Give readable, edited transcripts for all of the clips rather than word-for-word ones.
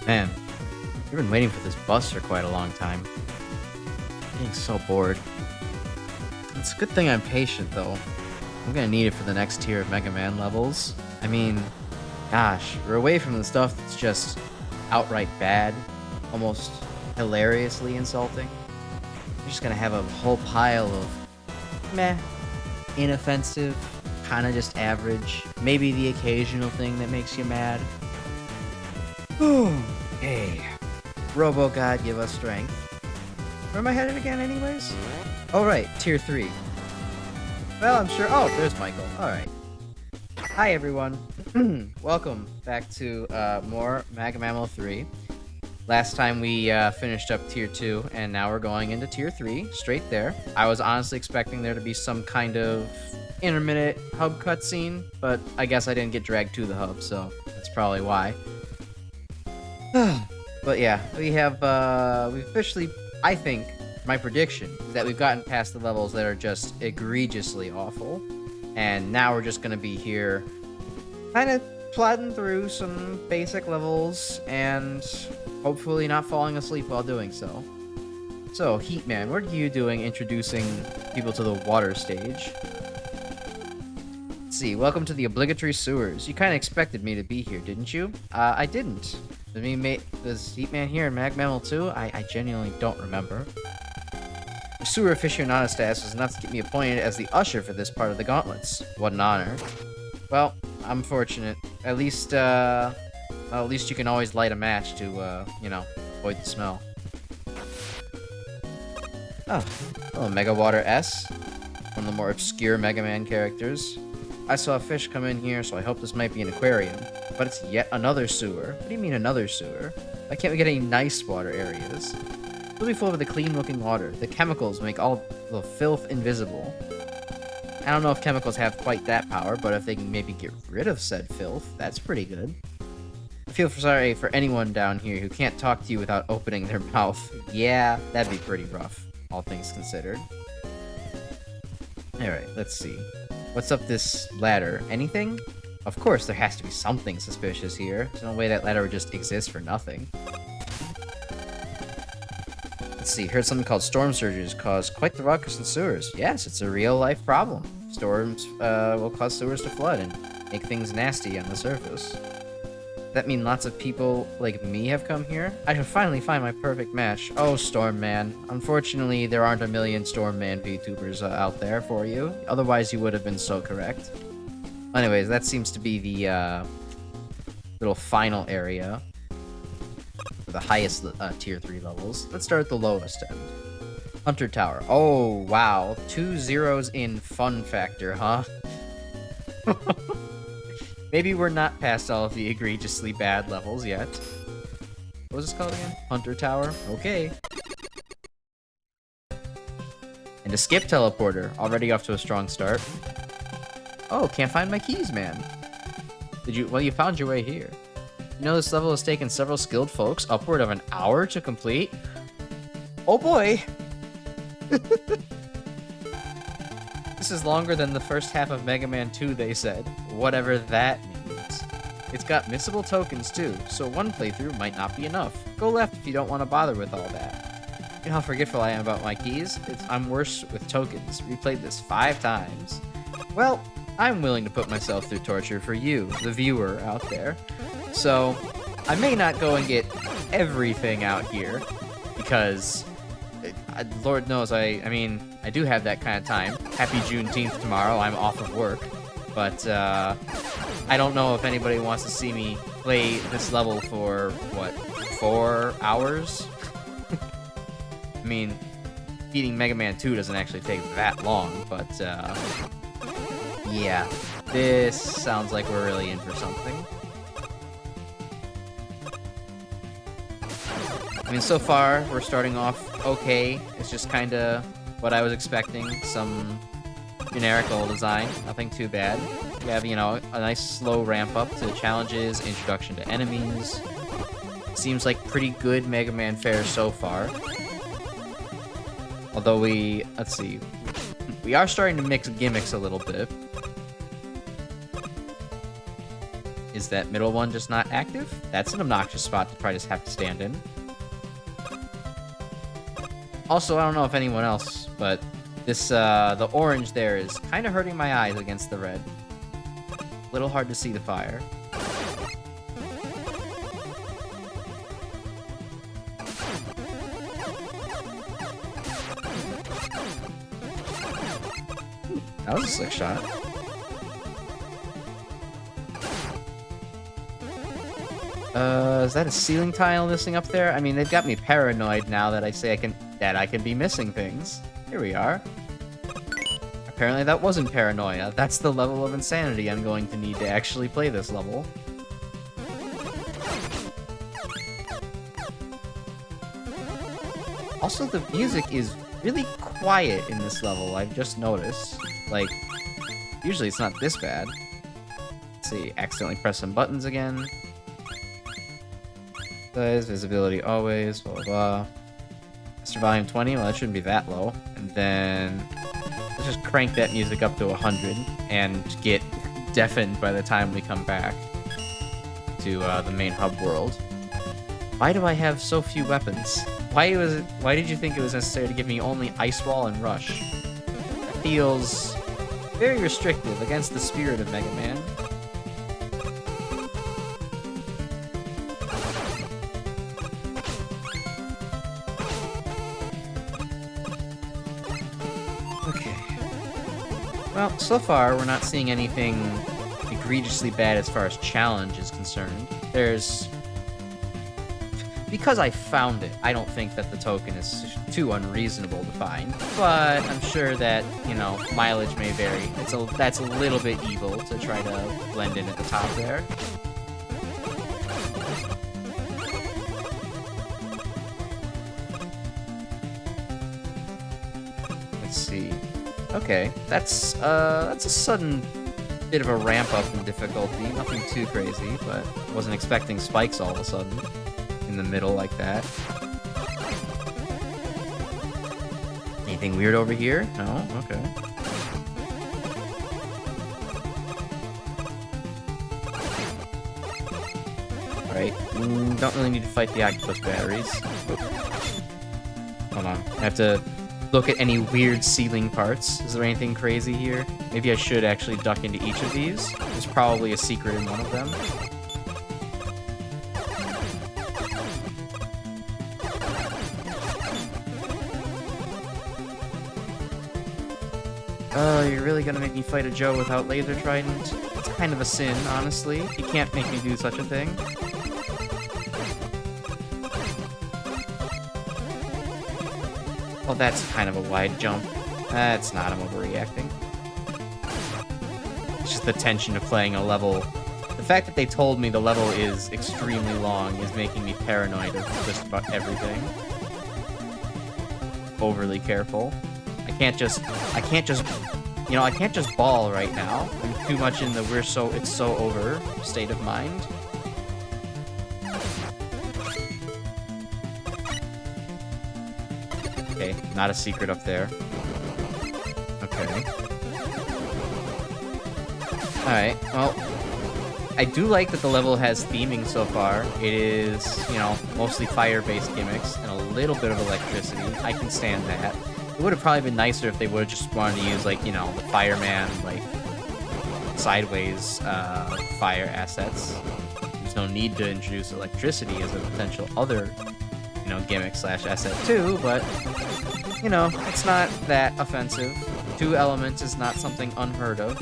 Man, I've been waiting for this bus for quite a long time. Getting so bored. It's a good thing I'm patient, though. I'm gonna need it for the next tier of Mega Man levels. I mean, gosh, we're away from the stuff that's just outright bad, almost hilariously insulting. We're just gonna have a whole pile of meh, inoffensive, kinda just average, maybe the occasional thing that makes you mad. Hey, Robo God, give us strength. Where am I headed again, anyways? Oh, right, tier 3. Well, I'm sure. Oh, there's Michael. Alright. Hi, everyone. Welcome back to more MaGMML3. Last time we finished up tier 2, and now we're going into tier 3, straight there. I was honestly expecting there to be some kind of intermittent hub cutscene, but I guess I didn't get dragged to the hub, so that's probably why. But yeah, we have, we officially, I think, my prediction is that we've gotten past the levels that are just egregiously awful, and now we're just gonna be here, kind of plodding through some basic levels, and hopefully not falling asleep while doing so. So, Heatman, what are you doing introducing people to the water stage? Let's see, welcome to the obligatory sewers. You kind of expected me to be here, didn't you? I didn't. Does Heatman here in MaGMML2? I genuinely don't remember. The sewer aficionado status was enough to get me appointed as the usher for this part of the gauntlets. What an honor. Well, I'm fortunate. At least you can always light a match to, you know, avoid the smell. Oh, hello, Mega Water S. One of the more obscure Mega Man characters. I saw a fish come in here, so I hope this might be an aquarium. But it's yet another sewer. What do you mean another sewer? Why can't we get any nice water areas? It'll be full of the clean-looking water. The chemicals make all the filth invisible. I don't know if chemicals have quite that power, but if they can maybe get rid of said filth, that's pretty good. I feel sorry for anyone down here who can't talk to you without opening their mouth. Yeah, that'd be pretty rough, all things considered. Alright, let's see. What's up this ladder? Anything? Of course, there has to be something suspicious here. There's no way that ladder would just exist for nothing. Let's see, heard something called storm surges cause quite the ruckus in sewers. Yes, it's a real-life problem. Storms will cause sewers to flood and make things nasty on the surface. Does that mean lots of people like me have come here? I should finally find my perfect match. Oh, Storm Man. Unfortunately, there aren't a million Storm Man VTubers out there for you. Otherwise, you would have been so correct. Anyways, that seems to be the little final area for the highest tier 3 levels. Let's start at the lowest end. Hunter Tower. Oh, wow. 2 zeros in fun factor, huh? Maybe we're not past all of the egregiously bad levels yet. What was this called again? Hunter Tower? Okay. And a skip teleporter. Already off to a strong start. Oh, can't find my keys, man. Well, you found your way here. You know this level has taken several skilled folks upward of an hour to complete? Oh boy! This is longer than the first half of Mega Man 2, they said. Whatever that means. It's got missable tokens too, so one playthrough might not be enough. Go left if you don't want to bother with all that. You know how forgetful I am about my keys? I'm worse with tokens. Replayed this 5 times. Well, I'm willing to put myself through torture for you, the viewer out there. So, I may not go and get everything out here, because Lord knows, I mean, I do have that kind of time. Happy Juneteenth tomorrow, I'm off of work. But, I don't know if anybody wants to see me play this level for, what, 4 hours? I mean, beating Mega Man 2 doesn't actually take that long, but, yeah. This sounds like we're really in for something. I mean, so far, we're starting off okay. It's just kinda what I was expecting. Some generical design, nothing too bad. We have, you know, a nice slow ramp up to challenges, introduction to enemies. Seems like pretty good Mega Man fare so far. Although let's see, we are starting to mix gimmicks a little bit. Is Is that middle one just not active? That's an obnoxious spot to probably just have to stand in. Also, I don't know if anyone else, but this, the orange there is kind of hurting my eyes against the red. A little hard to see the fire. That was a slick shot. Is that a ceiling tile missing up there? I mean, they've got me paranoid now that I say I can be missing things. Here we are. Apparently that wasn't paranoia. That's the level of insanity I'm going to need to actually play this level. Also, the music is really quiet in this level, I've just noticed. Like, usually it's not this bad. Let's see, accidentally press some buttons again. Size, visibility always, blah, blah, blah. Master volume 20, well, that shouldn't be that low. And then let's just crank that music up to 100 and get deafened by the time we come back to the main hub world. Why do I have so few weapons? Why did you think it was necessary to give me only Ice Wall and Rush? That feels very restrictive against the spirit of Mega Man. Okay. Well, so far we're not seeing anything egregiously bad as far as challenge is concerned. Because I found it, I don't think that the token is too unreasonable to find. But I'm sure that, you know, mileage may vary. That's a little bit evil to try to blend in at the top there. Let's see. Okay, that's a sudden bit of a ramp up in difficulty. Nothing too crazy, but wasn't expecting spikes all of a sudden in the middle like that. Anything weird over here? No? Okay. Alright. Don't really need to fight the octopus batteries. Oop. Hold on. I have to look at any weird ceiling parts. Is there anything crazy here? Maybe I should actually duck into each of these. There's probably a secret in one of them. Oh, you're really gonna make me fight a Joe without Laser Trident? It's kind of a sin, honestly. You can't make me do such a thing. Well, that's kind of a wide jump. That's not, I'm overreacting. It's just the tension of playing a level. The fact that they told me the level is extremely long is making me paranoid of just about everything. Overly careful. I can't just, you know, I can't just ball right now. I'm too much in the it's so over state of mind. Okay, not a secret up there. Okay. Alright, well, I do like that the level has theming so far. It is, you know, mostly fire-based gimmicks and a little bit of electricity. I can stand that. It would have probably been nicer if they would have just wanted to use, like, you know, the fireman, like, sideways fire assets. There's no need to introduce electricity as a potential other, you know, gimmick / asset too, but, you know, it's not that offensive. 2 elements is not something unheard of.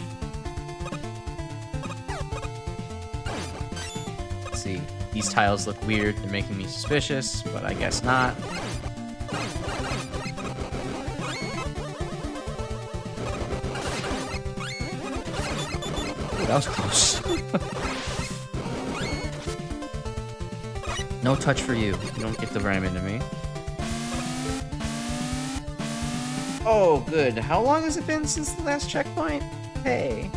Let's see. These tiles look weird. They're making me suspicious, but I guess not. That was close. No touch for you. You don't get to ram into me. Oh, good. How long has it been since the last checkpoint? Hey.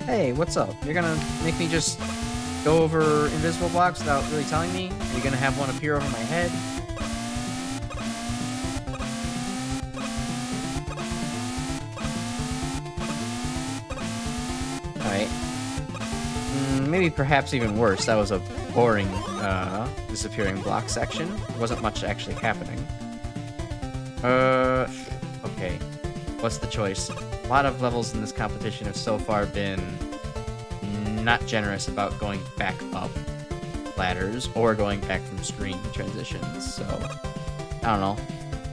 Hey, what's up? You're gonna make me just go over invisible blocks without really telling me? You're gonna have one appear over my head? Alright. maybe perhaps even worse, that was a boring, disappearing block section. There wasn't much actually happening. Okay. What's the choice? A lot of levels in this competition have so far been not generous about going back up ladders or going back from screen transitions, so I don't know.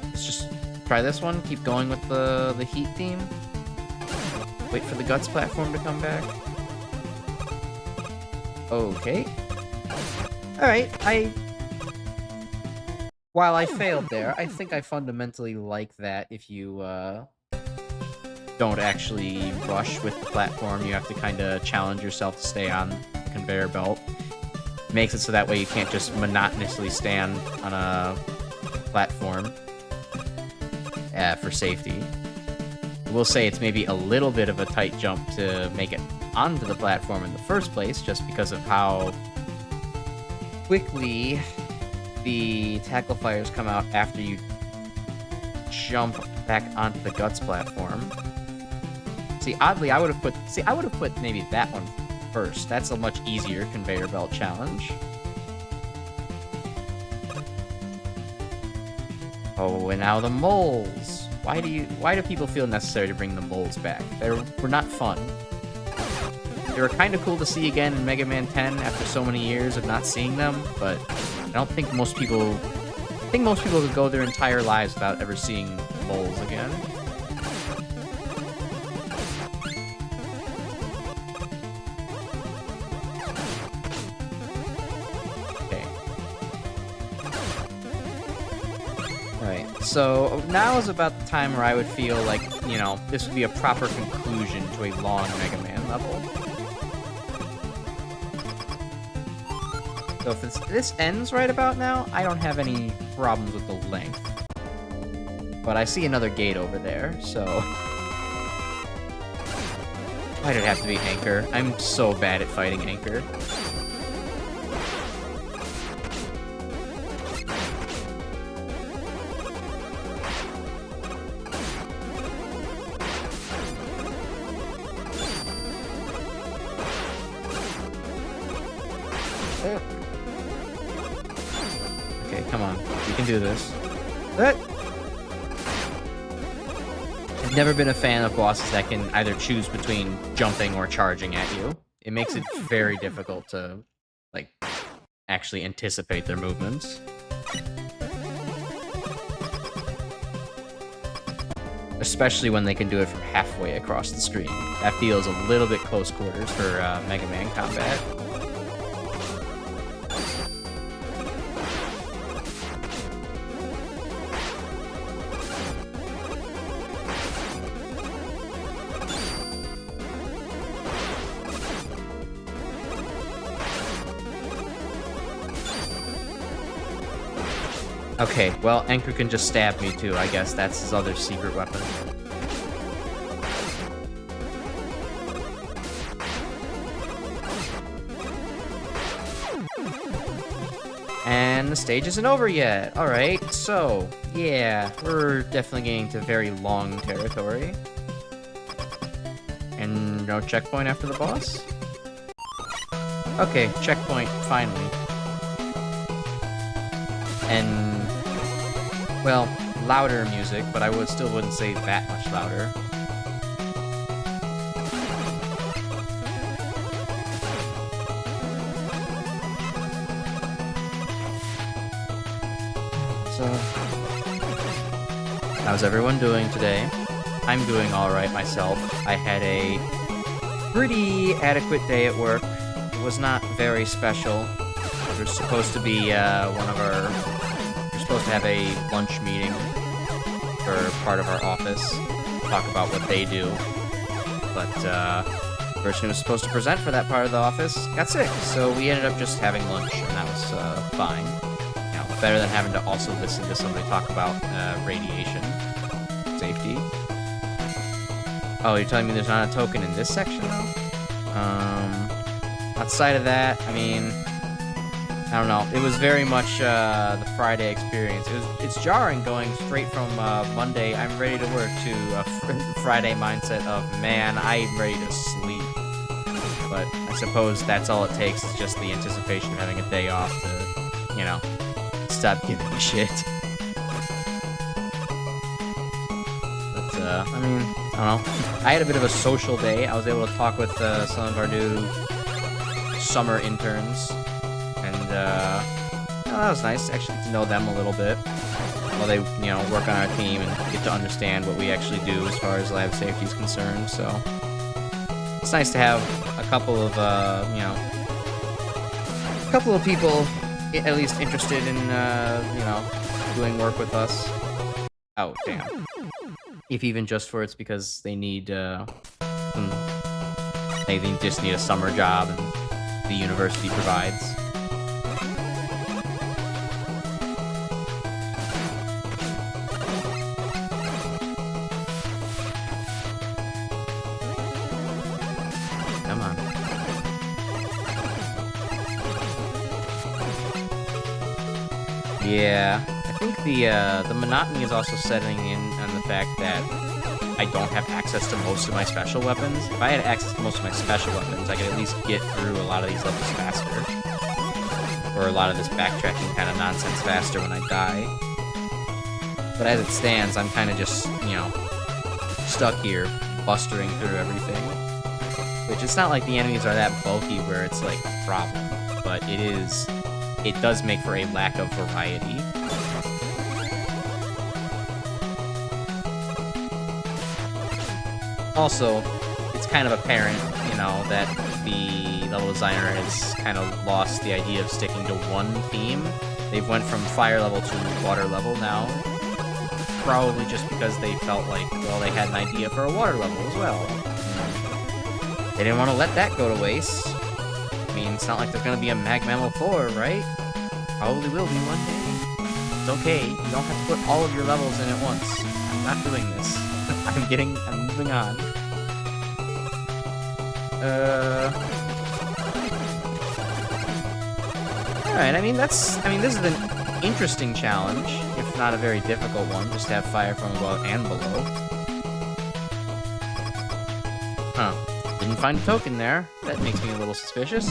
Let's just try this one, keep going with the heat theme. Wait for the guts platform to come back. Okay. Alright, while I failed there, I think I fundamentally like that if you, don't actually rush with the platform. You have to kind of challenge yourself to stay on the conveyor belt. It makes it so that way you can't just monotonously stand on a platform for safety. I will say it's maybe a little bit of a tight jump to make it onto the platform in the first place, just because of how quickly the tackle fires come out after you jump back onto the guts platform. See, oddly, I would have put maybe that one first. That's a much easier conveyor belt challenge. Oh, and now the moles. Why do people feel necessary to bring the moles back? They were not fun. They were kind of cool to see again in Mega Man 10 after so many years of not seeing them, but I don't think most people... I think most people could go their entire lives without ever seeing moles again. Okay. Alright, so now is about the time where I would feel like, you know, this would be a proper conclusion to a long Mega Man level. So if this ends right about now, I don't have any problems with the length. But I see another gate over there, so... Why did it have to be Anchor? I'm so bad at fighting Anchor. Okay, come on. You can do this. I've never been a fan of bosses that can either choose between jumping or charging at you. It makes it very difficult to, like, actually anticipate their movements. Especially when they can do it from halfway across the screen. That feels a little bit close quarters for Mega Man combat. Okay, well, Anchor can just stab me too, I guess. That's his other secret weapon. And the stage isn't over yet. Alright, so, yeah, we're definitely getting to very long territory. And no checkpoint after the boss? Okay, checkpoint, finally. And... well, louder music, but I still wouldn't say that much louder. So, how's everyone doing today? I'm doing alright myself. I had a pretty adequate day at work. It was not very special. There's supposed to be supposed to have a lunch meeting for part of our office, talk about what they do, but the person who was supposed to present for that part of the office got sick, so we ended up just having lunch, and that was fine. You know, better than having to also listen to somebody talk about radiation safety. Oh, you're telling me there's not a token in this section though? Outside of that, I mean, I don't know. It was very much the Friday experience. It's jarring going straight from Monday, I'm ready to work, to a Friday mindset of, man, I'm ready to sleep. but I suppose that's all it takes is just the anticipation of having a day off to, you know, stop giving a shit. But, I mean, I don't know. I had a bit of a social day. I was able to talk with some of our new summer interns, and that was nice, actually, to know them a little bit while they, you know, work on our team and get to understand what we actually do as far as lab safety is concerned. So it's nice to have a couple of, you know, a couple of people at least interested in, you know, doing work with us. Oh, damn. If even just for it's because they need, they just need a summer job and the university provides. Come on. Yeah, I think the monotony is also setting in on the fact that I don't have access to most of my special weapons. If I had access to most of my special weapons, I could at least get through a lot of these levels faster. Or a lot of this backtracking kind of nonsense faster when I die. But as it stands, I'm kind of just, you know, stuck here, bustering through everything. Which, it's not like the enemies are that bulky where it's, like, a problem. But it does make for a lack of variety. Also, it's kind of apparent, you know, that the level designer has kind of lost the idea of sticking to one theme. They've went from fire level to water level now. Probably just because they felt like, well, they had an idea for a water level as well. They didn't want to let that go to waste. I mean, it's not like there's going to be a MaGMML3, right? Probably will be one day. It's okay. You don't have to put all of your levels in at once. I'm not doing this. I'm moving on. Alright, I mean, this is an interesting challenge, if not a very difficult one, just to have fire from above and below. Huh. Didn't find a token there. That makes me a little suspicious.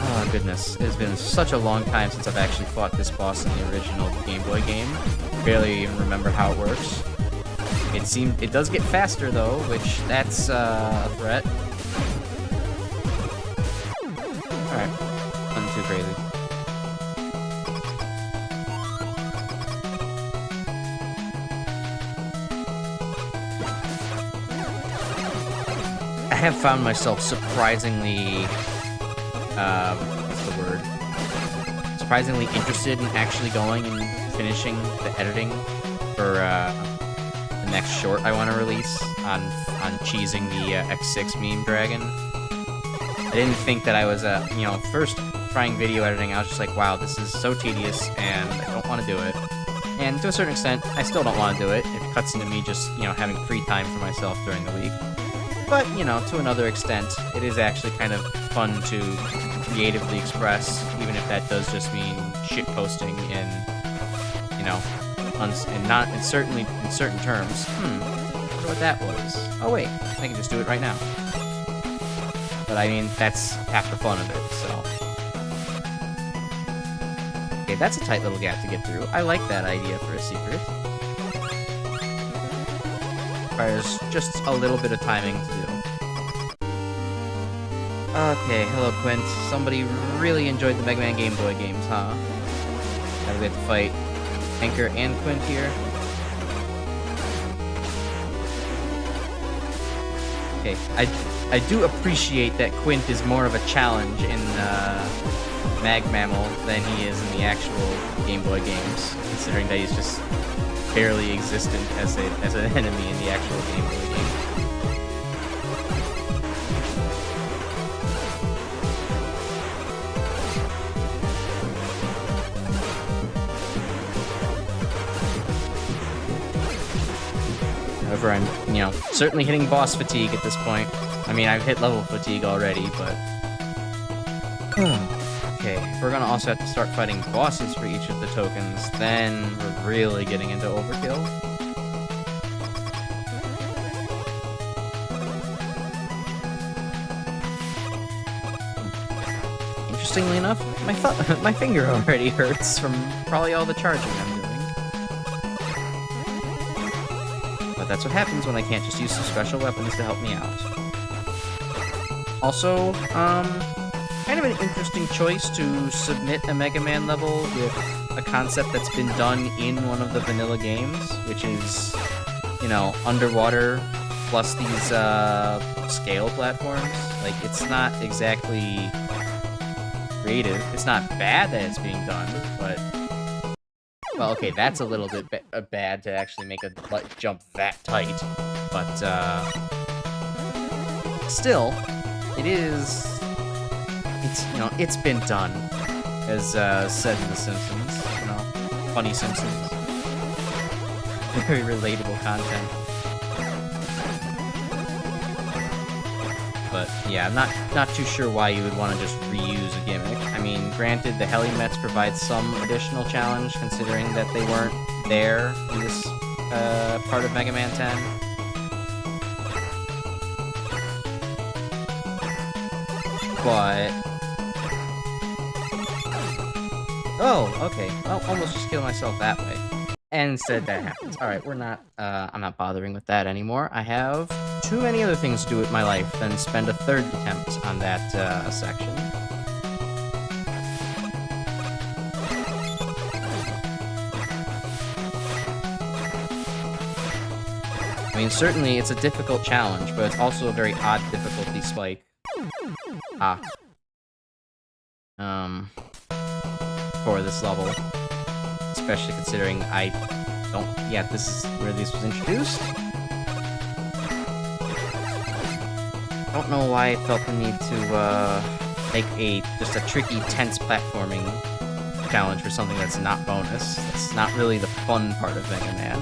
Oh, goodness. It has been such a long time since I've actually fought this boss in the original Game Boy game. Barely even remember how it works. It does get faster, though, which, that's, a threat. Alright. Nothing too crazy. I have found myself surprisingly, what's the word? Surprisingly interested in actually going and finishing the editing for, the next short I want to release on cheesing the X6 meme dragon. I didn't think that I was, you know, first trying video editing, I was just like, wow, this is so tedious, and I don't want to do it. And to a certain extent, I still don't want to do it. It cuts into me just, you know, having free time for myself during the week. But, you know, to another extent, it is actually kind of fun to creatively express, even if that does just mean shitposting in, you know, certainly in certain terms. I wonder what that was. Oh wait, I can just do it right now. But I mean, that's half the fun of it, so. Okay, that's a tight little gap to get through. I like that idea for a secret. Requires just a little bit of timing to do. Okay, hello Quint. Somebody really enjoyed the Mega Man Game Boy games, huh? Now we have to fight Anchor and Quint here. Okay, I do appreciate that Quint is more of a challenge in MaGMML than he is in the actual Game Boy games, considering that he's just barely existent as an enemy in the actual Game Boy game. However, I'm, you know, certainly hitting boss fatigue at this point. I mean, I've hit level fatigue already, but... Okay, if we're gonna also have to start fighting bosses for each of the tokens, then we're really getting into overkill. Interestingly enough, my finger already hurts from probably all the charging I'm doing. But that's what happens when I can't just use some special weapons to help me out. Also, kind of an interesting choice to submit a Mega Man level with a concept that's been done in one of the vanilla games, which is, you know, underwater plus these scale platforms. Like, it's not exactly creative. It's not bad that it's being done, but... Well, okay, that's a little bit bad to actually make a jump that tight, but still, it's, you know, it's been done, as said in The Simpsons, you know, funny Simpsons. Very relatable content. But yeah, I'm not too sure why you would want to just reuse a gimmick. I mean, granted, the Heli-Mets provide some additional challenge, considering that they weren't there in this part of Mega Man 10. But... Oh, okay. Well, almost just killed myself that way. And instead that happens. Alright, I'm not bothering with that anymore. I have too many other things to do with my life than spend a third attempt on that section. I mean, certainly it's a difficult challenge, but it's also a very odd difficulty spike. For this level. Especially considering I don't... Yeah, this is where this was introduced. I don't know why I felt the need to, make just a tricky, tense platforming challenge for something that's not bonus. It's not really the fun part of Mega Man.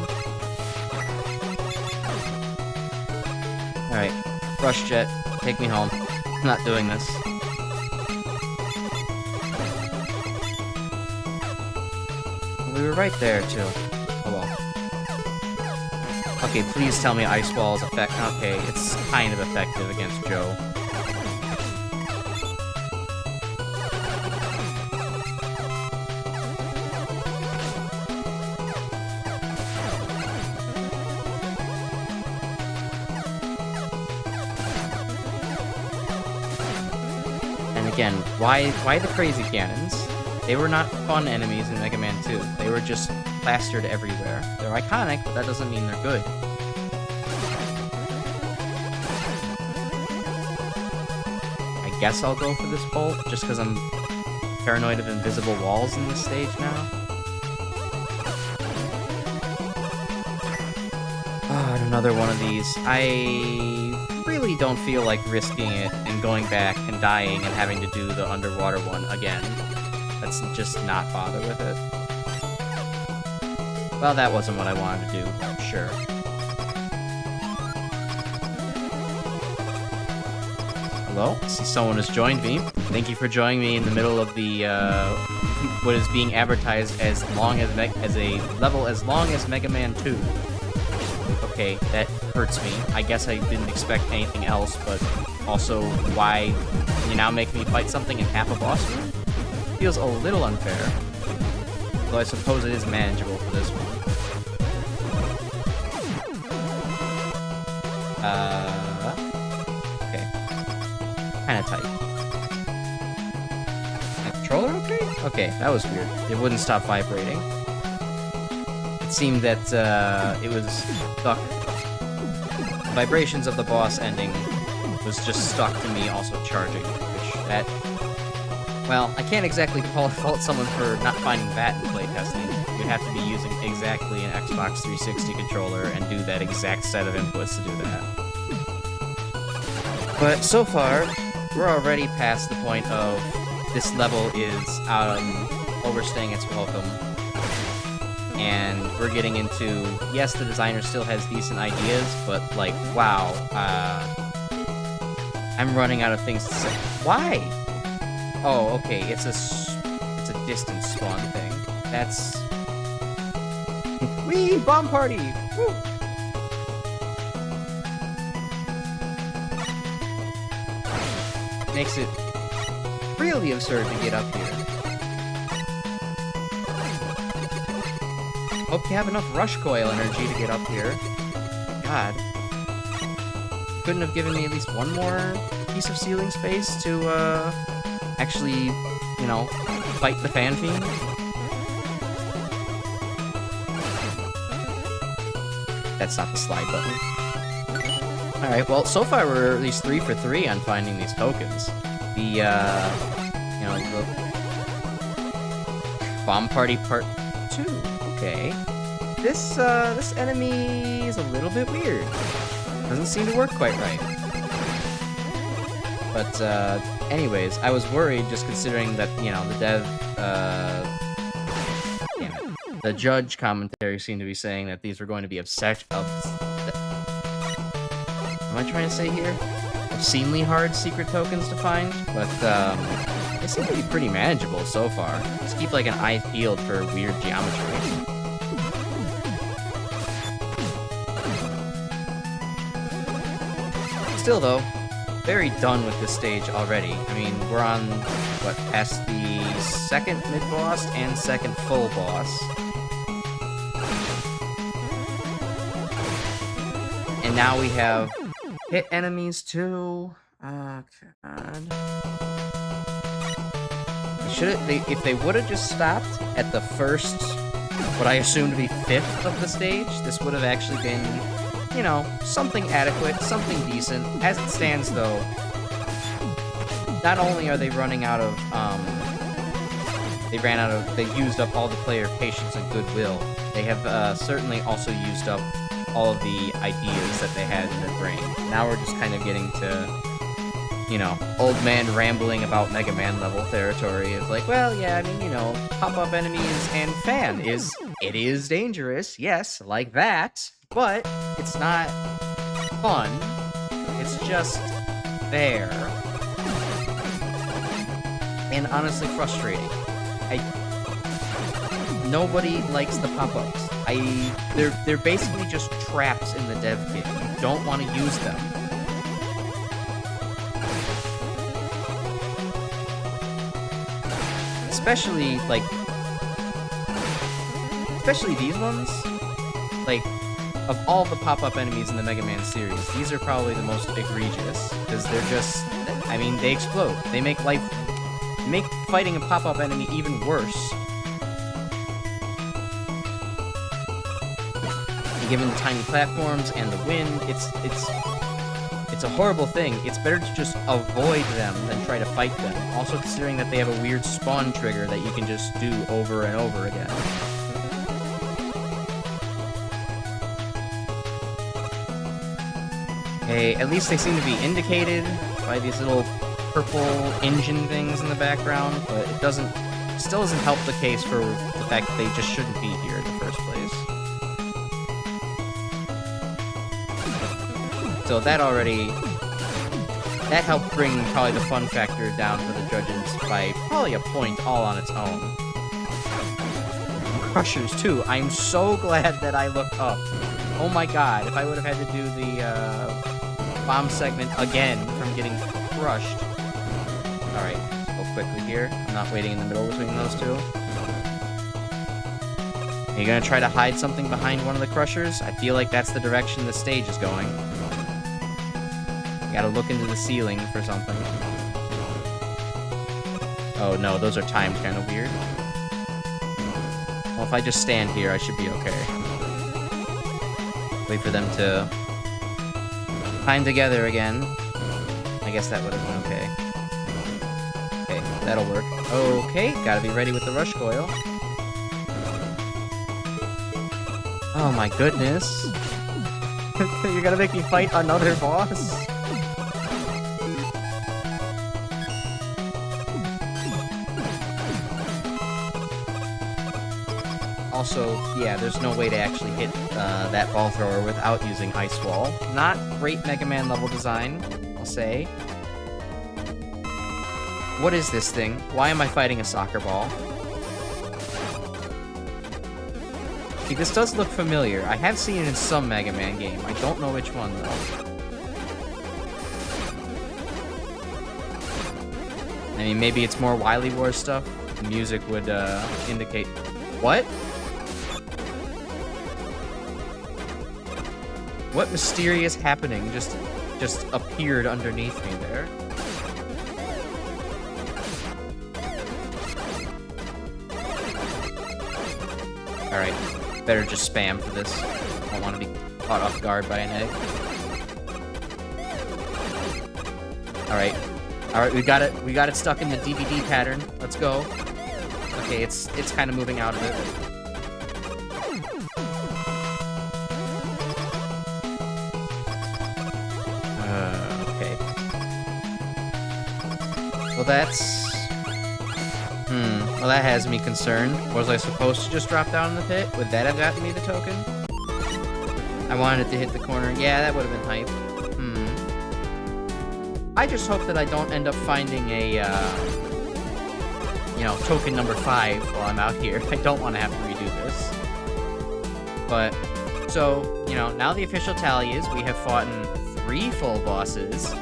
Alright, Rush Jet, take me home. I'm not doing this. We were right there, too. Oh well. Okay, please tell me Ice Wall is effective. Okay, it's kind of effective against Joe. And again, why the crazy cannons? They were not fun enemies in Mega Man 2. They were just plastered everywhere. They're iconic, but that doesn't mean they're good. I guess I'll go for this bolt, just because I'm paranoid of invisible walls in this stage now. And another one of these. I really don't feel like risking it and going back and dying and having to do the underwater one again. Let's just not bother with it. Well, that wasn't what I wanted to do, but sure. Hello? I see someone has joined me. Thank you for joining me in the middle of the, what is being advertised as a level as long as Mega Man 2. Okay, that hurts me. I guess I didn't expect anything else, but also, why you now make me fight something in half a boss room? Feels a little unfair, though I suppose it is manageable for this one. Okay. Kinda tight. My controller okay? Okay, that was weird. It wouldn't stop vibrating. It seemed that, it was stuck. The vibrations of the boss ending was just stuck to me also charging, which, that... Well, I can't exactly fault someone for not finding that in playtesting. You'd have to be using exactly an Xbox 360 controller and do that exact set of inputs to do that. But so far, we're already past the point of this level is overstaying its welcome. And we're getting into, yes, the designer still has decent ideas, but like, wow, I'm running out of things to say. Why? Oh, okay, it's a distance spawn thing. That's... Whee! Bomb party! Woo! Makes it really absurd to get up here. Hope you have enough rush coil energy to get up here. God. Couldn't have given me at least one more piece of ceiling space to, actually, you know, fight the fan fiend? That's not the slide button. Alright, well, so far we're at least 3 for 3 on finding these tokens. The, you know, the Bomb Party Part 2. Okay. This enemy is a little bit weird. Doesn't seem to work quite right. But, anyways, I was worried just considering that, you know, the dev, damn it. The judge commentary seemed to be saying that these were going to be am I trying to say here? Obscenely hard secret tokens to find, but, they seem to be pretty manageable so far. Just keep, like, an eye peeled for weird geometry. Still, though, very done with this stage already. I mean, we're on, what, past the second mid-boss and second full boss. And now we have hit enemies, too. Oh, God. If they would have just stopped at the first, what I assume to be 5th of the stage, this would have actually been, you know, something adequate, something decent. As it stands, though, not only are they running out of, they used up all the player patience and goodwill, they have certainly also used up all of the ideas that they had in their brain. Now we're just kind of getting to, you know, old man rambling about Megaman level territory. It's like, well, yeah, I mean, you know, pop-up enemies and fan it is dangerous, yes, like that, but it's not fun. It's just there. And honestly frustrating. Nobody likes the pop-ups. They're basically just traps in the dev kit. You don't want to use them. Especially these ones. Like, of all the pop-up enemies in the Mega Man series, these are probably the most egregious, because they're just, I mean, they explode. They make fighting a pop-up enemy even worse. And given the tiny platforms and the wind, it's a horrible thing. It's better to just avoid them than try to fight them. Also considering that they have a weird spawn trigger that you can just do over and over again. Okay, at least they seem to be indicated by these little purple engine things in the background, but it still doesn't help the case for the fact that they just shouldn't be here in the first place. So that helped bring probably the fun factor down for the judges by probably a point all on its own. Crushers too. I'm so glad that I looked up. Oh my god, if I would have had to do the bomb segment again from getting crushed. Alright, go quickly here. I'm not waiting in the middle between those two. Are you gonna try to hide something behind one of the crushers? I feel like that's the direction the stage is going. You gotta look into the ceiling for something. Oh no, those are timed kind of weird. Well, if I just stand here, I should be okay. Wait for them to time together again. I guess that would have been okay. Okay, that'll work. Okay, gotta be ready with the rush coil. Oh my goodness. You're gonna make me fight another boss? Also, yeah, there's no way to actually hit that ball thrower without using Ice Wall. Not great Mega Man level design, I'll say. What is this thing? Why am I fighting a soccer ball? See, this does look familiar. I have seen it in some Mega Man game. I don't know which one, though. I mean, maybe it's more Wily Wars stuff. The music would indicate... What? What mysterious happening just appeared underneath me there? Alright, better just spam for this. I don't want to be caught off guard by an egg. Alright. Alright, we got it stuck in the DVD pattern. Let's go. Okay, it's kind of moving out of it. Okay. Well, that's... Well, that has me concerned. Was I supposed to just drop down in the pit? Would that have gotten me the token? I wanted it to hit the corner. Yeah, that would have been hype. I just hope that I don't end up finding a, you know, token number 5 while I'm out here. I don't want to have to redo this. But, so, you know, now the official tally is we have fought in 3 full bosses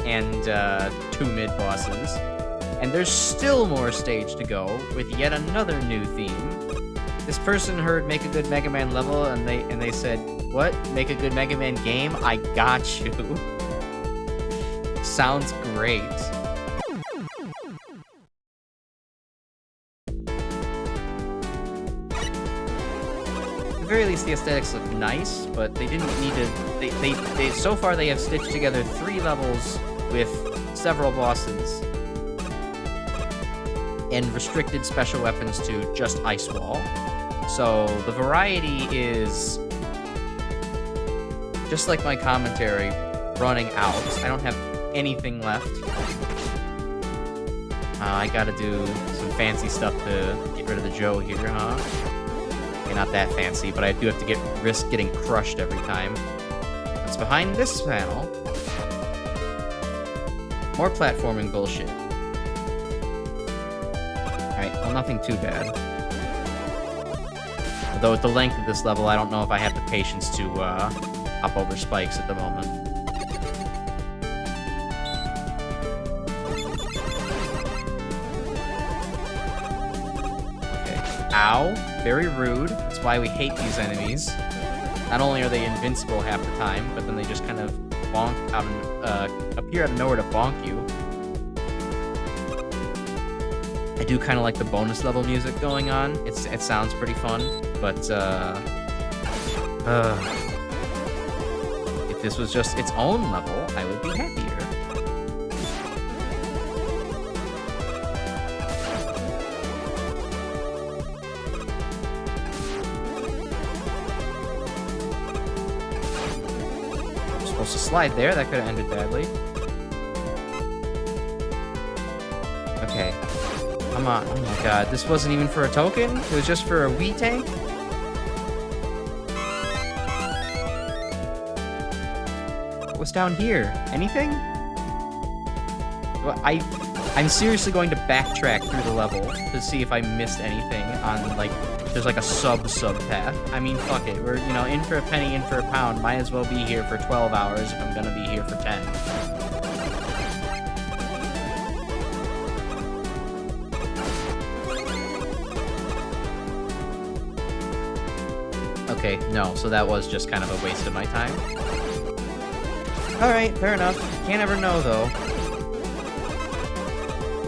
and 2 mid-bosses. And there's still more stage to go with yet another new theme. This person heard make a good Mega Man level and they said, "What? Make a good Mega Man game? I got you." Sounds great. At the very least, the aesthetics look nice, but they didn't need to... They so far they have stitched together 3 levels with several bosses and restricted special weapons to just Ice Wall. So the variety is, just like my commentary, running out. I don't have anything left. I gotta do some fancy stuff to get rid of the Joe here, huh? Okay, not that fancy, but I do have to risk getting crushed every time. What's behind this panel? More platforming bullshit. Alright, well, nothing too bad. Although with the length of this level, I don't know if I have the patience to hop over spikes at the moment. Okay. Ow. Very rude. That's why we hate these enemies. Not only are they invincible half the time, but then they just kind of bonk out and appear out of nowhere to bonk you. I do kind of like the bonus level music going on. It sounds pretty fun, but if this was just its own level, I would be happier. I'm supposed to slide there. That could have ended badly. Okay. Come on. Oh my god. This wasn't even for a token? It was just for a Wii tank? What's down here? Anything? Well, I'm seriously going to backtrack through the level to see if I missed anything on, like, there's like a sub path. I mean, fuck it. We're, you know, in for a penny, in for a pound. Might as well be here for 12 hours if I'm gonna be here for 10. Okay, no, so that was just kind of a waste of my time. Alright, fair enough. Can't ever know, though.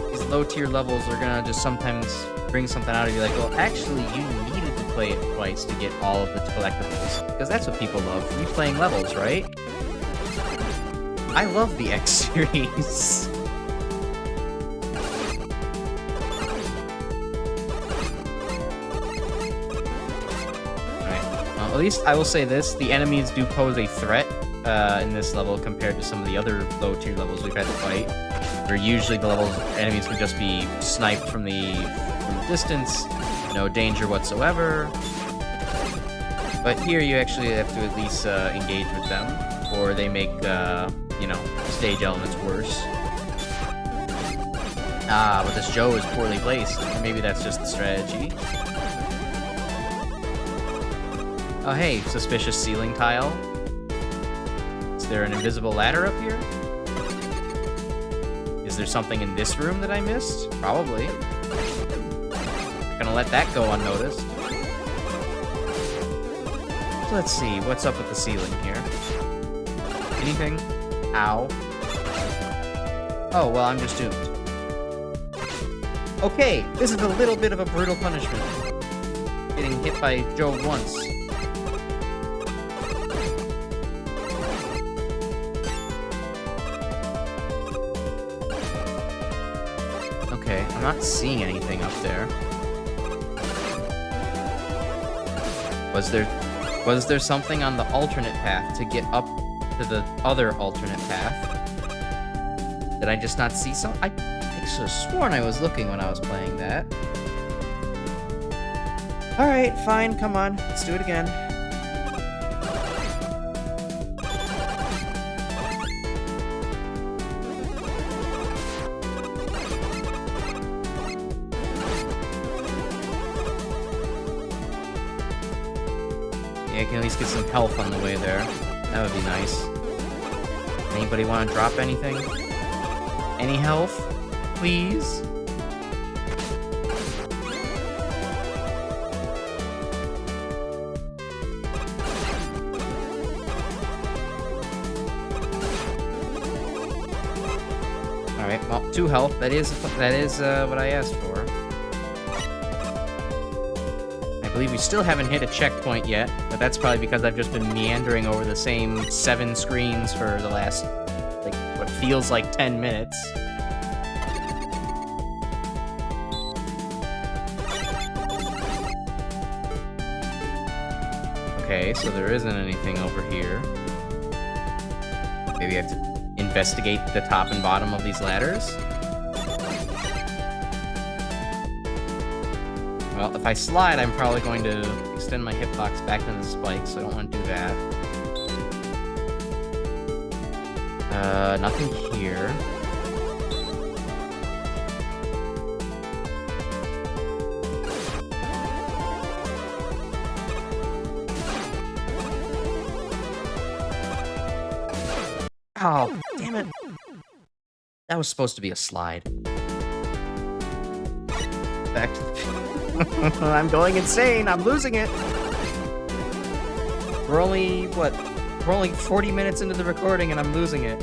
These low-tier levels are gonna just sometimes bring something out of you like, well, actually, you needed to play it twice to get all of the collectibles. Because that's what people love, replaying levels, right? I love the X series. At least I will say this, the enemies do pose a threat in this level compared to some of the other low-tier levels we've had to fight, where usually the enemies would just be sniped from the distance, no danger whatsoever. But here you actually have to at least engage with them, or they make, you know, stage elements worse. Ah, but this Joe is poorly placed, or maybe that's just the strategy. Oh hey, suspicious ceiling tile. Is there an invisible ladder up here? Is there something in this room that I missed? Probably. Gonna let that go unnoticed. So let's see, what's up with the ceiling here? Anything? Ow. Oh, well, I'm just doomed. Okay, this is a little bit of a brutal punishment. Getting hit by Joe once. Okay, I'm not seeing anything up there. Was there something on the alternate path to get up to the other alternate path? Did I just not see some? I should have sworn I was looking when I was playing that. Alright, fine, come on. Let's do it again. Yeah, I can at least get some health on the way there. That would be nice. Anybody want to drop anything? Any health? Please? Alright, well, 2 health. That is what I asked for. I believe we still haven't hit a checkpoint yet, but that's probably because I've just been meandering over the same 7 screens for the last, like, what feels like 10 minutes. Okay, so there isn't anything over here. Maybe I have to investigate the top and bottom of these ladders? Well, if I slide, I'm probably going to extend my hitbox back to the spike, so I don't want to do that. Nothing here. Oh, damn it. That was supposed to be a slide. Back to the... I'm going insane. I'm losing it. We're only, what? We're only 40 minutes into the recording and I'm losing it.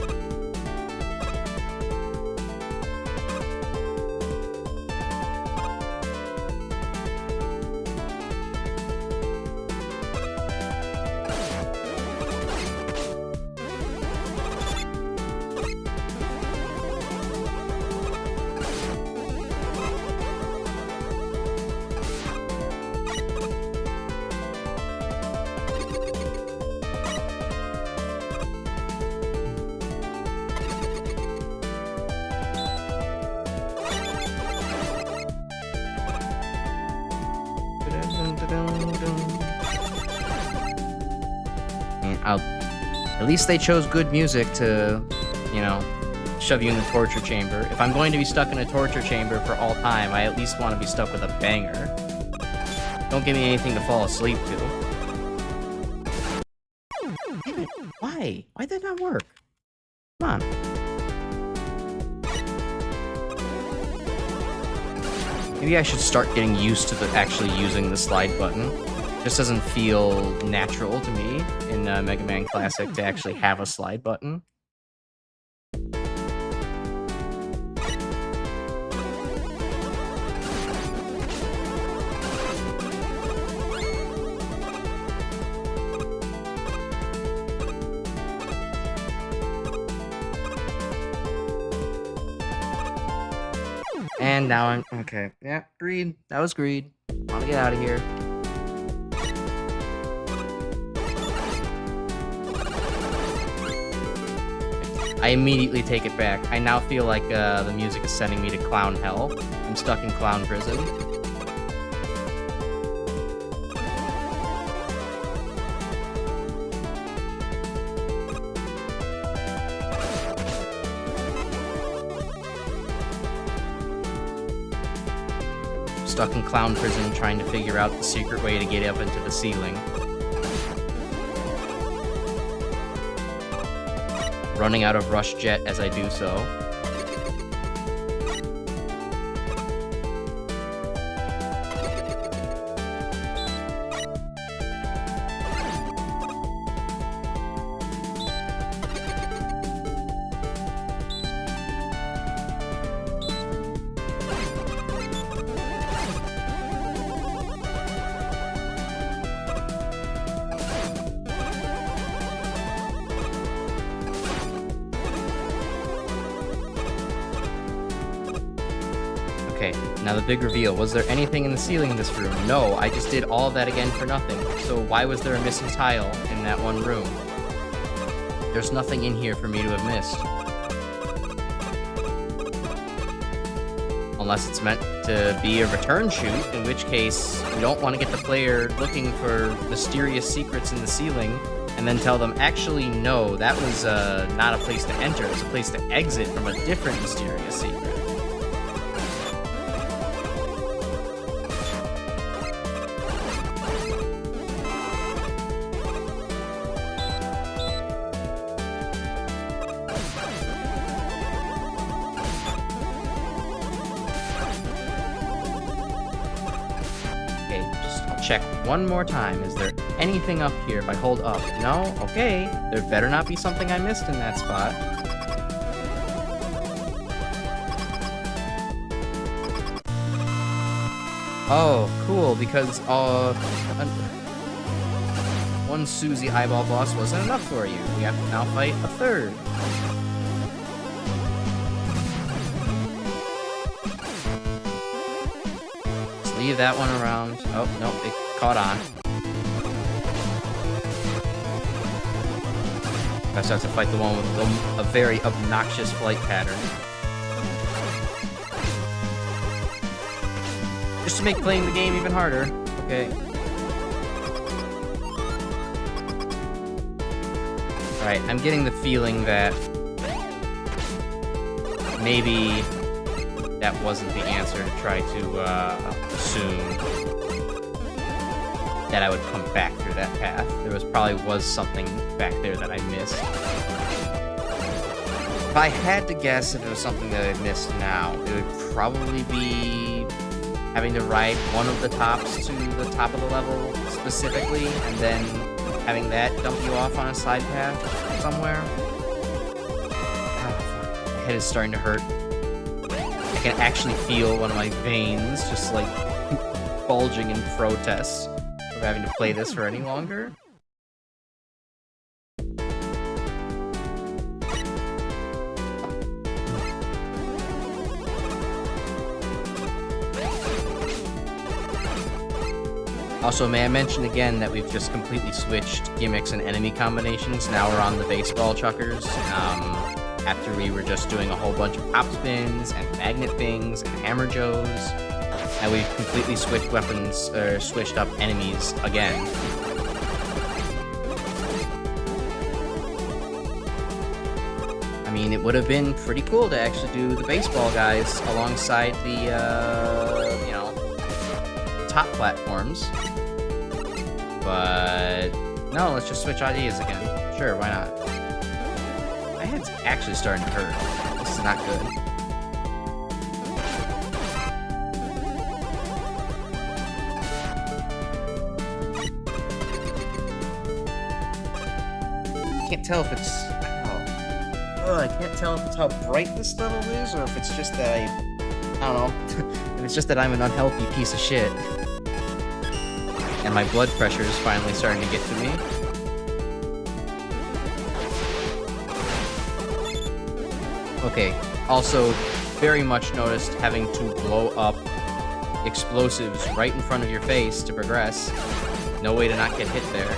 At least they chose good music to, you know, shove you in the torture chamber. If I'm going to be stuck in a torture chamber for all time, I at least want to be stuck with a banger. Don't give me anything to fall asleep to. Damn it, why? Why'd that not work? Come on. Maybe I should start getting used to actually using the slide button. Just doesn't feel natural to me in Mega Man Classic to actually have a slide button. And now I'm... Okay. Yeah, greed. That was greed. I want to get out of here. I immediately take it back. I now feel like the music is sending me to clown hell. I'm stuck in clown prison. Stuck in clown prison trying to figure out the secret way to get up into the ceiling. Running out of rush jet as I do so. Okay, now the big reveal. Was there anything in the ceiling in this room? No, I just did all of that again for nothing. So why was there a missing tile in that one room? There's nothing in here for me to have missed. Unless it's meant to be a return shoot, in which case you don't want to get the player looking for mysterious secrets in the ceiling and then tell them, actually, no, that was not a place to enter. It was a place to exit from a different mysterious secret. Check one more time. Is there anything up here if I hold up? No? Okay. There better not be something I missed in that spot. Oh, cool, because one Susie eyeball boss wasn't enough for you. We have to now fight a third. Leave that one around. Oh, no, it caught on. I start to fight the one with a very obnoxious flight pattern. Just to make playing the game even harder. Okay. Alright, I'm getting the feeling that maybe that wasn't the answer to try to assume that I would come back through that path. There probably was something back there that I missed. If I had to guess if it was something that I missed now, it would probably be having to ride one of the tops to the top of the level specifically, and then having that dump you off on a side path somewhere. My head is starting to hurt. I can actually feel one of my veins just like bulging in protest of having to play this for any longer. Also, may I mention again that we've just completely switched gimmicks and enemy combinations. Now we're on the baseball chuckers. After we were just doing a whole bunch of pop spins and magnet things and hammer joes. And we've completely switched weapons, or switched up enemies again. I mean, it would have been pretty cool to actually do the baseball guys alongside the, you know, top platforms. But no, let's just switch ideas again. Sure, why not? My head's actually starting to hurt. This is not good. I can't tell if it's... I can't tell if it's how bright this level is, or if it's just that I don't know. If it's just that I'm an unhealthy piece of shit. And my blood pressure is finally starting to get to me. Okay, also very much noticed having to blow up explosives right in front of your face to progress. No way to not get hit there.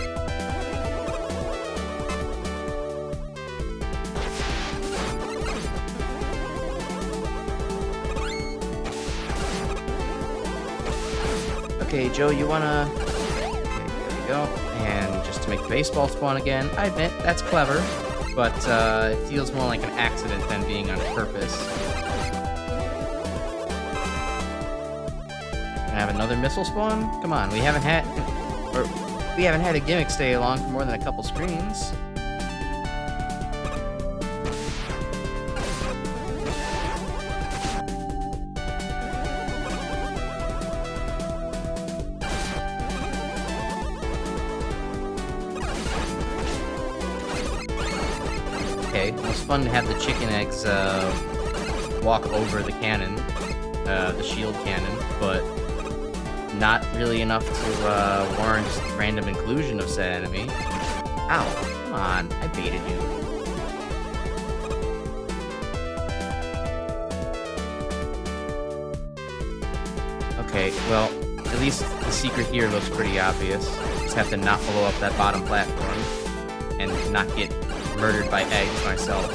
Okay, Joe, you wanna... Okay, there we go. And just to make the baseball spawn again, I admit, that's clever. But it feels more like an accident than being on purpose. Can I have another missile spawn? Come on, we haven't had a gimmick stay along for more than a couple screens. Okay, it was fun to have the chicken eggs walk over the cannon, the shield cannon, but not really enough to warrant random inclusion of said enemy. Ow, come on, I baited you. Okay, well, at least the secret here looks pretty obvious. Just have to not blow up that bottom platform and not get murdered by eggs myself.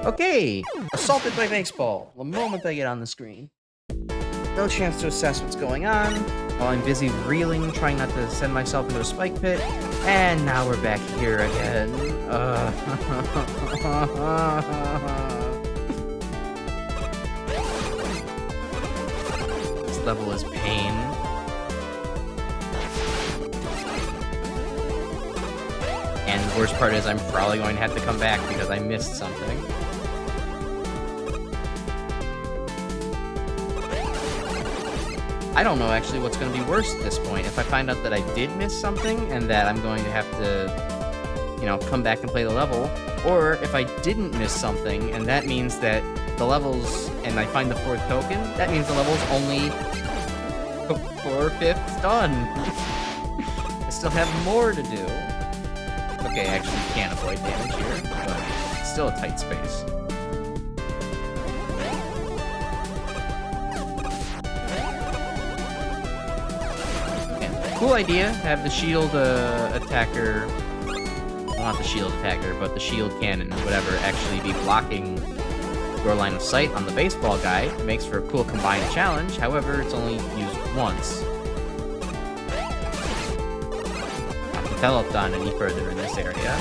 Okay, assaulted by baseball the moment I get on the screen. No chance to assess what's going on while I'm busy reeling, trying not to send myself into a spike pit. And now we're back here again. This level is pain. And the worst part is I'm probably going to have to come back because I missed something. I don't know actually what's going to be worse at this point. If I find out that I did miss something and that I'm going to have to, you know, come back and play the level, or if I didn't miss something and that means that the levels, and I find the 4th token, that means the level's only 4/5 done. I still have more to do. Okay, I actually can't avoid damage here, but it's still a tight space. Cool idea, have the shield attacker, well, not the shield attacker, but the shield cannon, whatever, actually be blocking your line of sight on the baseball guy. It makes for a cool combined challenge, however, it's only used once. Not developed on any further in this area.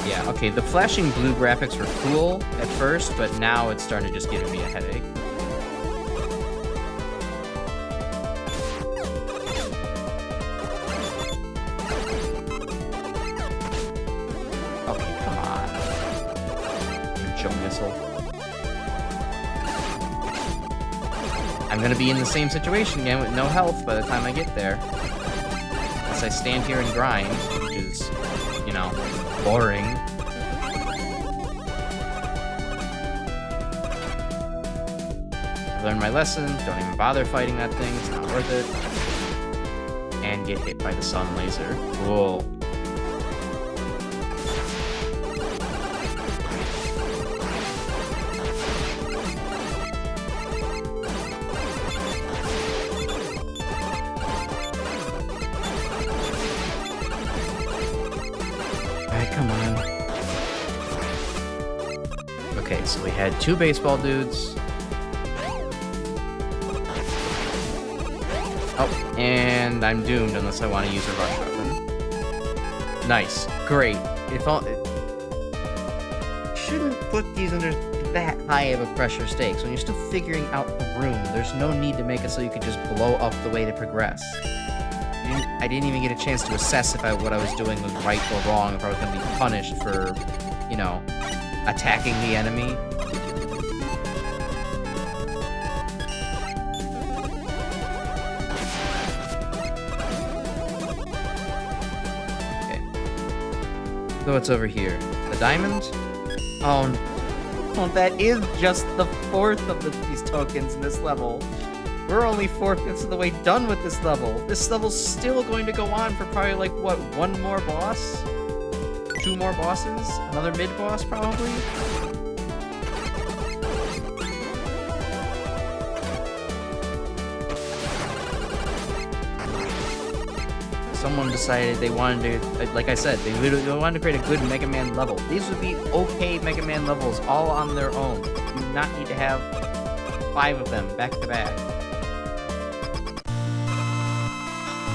Yeah, okay, the flashing blue graphics were cool at first, but now it's starting to just give me a headache. Okay, come on. Joe Missile. I'm gonna be in the same situation again with no health by the time I get there. Unless I stand here and grind, which is, you know, boring. Learn my lesson, don't even bother fighting that thing, it's not worth it. And get hit by the sun laser. Cool. Alright, come on. Okay, so we had 2 baseball dudes. Oh, and I'm doomed unless I want to use a rush weapon. Nice. Great. If all, shouldn't put these under that high of a pressure stakes. When you're still figuring out the room, there's no need to make it so you could just blow up the way to progress. I didn't even get a chance to assess if what I was doing was right or wrong, if I was going to be punished for, you know, attacking the enemy. So what's over here? The diamond? Oh, well, that is just the 4th of these tokens in this level. We're only 4/5 of the way done with this level. This level's still going to go on for probably like, what, 1 more boss? 2 more bosses? Another mid-boss, probably? Someone decided they wanted to, like I said, they literally wanted to create a good Mega Man level. These would be okay Mega Man levels all on their own. You do not need to have 5 of them back to back.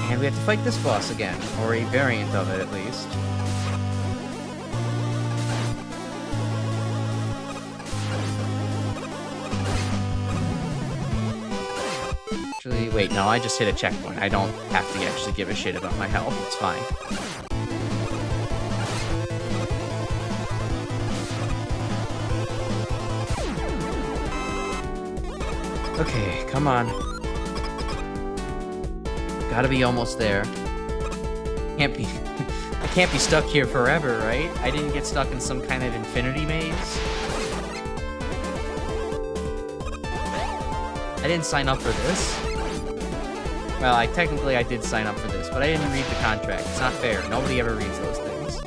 And we have to fight this boss again, or a variant of it at least. Actually, wait, no, I just hit a checkpoint. I don't have to actually give a shit about my health. It's fine. Okay, come on. Gotta be almost there. Can't be... I can't be stuck here forever, right? I didn't get stuck in some kind of infinity maze. I didn't sign up for this. Well, I did sign up for this, but I didn't read the contract. It's not fair. Nobody ever reads those things.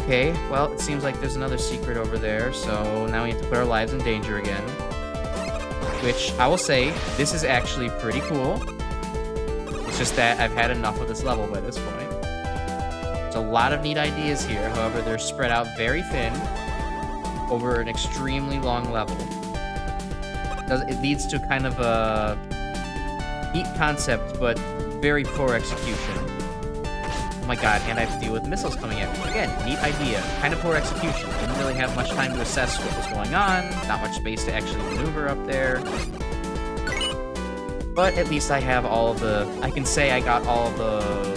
Okay, well, it seems like there's another secret over there, so now we have to put our lives in danger again. Which, I will say, this is actually pretty cool. It's just that I've had enough of this level by this point. There's a lot of neat ideas here, however, they're spread out very thin over an extremely long level. It leads to kind of a neat concept, but very poor execution. Oh my god, and I have to deal with missiles coming at me. Again, neat idea, kind of poor execution. Didn't really have much time to assess what was going on, not much space to actually maneuver up there. But at least I have all of the... I can say I got all of the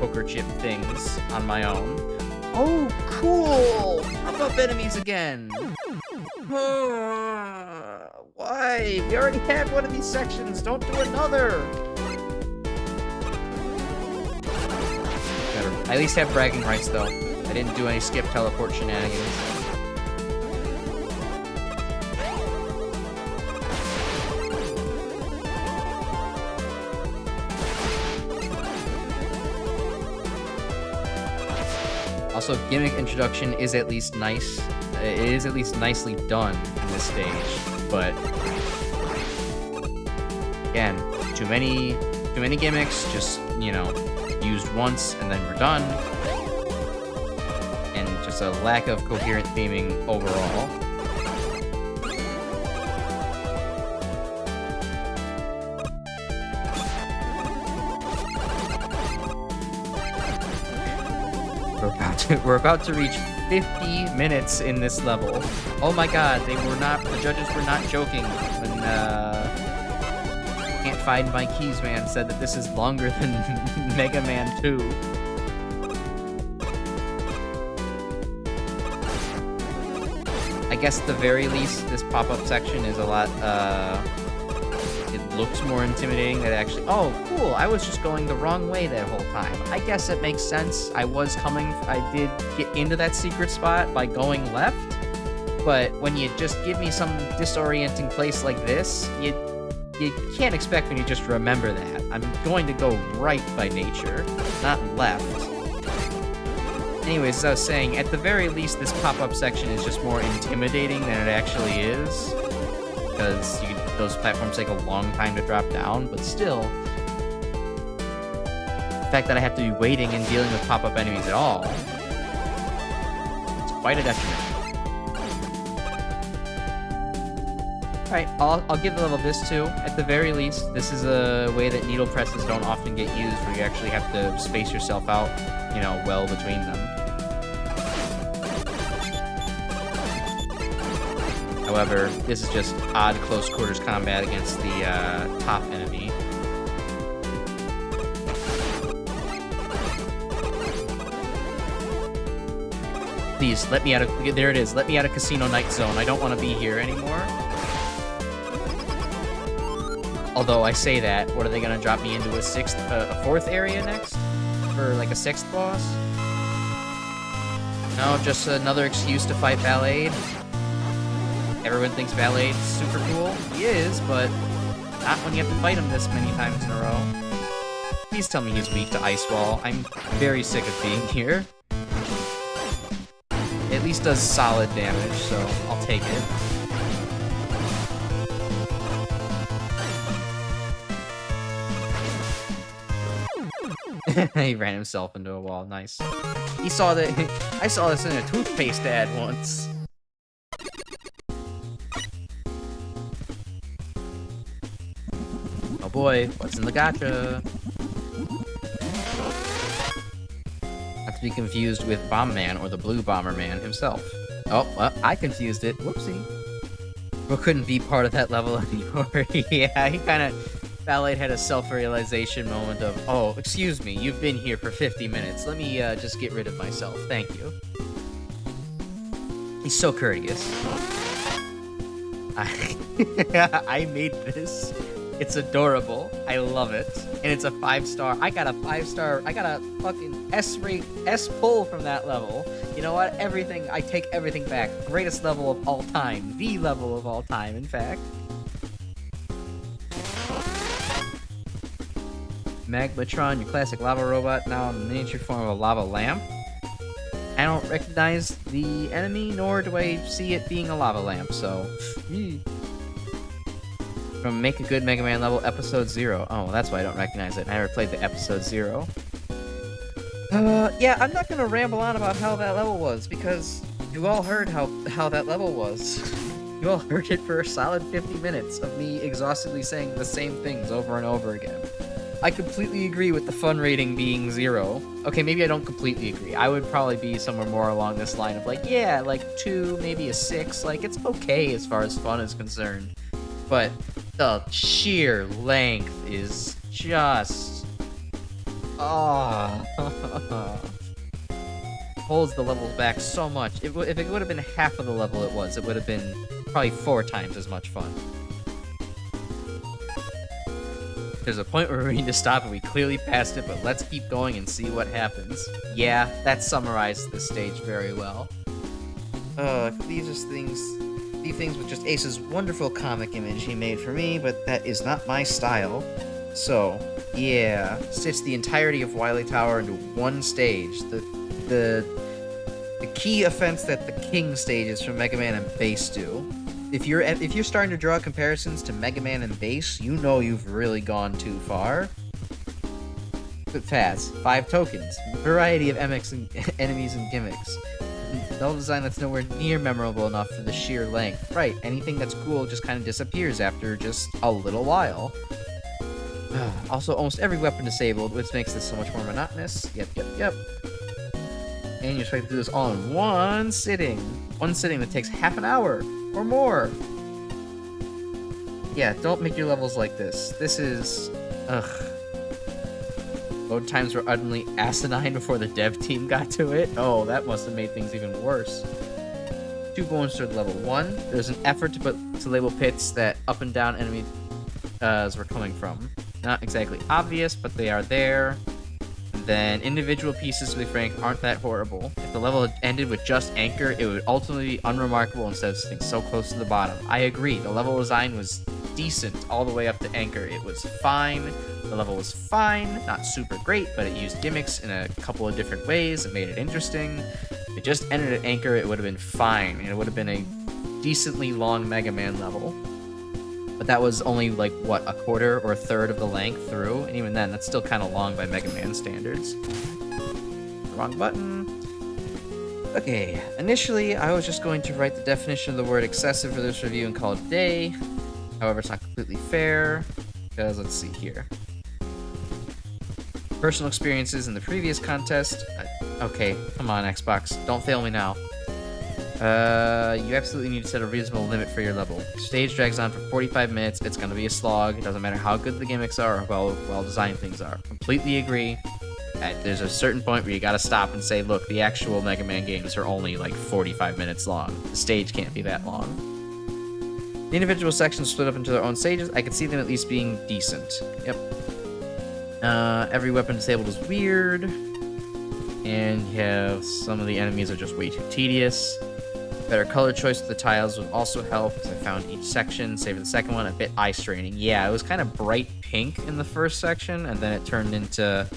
poker chip things on my own. Oh, cool! Pop-up enemies again! Why? We already had one of these sections. Don't do another! I at least have bragging rights, though. I didn't do any skip teleport shenanigans. Also, gimmick introduction is at least nice. It is at least nicely done in this stage, but again, too many gimmicks, just, you know, used once and then we're done. And just a lack of coherent theming overall. We're about to reach 50 minutes in this level. Oh my god, the judges were not joking when, Can't Find My Keys Man said that this is longer than Mega Man 2. I guess at the very least, this pop-up section is a lot, it looks more intimidating than actually... Oh, cool, I was just going the wrong way that whole time. I guess it makes sense. I did get into that secret spot by going left, but when you just give me some disorienting place like this, you can't expect me to just remember that. I'm going to go right by nature, not left. Anyways, as I was saying, at the very least, this pop-up section is just more intimidating than it actually is, because those platforms take a long time to drop down, but still, the fact that I have to be waiting and dealing with pop-up enemies at all, it's quite a detriment. Alright, I'll give the level this too. At the very least, this is a way that needle presses don't often get used, where you actually have to space yourself out, you know, well between them. However, this is just odd close quarters combat against the top enemy. Please, let me out of... There it is. Let me out of Casino Night Zone. I don't want to be here anymore. Although I say that, what are they going to drop me into a fourth area next? For like a sixth boss? No, just another excuse to fight Ballade. Everyone thinks Ballade's super cool. He is, but not when you have to fight him this many times in a row. Please tell me he's weak to Ice Wall. I'm very sick of being here. It at least does solid damage, so I'll take it. He ran himself into a wall. Nice. He saw that. I saw this in a toothpaste ad once. Oh boy, what's in the gacha? Not to be confused with Bomb Man or the Blue Bomber Man himself. Oh, well, I confused it. Whoopsie. Bro couldn't be part of that level anymore. Yeah, he kind of... Ballade had a self-realization moment of, oh, excuse me, you've been here for 50 minutes. Let me just get rid of myself. Thank you. He's so courteous. I made this. It's adorable. I love it. And it's a 5-star. I got a 5-star. I got a fucking S-rate, S-pull from that level. You know what? Everything. I take everything back. Greatest level of all time. The level of all time, in fact. Magmatron, your classic lava robot, now in the miniature form of a lava lamp. I don't recognize the enemy, nor do I see it being a lava lamp, so... From Make a Good Mega Man level, episode 0. Oh, well, that's why I don't recognize it. I never played the episode 0. Yeah, I'm not gonna ramble on about how that level was, because you all heard how that level was. You all heard it for a solid 50 minutes of me exhaustively saying the same things over and over again. I completely agree with the fun rating being 0. Okay, maybe I don't completely agree. I would probably be somewhere more along this line of like, yeah, like 2, maybe a 6. Like, it's okay as far as fun is concerned. But the sheer length is just... holds the levels back so much. If it would have been half of the level it would have been probably 4 times as much fun. There's a point where we need to stop and we clearly passed it, but let's keep going and see what happens. Yeah, that summarized this stage very well. These are things with just Ace's wonderful comic image he made for me, but that is not my style. So, yeah, stitch the entirety of Wily Tower into one stage. The key offense that the King stages from Mega Man and Bass do. If you're starting to draw comparisons to Mega Man and Bass, you know you've really gone too far. But fast, 5 tokens, variety of enemies and gimmicks. Level design that's nowhere near memorable enough for the sheer length. Right, anything that's cool just kind of disappears after just a little while. Also, almost every weapon disabled, which makes this so much more monotonous. Yep. And you're supposed to do this all in one sitting. One sitting that takes half an hour or more. Yeah, don't make your levels like this. This is... Load times were utterly asinine before the dev team got to it. Oh, that must have made things even worse. 2 bonus to level 1. There's an effort to label pits that up and down enemies were coming from. Not exactly obvious, but they are there. Then individual pieces, to be frank, aren't that horrible. If the level had ended with just Anchor, it would ultimately be unremarkable instead of sitting so close to the bottom. I agree, the level design was decent all the way up to Anchor. It was fine. The level was fine, not super great, but it used gimmicks in a couple of different ways and made it interesting. If it just ended at Anchor, it would have been fine, and it would have been a decently long Mega Man level. But that was only, like, what, a quarter or a third of the length through? And even then, that's still kind of long by Mega Man standards. Wrong button. Okay, initially, I was just going to write the definition of the word excessive for this review and call it a day. However, it's not completely fair, because let's see here. Personal experiences in the previous contest. Okay, come on, Xbox. Don't fail me now. You absolutely need to set a reasonable limit for your level. Stage drags on for 45 minutes. It's gonna be a slog. It doesn't matter how good the gimmicks are or how well designed things are. Completely agree. There's a certain point where you gotta stop and say, look, the actual Mega Man games are only like 45 minutes long. The stage can't be that long. The individual sections split up into their own stages. I could see them at least being decent. Yep. Every weapon disabled is weird. And you have some of the enemies are just way too tedious. Better color choice with the tiles would also help, because I found each section, save for the second one, a bit eye-straining. Yeah, it was kind of bright pink in the first section, and then it turned into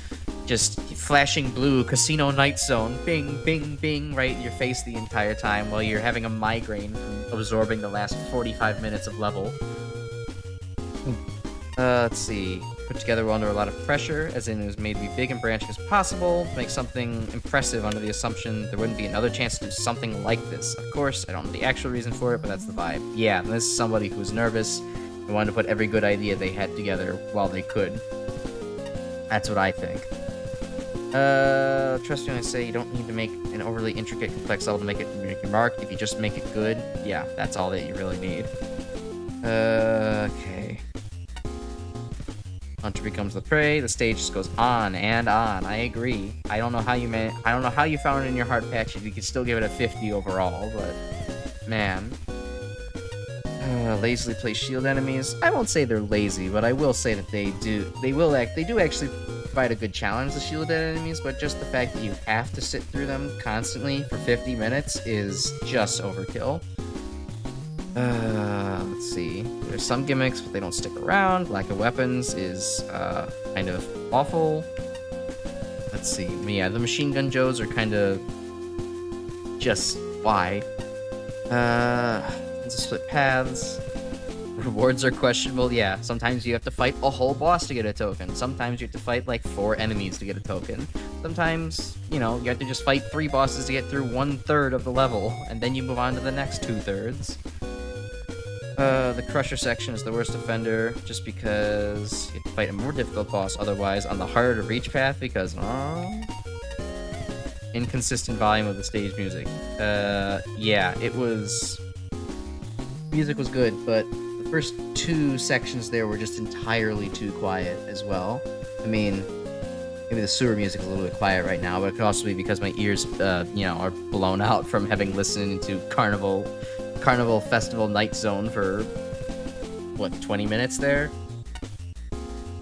just flashing blue Casino Night Zone. Bing, bing, bing, right in your face the entire time while you're having a migraine from absorbing the last 45 minutes of level. Let's see. Put together under a lot of pressure, as in it was made to be big and branching as possible, to make something impressive under the assumption there wouldn't be another chance to do something like this. Of course, I don't know the actual reason for it, but that's the vibe. Yeah, this is somebody who was nervous and wanted to put every good idea they had together while they could. That's what I think. Trust me when I say you don't need to make an overly intricate, complex level to make your mark. If you just make it good, yeah, that's all that you really need. Okay. Hunter becomes the prey. The stage just goes on and on. I agree. I don't know how you found it in your heart patch if you could still give it a 50 overall, but man. Lazily place shield enemies. I won't say they're lazy, but I will say that they do actually provide a good challenge to shielded enemies, but just the fact that you have to sit through them constantly for 50 minutes is just overkill. Let's see. There's some gimmicks, but they don't stick around. Lack of weapons is kind of awful. Let's see. Yeah, the machine gun Joes are kind of just why. Split paths. Rewards are questionable. Yeah, sometimes you have to fight a whole boss to get a token. Sometimes you have to fight like 4 enemies to get a token. Sometimes, you know, you have to just fight 3 bosses to get through 1/3 of the level, and then you move on to the next 2/3. The Crusher section is the worst offender, just because you have to fight a more difficult boss otherwise on the harder to reach path because, inconsistent volume of the stage music. Yeah, it was... Music was good, but the first 2 sections there were just entirely too quiet as well. I mean, maybe the sewer music is a little bit quiet right now, but it could also be because my ears, you know, are blown out from having listened to Carnival Festival Night Zone for, what, 20 minutes there?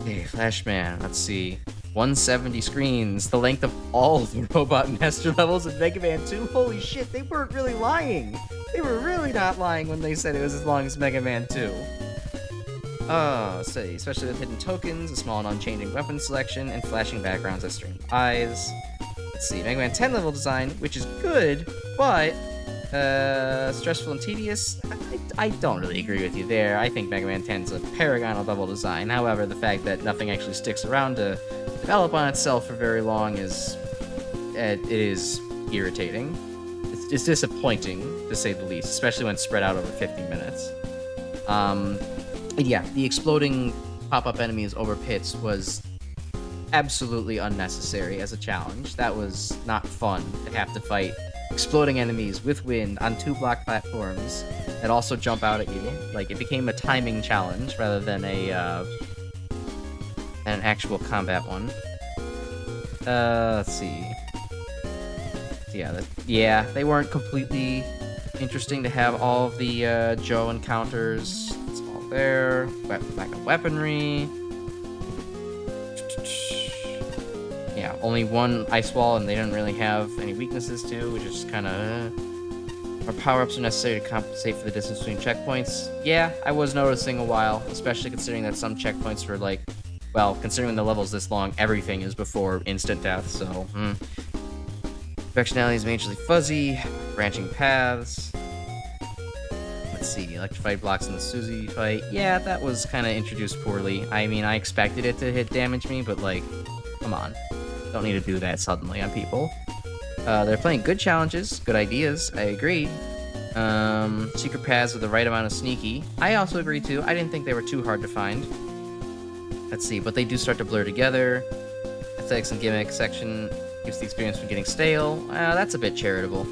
Okay, Flashman, let's see. 170 screens, the length of all the Robot Master levels in Mega Man 2. Holy shit, they weren't really lying. They were really not lying when they said it was as long as Mega Man 2. Let's see, especially with hidden tokens, a small and unchanging weapon selection, and flashing backgrounds that stream eyes. Let's see, Mega Man 10 level design, which is good, but stressful and tedious. I don't really agree with you there. I think Mega Man 10 is a paragon of level design. However, the fact that nothing actually sticks around to develop on itself for very long is it is irritating. It's disappointing, to say the least, especially when spread out over 50 minutes. And yeah, the exploding pop-up enemies over pits was absolutely unnecessary as a challenge. That was not fun to have to fight exploding enemies with wind on 2 block platforms that also jump out at you. Like, it became a timing challenge rather than an actual combat one. Let's see. Yeah, they weren't completely interesting to have all of the Joe encounters. It's all there. Lack of weaponry. Yeah, only 1 ice wall, and they didn't really have any weaknesses to, which is kind of... Our power-ups are necessary to compensate for the distance between checkpoints. Yeah, I was noticing a while, especially considering that some checkpoints were like... Well, considering the level's this long, everything is before instant death, so... Directionality is majorly fuzzy. Branching paths. Let's see, electrified blocks in the Suzy fight. Yeah, that was kind of introduced poorly. I mean, I expected it to hit damage me, but like, come on. Don't need to do that suddenly on people. They're playing good challenges, good ideas, I agree. Secret paths with the right amount of sneaky. I also agree too. I didn't think they were too hard to find. Let's see, but they do start to blur together. Aesthetics and gimmick section keeps the experience from getting stale. That's a bit charitable.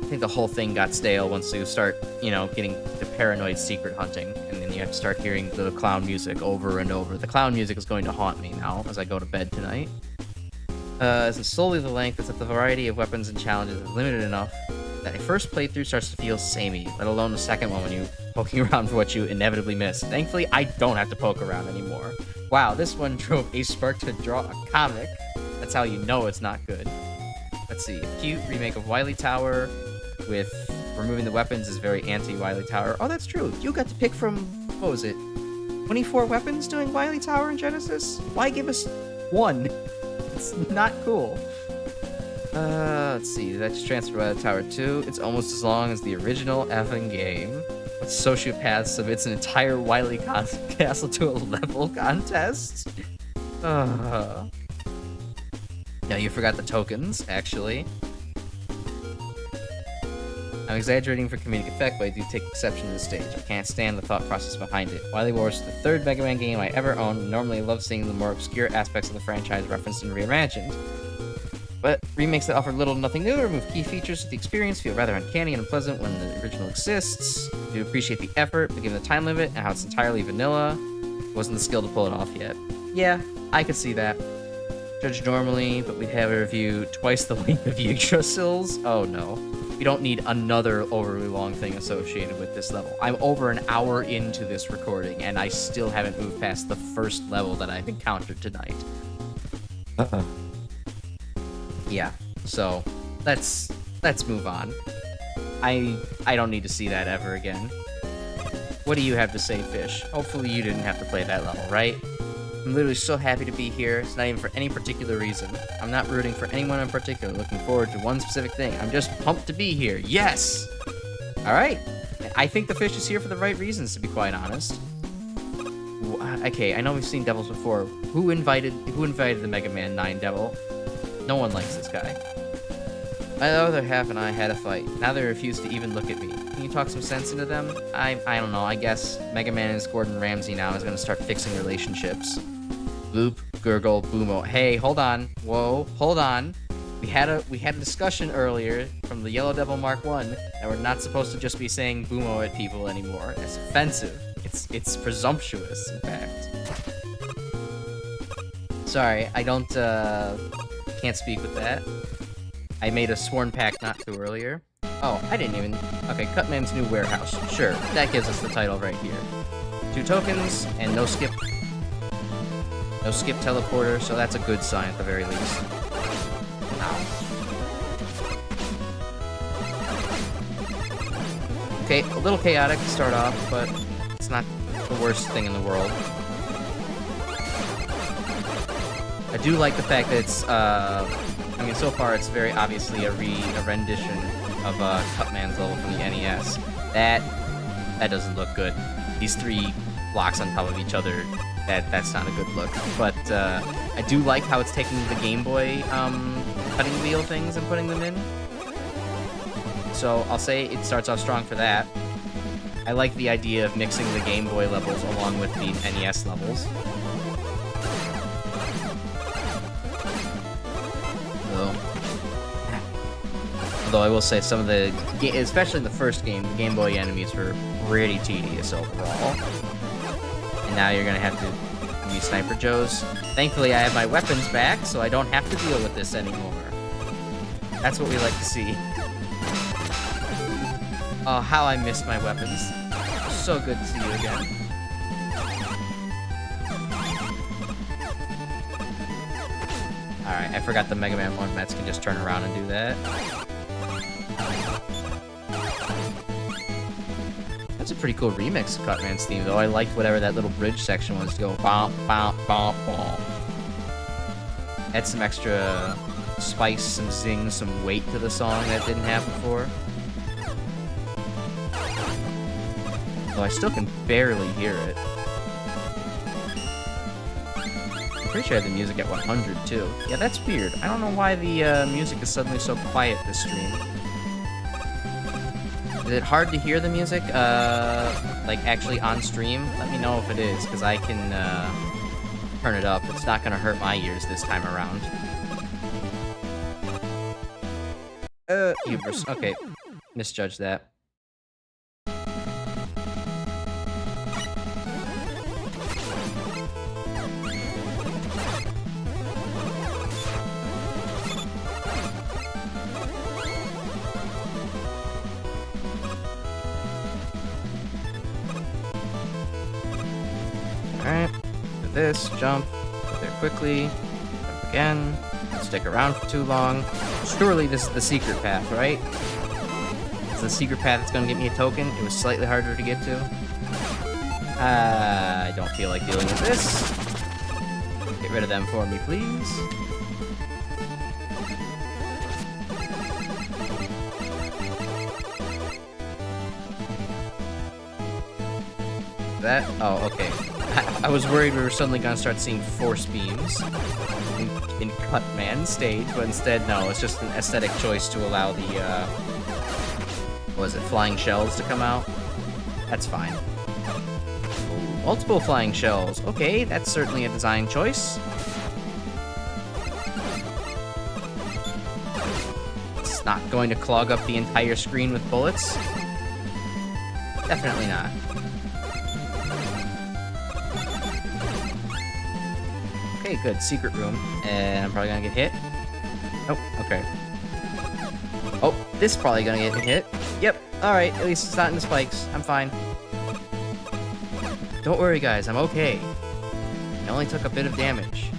I think the whole thing got stale once you start, you know, getting the paranoid secret hunting, and then you have to start hearing the clown music over and over. The clown music is going to haunt me now as I go to bed tonight. Isn't solely the length, it's that the variety of weapons and challenges is limited enough that a first playthrough starts to feel samey, let alone the second one when you're poking around for what you inevitably miss. Thankfully, I don't have to poke around anymore. Wow, this one drove a spark to draw a comic. That's how you know it's not good. Let's see, a cute remake of Wily Tower with removing the weapons is very anti-Wily Tower. Oh, that's true. You got to pick from, what was it, 24 weapons doing Wily Tower in Genesis? Why give us 1? It's not cool. Let's see, that's transferred by the Tower 2. It's almost as long as the original effing game. What sociopath submits an entire Wily castle to a level contest? Now you forgot the tokens, actually. I'm exaggerating for comedic effect, but I do take exception to the stage. I can't stand the thought process behind it. Wily Wars is the 3rd Mega Man game I ever owned, and normally I love seeing the more obscure aspects of the franchise referenced and reimagined. But remakes that offer little to nothing new, remove key features of the experience, feel rather uncanny and unpleasant when the original exists. I do appreciate the effort, but given the time limit and how it's entirely vanilla, it wasn't the skill to pull it off yet. Yeah, I could see that. Judge normally, but we'd have a review twice the length of Yggdrasil's. Oh no. We don't need another overly long thing associated with this level. I'm over an hour into this recording, and I still haven't moved past the first level that I've encountered tonight. Yeah, so let's move on. I don't need to see that ever again. What do you have to say, Fish? Hopefully you didn't have to play that level, right? I'm literally so happy to be here. It's not even for any particular reason. I'm not rooting for anyone in particular, looking forward to one specific thing. I'm just pumped to be here. Yes! Alright. I think the Fish is here for the right reasons, to be quite honest. Okay, I know we've seen devils before. Who invited the Mega Man 9 devil? No one likes this guy. My other half and I had a fight. Now they refuse to even look at me. Can you talk some sense into them? I don't know. I guess Mega Man is Gordon Ramsay now is going to start fixing relationships. Bloop, gurgle, boomo. Hey, hold on. Whoa, hold on. We had a discussion earlier from the Yellow Devil Mark 1 that we're not supposed to just be saying boomo at people anymore. It's offensive. It's presumptuous, in fact. Sorry, I can't speak with that. I made a sworn pact not to earlier. Oh, I didn't even... Okay, Cutman's New Warehouse. Sure, that gives us the title right here. 2 tokens, and no skip... No skip teleporter, so that's a good sign at the very least. Ow. Okay, a little chaotic to start off, but it's not the worst thing in the world. I do like the fact that it's, I mean, so far it's very obviously a rendition of Cutman's level from the NES. That doesn't look good. These 3 blocks on top of each other, that's not a good look. But I do like how it's taking the Game Boy cutting wheel things and putting them in. So I'll say it starts off strong for that. I like the idea of mixing the Game Boy levels along with the NES levels. Although I will say some of the, especially in the first game, the Game Boy enemies were pretty tedious overall. And now you're gonna have to be Sniper Joes. Thankfully I have my weapons back, so I don't have to deal with this anymore. That's what we like to see. Oh, how I missed my weapons. So good to see you again. Alright, I forgot the Mega Man 1 Mets can just turn around and do that. That's a pretty cool remix of Cutman's theme, though. I liked whatever that little bridge section was to go bomp, bomp, bomp, bomp. Add some extra spice, some zing, some weight to the song that didn't have before. Though I still can barely hear it. I'm pretty sure I had the music at 100 too. Yeah, that's weird. I don't know why the music is suddenly so quiet this stream. Is it hard to hear the music, like actually on stream? Let me know if it is, because I can turn it up. It's not gonna hurt my ears this time around. Hubris. Okay, misjudged that. Alright, do this, jump, go there quickly, jump again, don't stick around for too long. Surely this is the secret path, right? It's the secret path that's gonna get me a token. It was slightly harder to get to. I don't feel like dealing with this. Get rid of them for me, please. That? Oh, okay. I was worried we were suddenly gonna start seeing force beams in Cutman's stage, but instead, no, it's just an aesthetic choice to allow the, what was it, flying shells to come out? That's fine. Ooh, multiple flying shells. Okay, that's certainly a design choice. It's not going to clog up the entire screen with bullets. Definitely not. Okay, good. Secret room. And I'm probably gonna get hit. Oh, okay. Oh, This is probably gonna get hit. Yep, alright, at least it's not in the spikes. I'm fine. Don't worry, guys, I'm okay. I only took a bit of damage.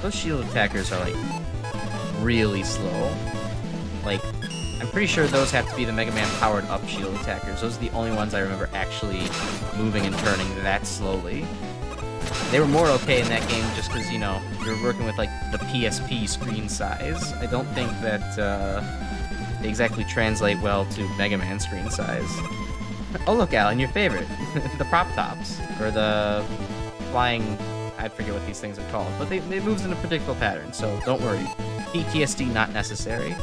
Those shield attackers are, like, really slow. Like, I'm pretty sure those have to be the Mega Man powered up shield attackers. Those are the only ones I remember actually moving and turning that slowly. They were more okay in that game just because, you know, you're working with, like, the PSP screen size. I don't think that they exactly translate well to Mega Man screen size. Oh, look, Alan, your favorite. The prop tops. Or the flying... I forget what these things are called. But it moves in a predictable pattern, so don't worry. PTSD not necessary.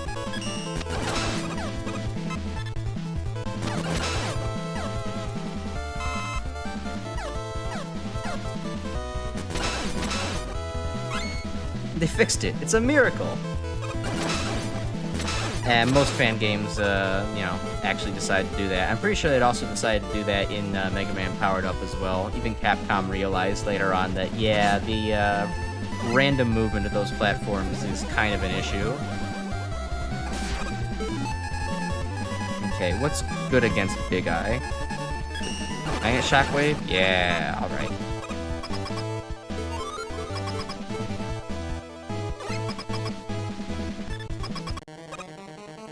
They fixed it. It's a miracle. And most fan games, you know, actually decide to do that. I'm pretty sure they'd also decided to do that in Mega Man Powered Up as well. Even Capcom realized later on that, yeah, the random movement of those platforms is kind of an issue. Okay, what's good against Big Eye? Can I get Shockwave? Yeah, alright.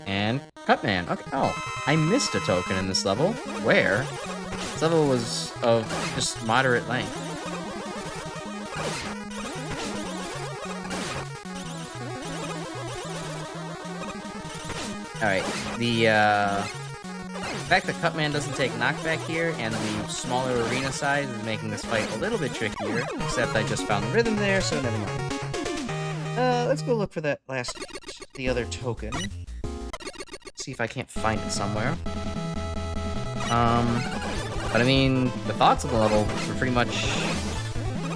And Cutman. Okay. Oh, I missed a token in this level. Where? This level was of just moderate length. Alright, the fact that Cutman doesn't take knockback here and the smaller arena size is making this fight a little bit trickier, except I just found the rhythm there, so never mind. Let's go look for that the other token. See if I can't find it somewhere. But I mean, the thoughts of the level were pretty much...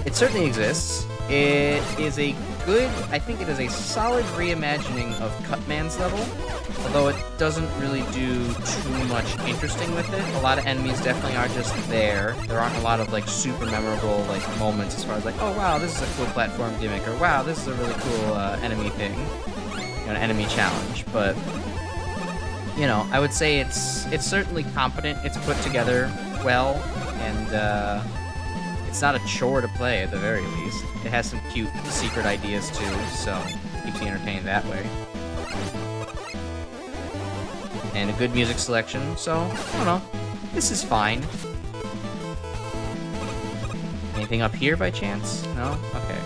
It certainly exists. It is a good... I think it is a solid reimagining of Cutman's level, although it doesn't really do too much interesting with it. A lot of enemies definitely are just there. There aren't a lot of, like, super memorable, like, moments as far as, like, oh, wow, this is a cool platform gimmick, or wow, this is a really cool enemy thing. You know, an enemy challenge, but... You know, I would say it's certainly competent. It's put together well, and it's not a chore to play at the very least. It has some cute secret ideas too, so it keeps you entertained that way. And a good music selection, so I don't know. This is fine. Anything up here by chance? No? Okay.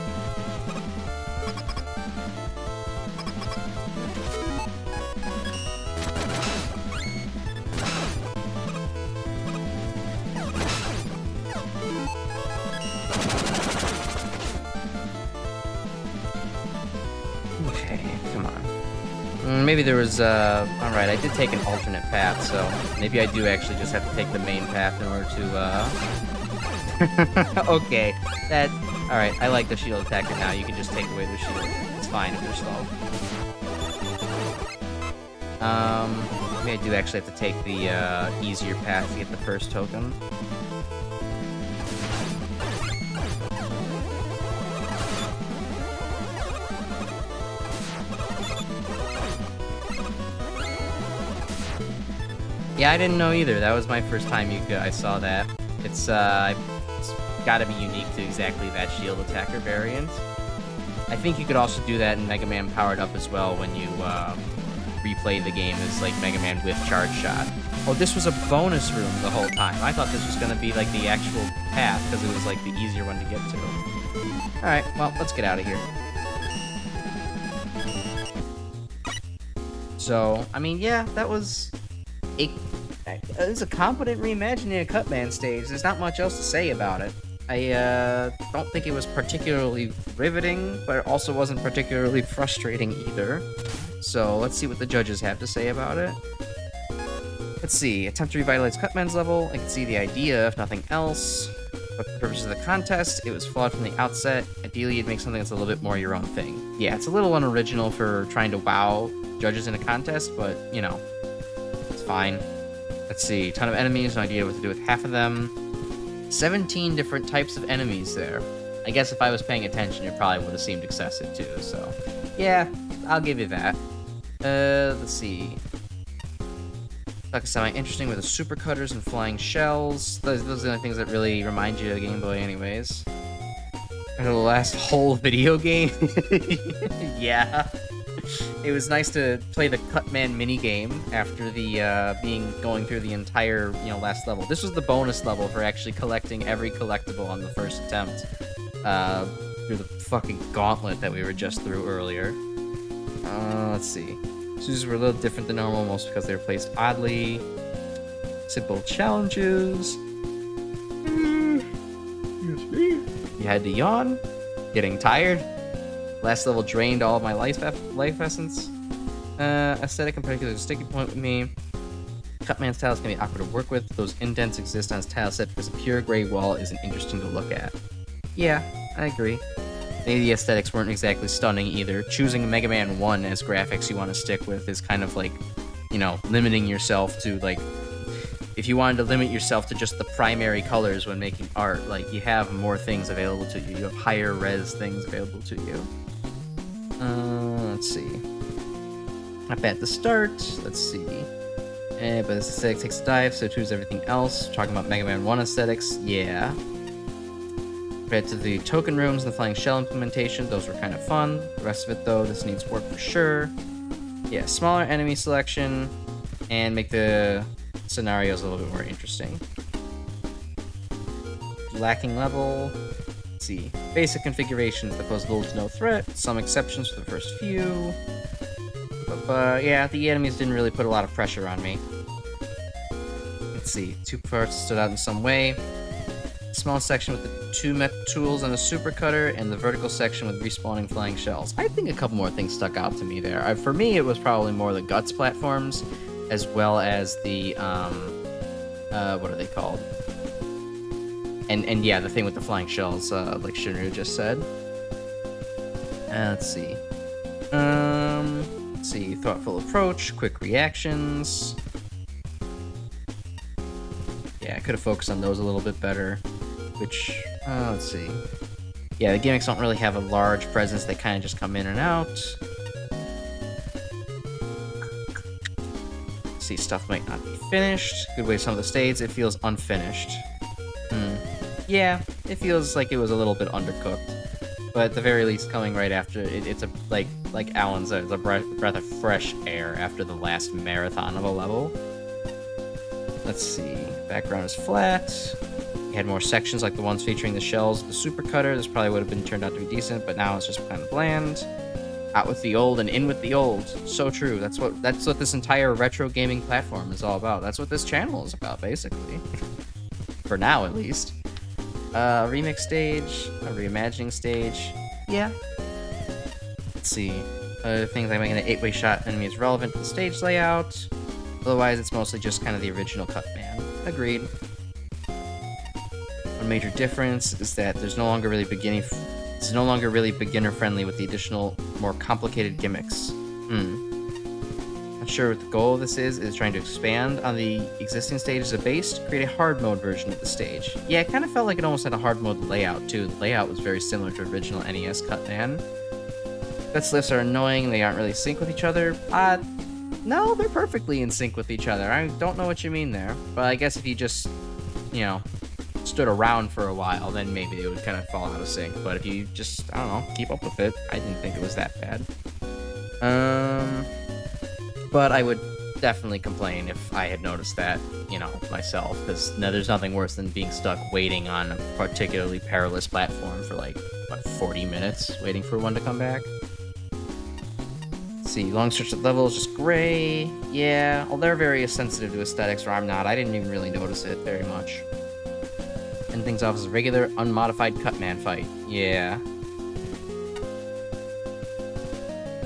Maybe there was, alright, I did take an alternate path, so maybe I do actually just have to take the main path in order to, okay, alright, I like the shield attacker now, you can just take away the shield. It's fine if they're slow. Maybe I do actually have to take the, easier path to get the first token. Yeah, I didn't know either. That was my first time I saw that. It's gotta be unique to exactly that shield attacker variant. I think you could also do that in Mega Man Powered Up as well when you replay the game as like Mega Man with Charge Shot. Oh, this was a bonus room the whole time. I thought this was gonna be like the actual path because it was like the easier one to get to. Alright, well, let's get out of here. So, I mean, yeah, that was... It's a competent reimagining of Cutman stage. There's not much else to say about it. I don't think it was particularly riveting, but it also wasn't particularly frustrating either. So let's see what the judges have to say about it. Let's see. Attempt to revitalize Cutman's level. I can see the idea, if nothing else. But for the purposes of the contest, it was flawed from the outset. Ideally, you'd make something that's a little bit more your own thing. Yeah, it's a little unoriginal for trying to wow judges in a contest, but, you know, it's fine. Let's see, ton of enemies, no idea what to do with half of them. 17 different types of enemies there. I guess if I was paying attention, it probably would have seemed excessive too, so yeah, I'll give you that. Let's see. Like semi-interesting with the super cutters and flying shells. Those are the only things that really remind you of Game Boy anyways. And the last whole video game? Yeah. It was nice to play the Cutman minigame after the going through the entire, last level. This was the bonus level for actually collecting every collectible on the first attempt. Through the fucking gauntlet that we were just through earlier. Let's see. These were a little different than normal, most because they were placed oddly. Simple challenges. You had to yawn. Getting tired. Last level drained all of my life essence. Aesthetic in particular is a sticking point with me. Cutman's tiles can be awkward to work with. Those indents exist on his tile set because a pure gray wall isn't interesting to look at. Yeah, I agree. Maybe the aesthetics weren't exactly stunning either. Choosing Megaman 1 as graphics you want to stick with is kind of like, limiting yourself to, like, if you wanted to limit yourself to just the primary colors when making art, like, you have more things available to you. You have higher res things available to you. Let's see. Not bad to start. Let's see. But this aesthetic takes a dive, so too is everything else. Talking about Mega Man 1 aesthetics, yeah. Compared to the token rooms and the flying shell implementation, those were kind of fun. The rest of it, though, this needs work for sure. Yeah, smaller enemy selection, and make the scenarios a little bit more interesting. Lacking level. Let's see. Basic configurations that pose little to no threat. Some exceptions for the first few. But yeah, the enemies didn't really put a lot of pressure on me. Let's see. Two parts stood out in some way. Small section with the 2 mech tools and a super cutter, and the vertical section with respawning flying shells. I think a couple more things stuck out to me there. For me, it was probably more the guts platforms, as well as the, what are they called? And yeah, the thing with the flying shells, like Shinryu just said. Let's see. Let's see. Thoughtful approach, quick reactions. Yeah, I could have focused on those a little bit better. Which, let's see. Yeah, the gimmicks don't really have a large presence. They kind of just come in and out. Let's see, stuff might not be finished. Good way some of the states. It feels unfinished. Yeah, it feels like it was a little bit undercooked. But at the very least, coming right after, it's a, like Alan said, it's a breath of fresh air after the last marathon of a level. Let's see. Background is flat. You had more sections like the ones featuring the shells, the super cutter. This probably would have been turned out to be decent, but now it's just kind of bland. Out with the old and in with the old. So true. That's what this entire retro gaming platform is all about. That's what this channel is about, basically. For now, at least. Remix stage, a reimagining stage. Yeah. Let's see. Other things like making an 8-way shot enemy is relevant to the stage layout. Otherwise, it's mostly just kind of the original Cutman. Agreed. One major difference is that it's no longer really beginner friendly with the additional, more complicated gimmicks. Not sure what the goal of this is trying to expand on the existing stage as a base to create a hard mode version of the stage. Yeah, it kind of felt like it almost had a hard mode layout too. The layout was very similar to original NES Cutman. Guts lifts are annoying and they aren't really synced with each other. No, they're perfectly in sync with each other. I don't know what you mean there. But I guess if you just, stood around for a while, then maybe it would kind of fall out of sync. But if you just, I don't know, keep up with it, I didn't think it was that bad. But I would definitely complain if I had noticed that, myself. Because there's nothing worse than being stuck waiting on a particularly perilous platform for 40 minutes, waiting for one to come back. See, long stretch of levels, just gray. Yeah, well, they're very sensitive to aesthetics, or I'm not. I didn't even really notice it very much. And things off as a regular, unmodified Cutman fight. Yeah.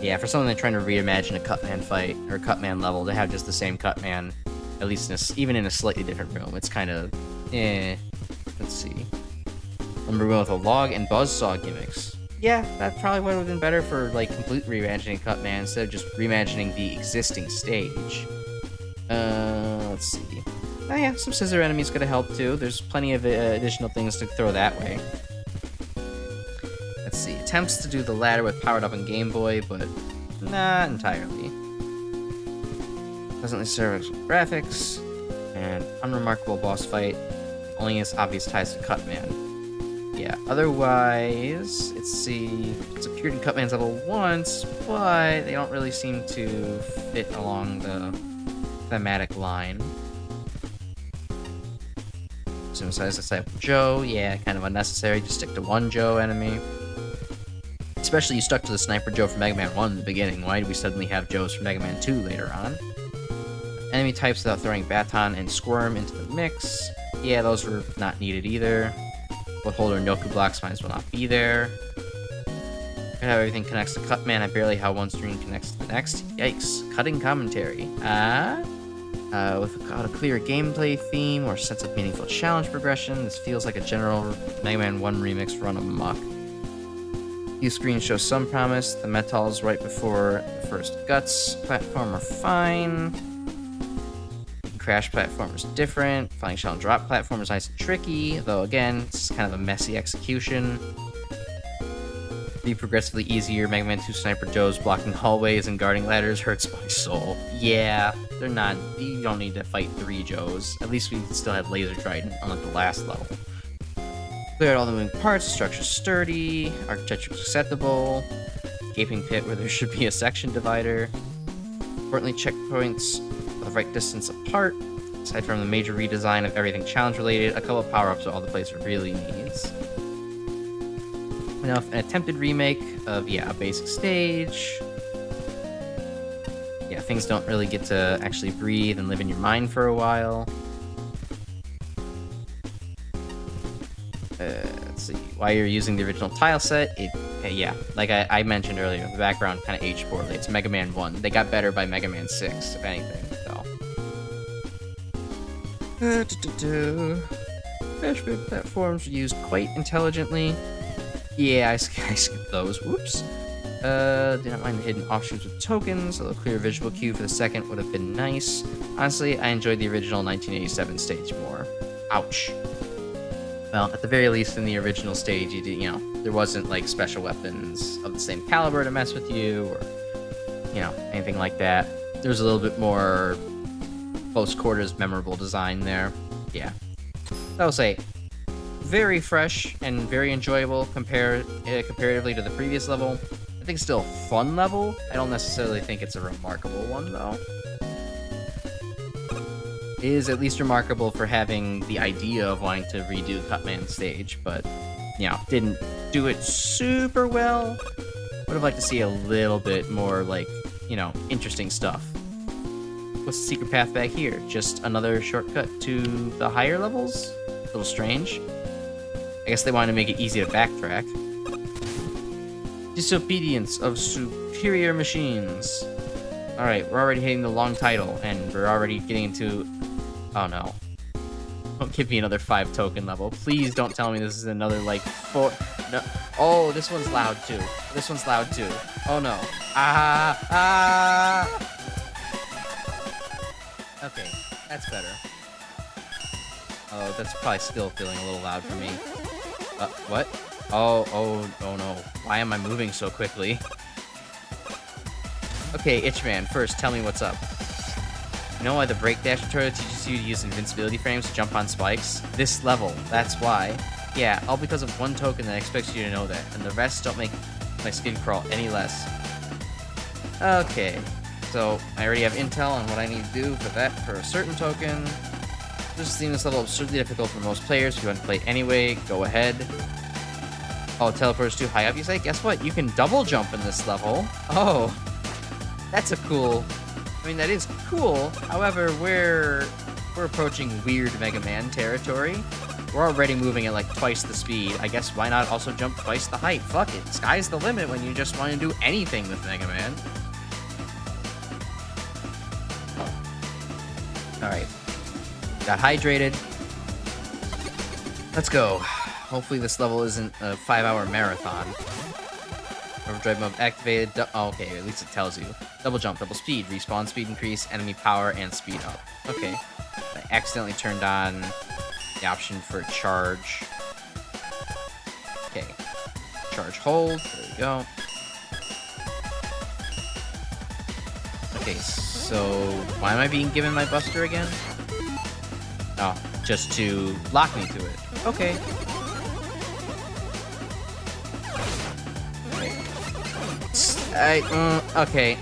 Yeah, for someone that's trying to reimagine a Cutman fight, or a Cutman level, to have just the same Cutman, at least even in a slightly different room, it's kind of, Let's see. Number one with a log and buzzsaw gimmicks. Yeah, that probably would have been better for, complete reimagining Cutman instead of just reimagining the existing stage. Let's see. Oh yeah, some scissor enemies could have helped too. There's plenty of additional things to throw that way. Let's see, attempts to do the latter with powered up on Game Boy, but not entirely. Pleasantly serviceable graphics, and unremarkable boss fight. Only its obvious ties to Cutman. Yeah, otherwise, let's see, it's appeared in Cutman's level once, but they don't really seem to fit along the thematic line. Suicide's Disciple Joe, yeah, kind of unnecessary. Just stick to one Joe enemy. Especially you stuck to the Sniper Joe from Mega Man 1 in the beginning. Why did we suddenly have Joes from Mega Man 2 later on? Enemy types without throwing Baton and Squirm into the mix. Yeah, those were not needed either. Footholder and Yoku blocks might as well not be there. How everything connects to Cutman, I barely how one stream connects to the next. Yikes. Cutting commentary. Without a clear gameplay theme or sense of meaningful challenge progression, this feels like a general Mega Man 1 remix run amok. These screens show some promise. The Metals right before the first Guts platform are fine. Crash platform is different. Flying Shell and Drop platform is nice and tricky, though again, it's kind of a messy execution. Be progressively easier. Mega Man 2 Sniper Joes blocking hallways and guarding ladders hurts my soul. Yeah, they're not. You don't need to fight 3 Joes. At least we still have Laser Trident, unlike the last level. Cleared all the moving parts. Structure's sturdy. Architecture's acceptable. Gaping pit where there should be a section divider. Importantly, checkpoints are the right distance apart. Aside from the major redesign of everything challenge related, a couple of power-ups are all the place really needs. Enough, an attempted remake of, yeah, a basic stage. Yeah, things don't really get to actually breathe and live in your mind for a while. Let's see. While you're using the original tile set, yeah, like I mentioned earlier, the background kind of aged poorly. It's Mega Man 1. They got better by Mega Man 6, if anything, so. Flashback platforms are used quite intelligently. Yeah, I skipped those. Whoops. Do not mind the hidden offshoots with tokens, although a clear visual cue for the second would have been nice. Honestly, I enjoyed the original 1987 stage more. Ouch. Well, at the very least, in the original stage, you know, there wasn't, like, special weapons of the same caliber to mess with you, or, you know, anything like that. There was a little bit more close quarters, memorable design there. Yeah. I will say, very fresh and very enjoyable comparatively to the previous level. I think still a fun level. I don't necessarily think it's a remarkable one, though. It is at least remarkable for having the idea of wanting to redo Cutman's stage, but, you know, didn't do it super well. Would have liked to see a little bit more, like, you know, interesting stuff. What's the secret path back here? Just another shortcut to the higher levels? A little strange. I guess they wanted to make it easy to backtrack. Disobedience of superior machines. Alright, we're already hitting the long title, and we're already getting into... Oh no. Don't give me another 5 token level. Please don't tell me this is another, like, 4... No. Oh, this one's loud, too. This one's loud, too. Oh no. Okay, that's better. Oh, that's probably still feeling a little loud for me. What? Oh no. Why am I moving so quickly? Okay, Itchman, first, tell me what's up. You know why the break dash tutorial teaches you to use invincibility frames to jump on spikes? This level, that's why. Yeah, all because of one token that expects you to know that, and the rest don't make my skin crawl any less. Okay, so I already have intel on what I need to do for that for a certain token. This seems this level absurdly difficult for most players. If you want to play anyway, go ahead. Oh, teleport's too high up, you say? Guess what? You can double jump in this level. Oh, that's a cool... I mean, that is cool. However, we're approaching weird Mega Man territory. We're already moving at like twice the speed. I guess why not also jump twice the height? Fuck it. Sky's the limit when you just want to do anything with Mega Man. Alright. Got hydrated. Let's go. Hopefully this level isn't a 5-hour marathon. Overdrive mode activated. Oh, okay, at least it tells you. Double jump, double speed, respawn speed increase, enemy power, and speed up. Okay. I accidentally turned on the option for charge. Okay. Charge hold. There we go. Okay, so why am I being given my buster again? Oh, just to lock me to it. Okay. Okay.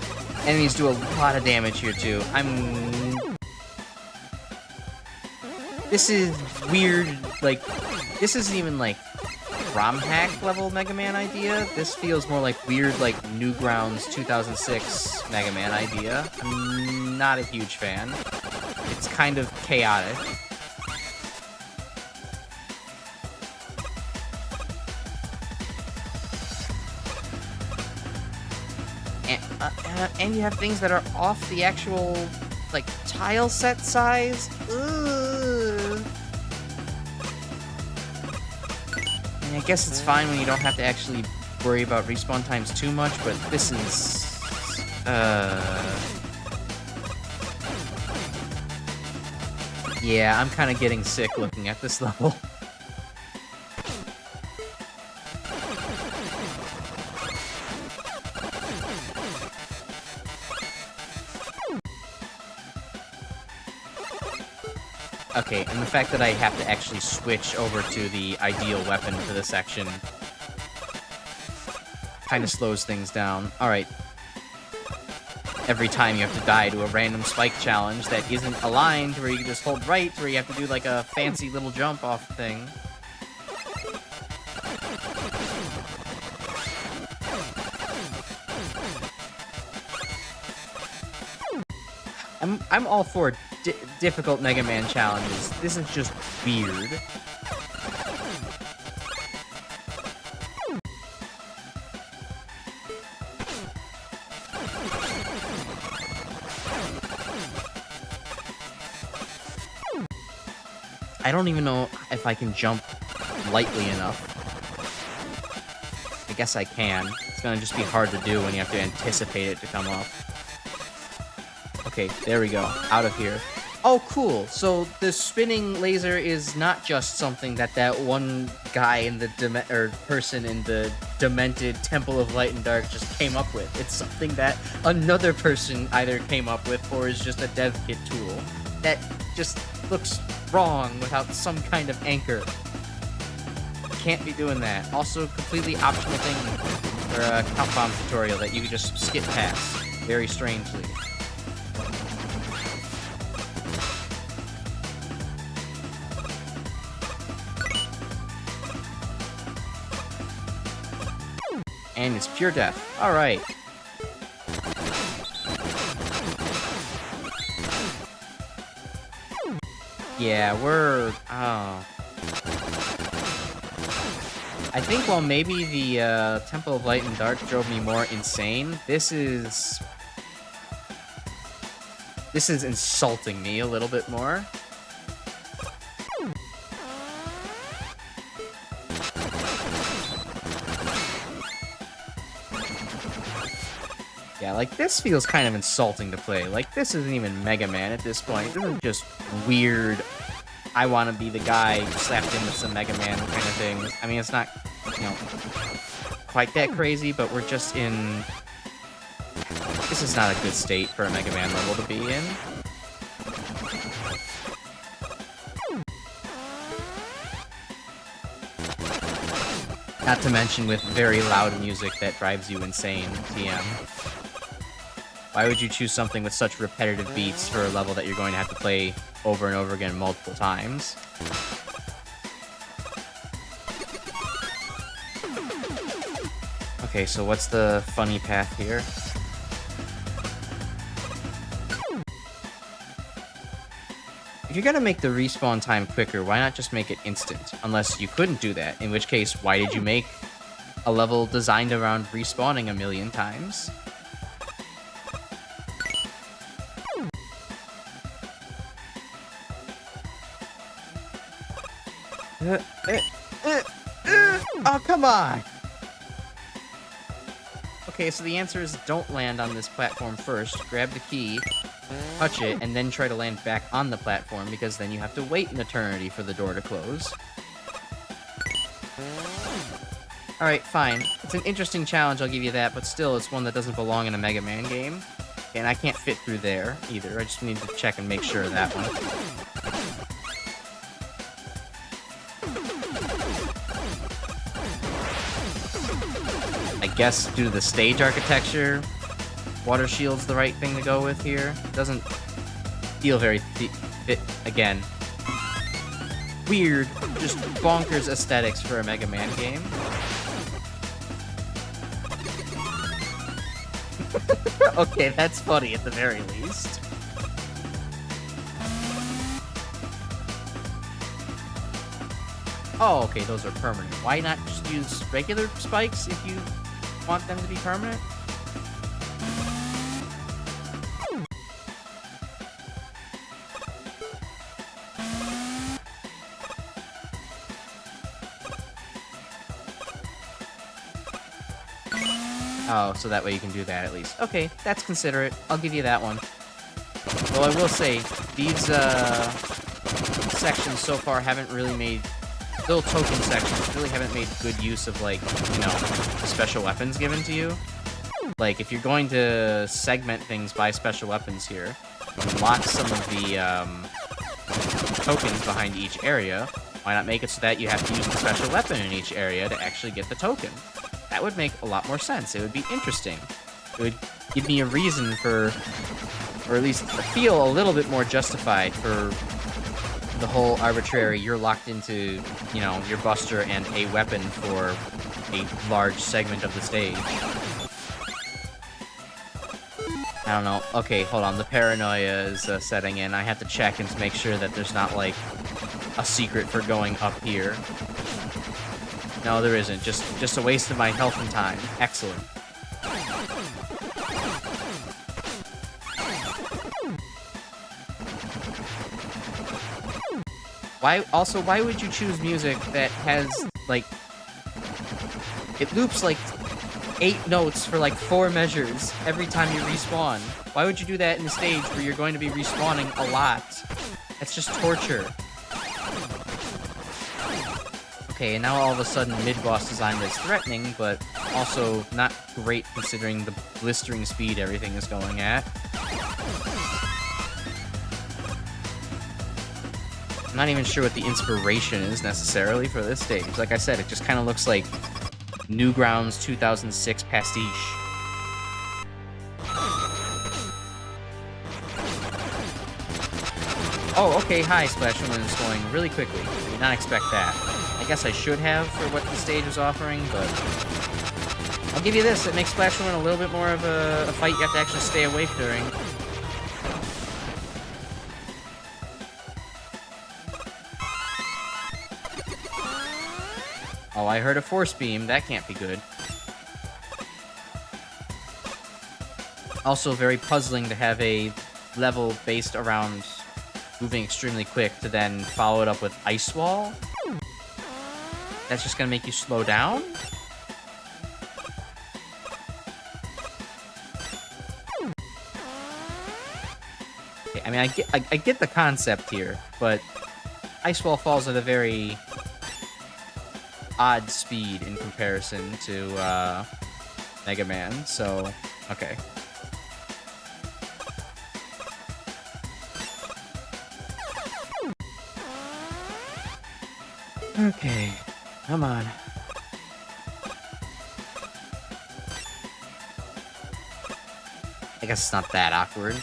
Enemies do a lot of damage here, too. This is weird, like, this isn't even, like, ROM hack level Mega Man idea. This feels more like weird, like, Newgrounds 2006 Mega Man idea. I'm not a huge fan. It's kind of chaotic. And you have things that are off the actual, like, tile set size. Ugh. And I guess it's fine when you don't have to actually worry about respawn times too much, but this is... Yeah, I'm kind of getting sick looking at this level. Okay, and the fact that I have to actually switch over to the ideal weapon for this section kind of slows things down. Alright. Every time you have to die to a random spike challenge that isn't aligned, where you can just hold right, where you have to do like a fancy little jump off thing. I'm all for difficult Mega Man challenges. This is just weird. I don't even know if I can jump lightly enough. I guess I can. It's gonna just be hard to do when you have to anticipate it to come up. Okay, there we go. Out of here. Oh, cool. So the spinning laser is not just something that one guy in the person in the demented Temple of Light and Dark just came up with. It's something that another person either came up with or is just a dev kit tool that just looks wrong without some kind of anchor. Can't be doing that. Also, completely optional thing for a count bomb tutorial that you can just skip past. Very strangely. And it's pure death. Alright. Yeah, we're... Oh. I think while maybe the Temple of Light and Dark drove me more insane, this is insulting me a little bit more. Yeah, like, this feels kind of insulting to play. Like, this isn't even Mega Man at this point. This is just weird, I want to be the guy slapped in with some Mega Man kind of things. I mean, it's not, you know, quite that crazy, but we're just in... This is not a good state for a Mega Man level to be in. Not to mention with very loud music that drives you insane, TM. Why would you choose something with such repetitive beats for a level that you're going to have to play over and over again multiple times? Okay, so what's the funny path here? If you're gonna make the respawn time quicker, why not just make it instant? Unless you couldn't do that, in which case, why did you make a level designed around respawning a million times? Oh, come on! Okay, so the answer is don't land on this platform first, grab the key, touch it, and then try to land back on the platform, because then you have to wait an eternity for the door to close. Alright, fine. It's an interesting challenge, I'll give you that, but still, it's one that doesn't belong in a Mega Man game. And I can't fit through there, either. I just need to check and make sure of that one. I guess due to the stage architecture, water shield's the right thing to go with here. It doesn't feel very fit, again. Weird, just bonkers aesthetics for a Mega Man game. Okay, that's funny at the very least. Oh, okay, those are permanent. Why not just use regular spikes if you want them to be permanent? Oh, so that way you can do that at least. Okay, that's considerate. I'll give you that one. Well, I will say, these sections so far haven't really made... Little token sections really haven't made good use of, like, you know, the special weapons given to you. Like, if you're going to segment things by special weapons here, unlock some of the tokens behind each area, why not make it so that you have to use the special weapon in each area to actually get the token? That would make a lot more sense. It would be interesting. It would give me a reason for, or at least feel a little bit more justified for the whole arbitrary, you're locked into, you know, your buster and a weapon for a large segment of the stage. I don't know. Okay, hold on. The paranoia is setting in. I have to check and to make sure that there's not, like, a secret for going up here. No, there isn't. Just a waste of my health and time. Excellent. Why would you choose music that has, like... It loops, like, 8 notes for, like, 4 measures every time you respawn? Why would you do that in a stage where you're going to be respawning a lot? That's just torture. Okay, and now all of a sudden mid-boss design is threatening, but also not great considering the blistering speed everything is going at. I'm not even sure what the inspiration is necessarily for this stage. Like I said, it just kind of looks like Newgrounds 2006 pastiche. Oh, okay, hi, Splash Woman is going really quickly. Did not expect that. I guess I should have for what the stage was offering, but I'll give you this. It makes Splash Woman a little bit more of a fight you have to actually stay awake during. Oh, I heard a force beam. That can't be good. Also very puzzling to have a level based around moving extremely quick to then follow it up with Ice Wall. That's just gonna make you slow down? Okay, I mean, I get the concept here, but Ice Wall falls at a very odd speed in comparison to Mega Man, so okay. Okay, come on. I guess it's not that awkward.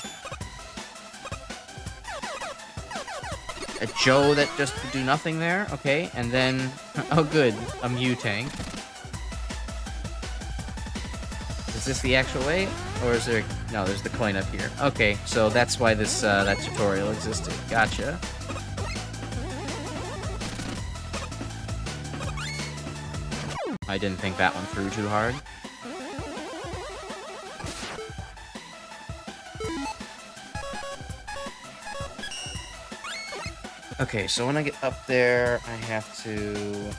A Joe that just would do nothing there, okay, and then, oh good, a Mew tank. Is this the actual way, or is there, no, there's the coin up here. Okay, so that's why this, that tutorial existed, gotcha. I didn't think that one through too hard. Okay, so when I get up there, I have to...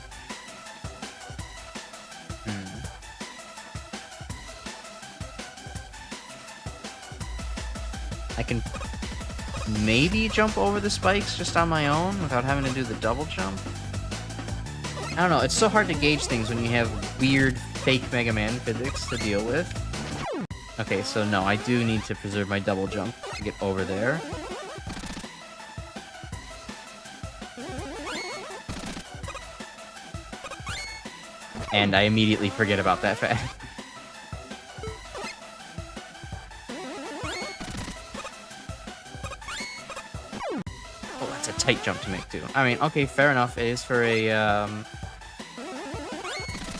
I I can maybe jump over the spikes just on my own without having to do the double jump. I don't know, it's so hard to gauge things when you have weird fake Mega Man physics to deal with. Okay, so no, I do need to preserve my double jump to get over there. And I immediately forget about that fact. Oh, that's a tight jump to make too. I mean, okay, fair enough. It is for a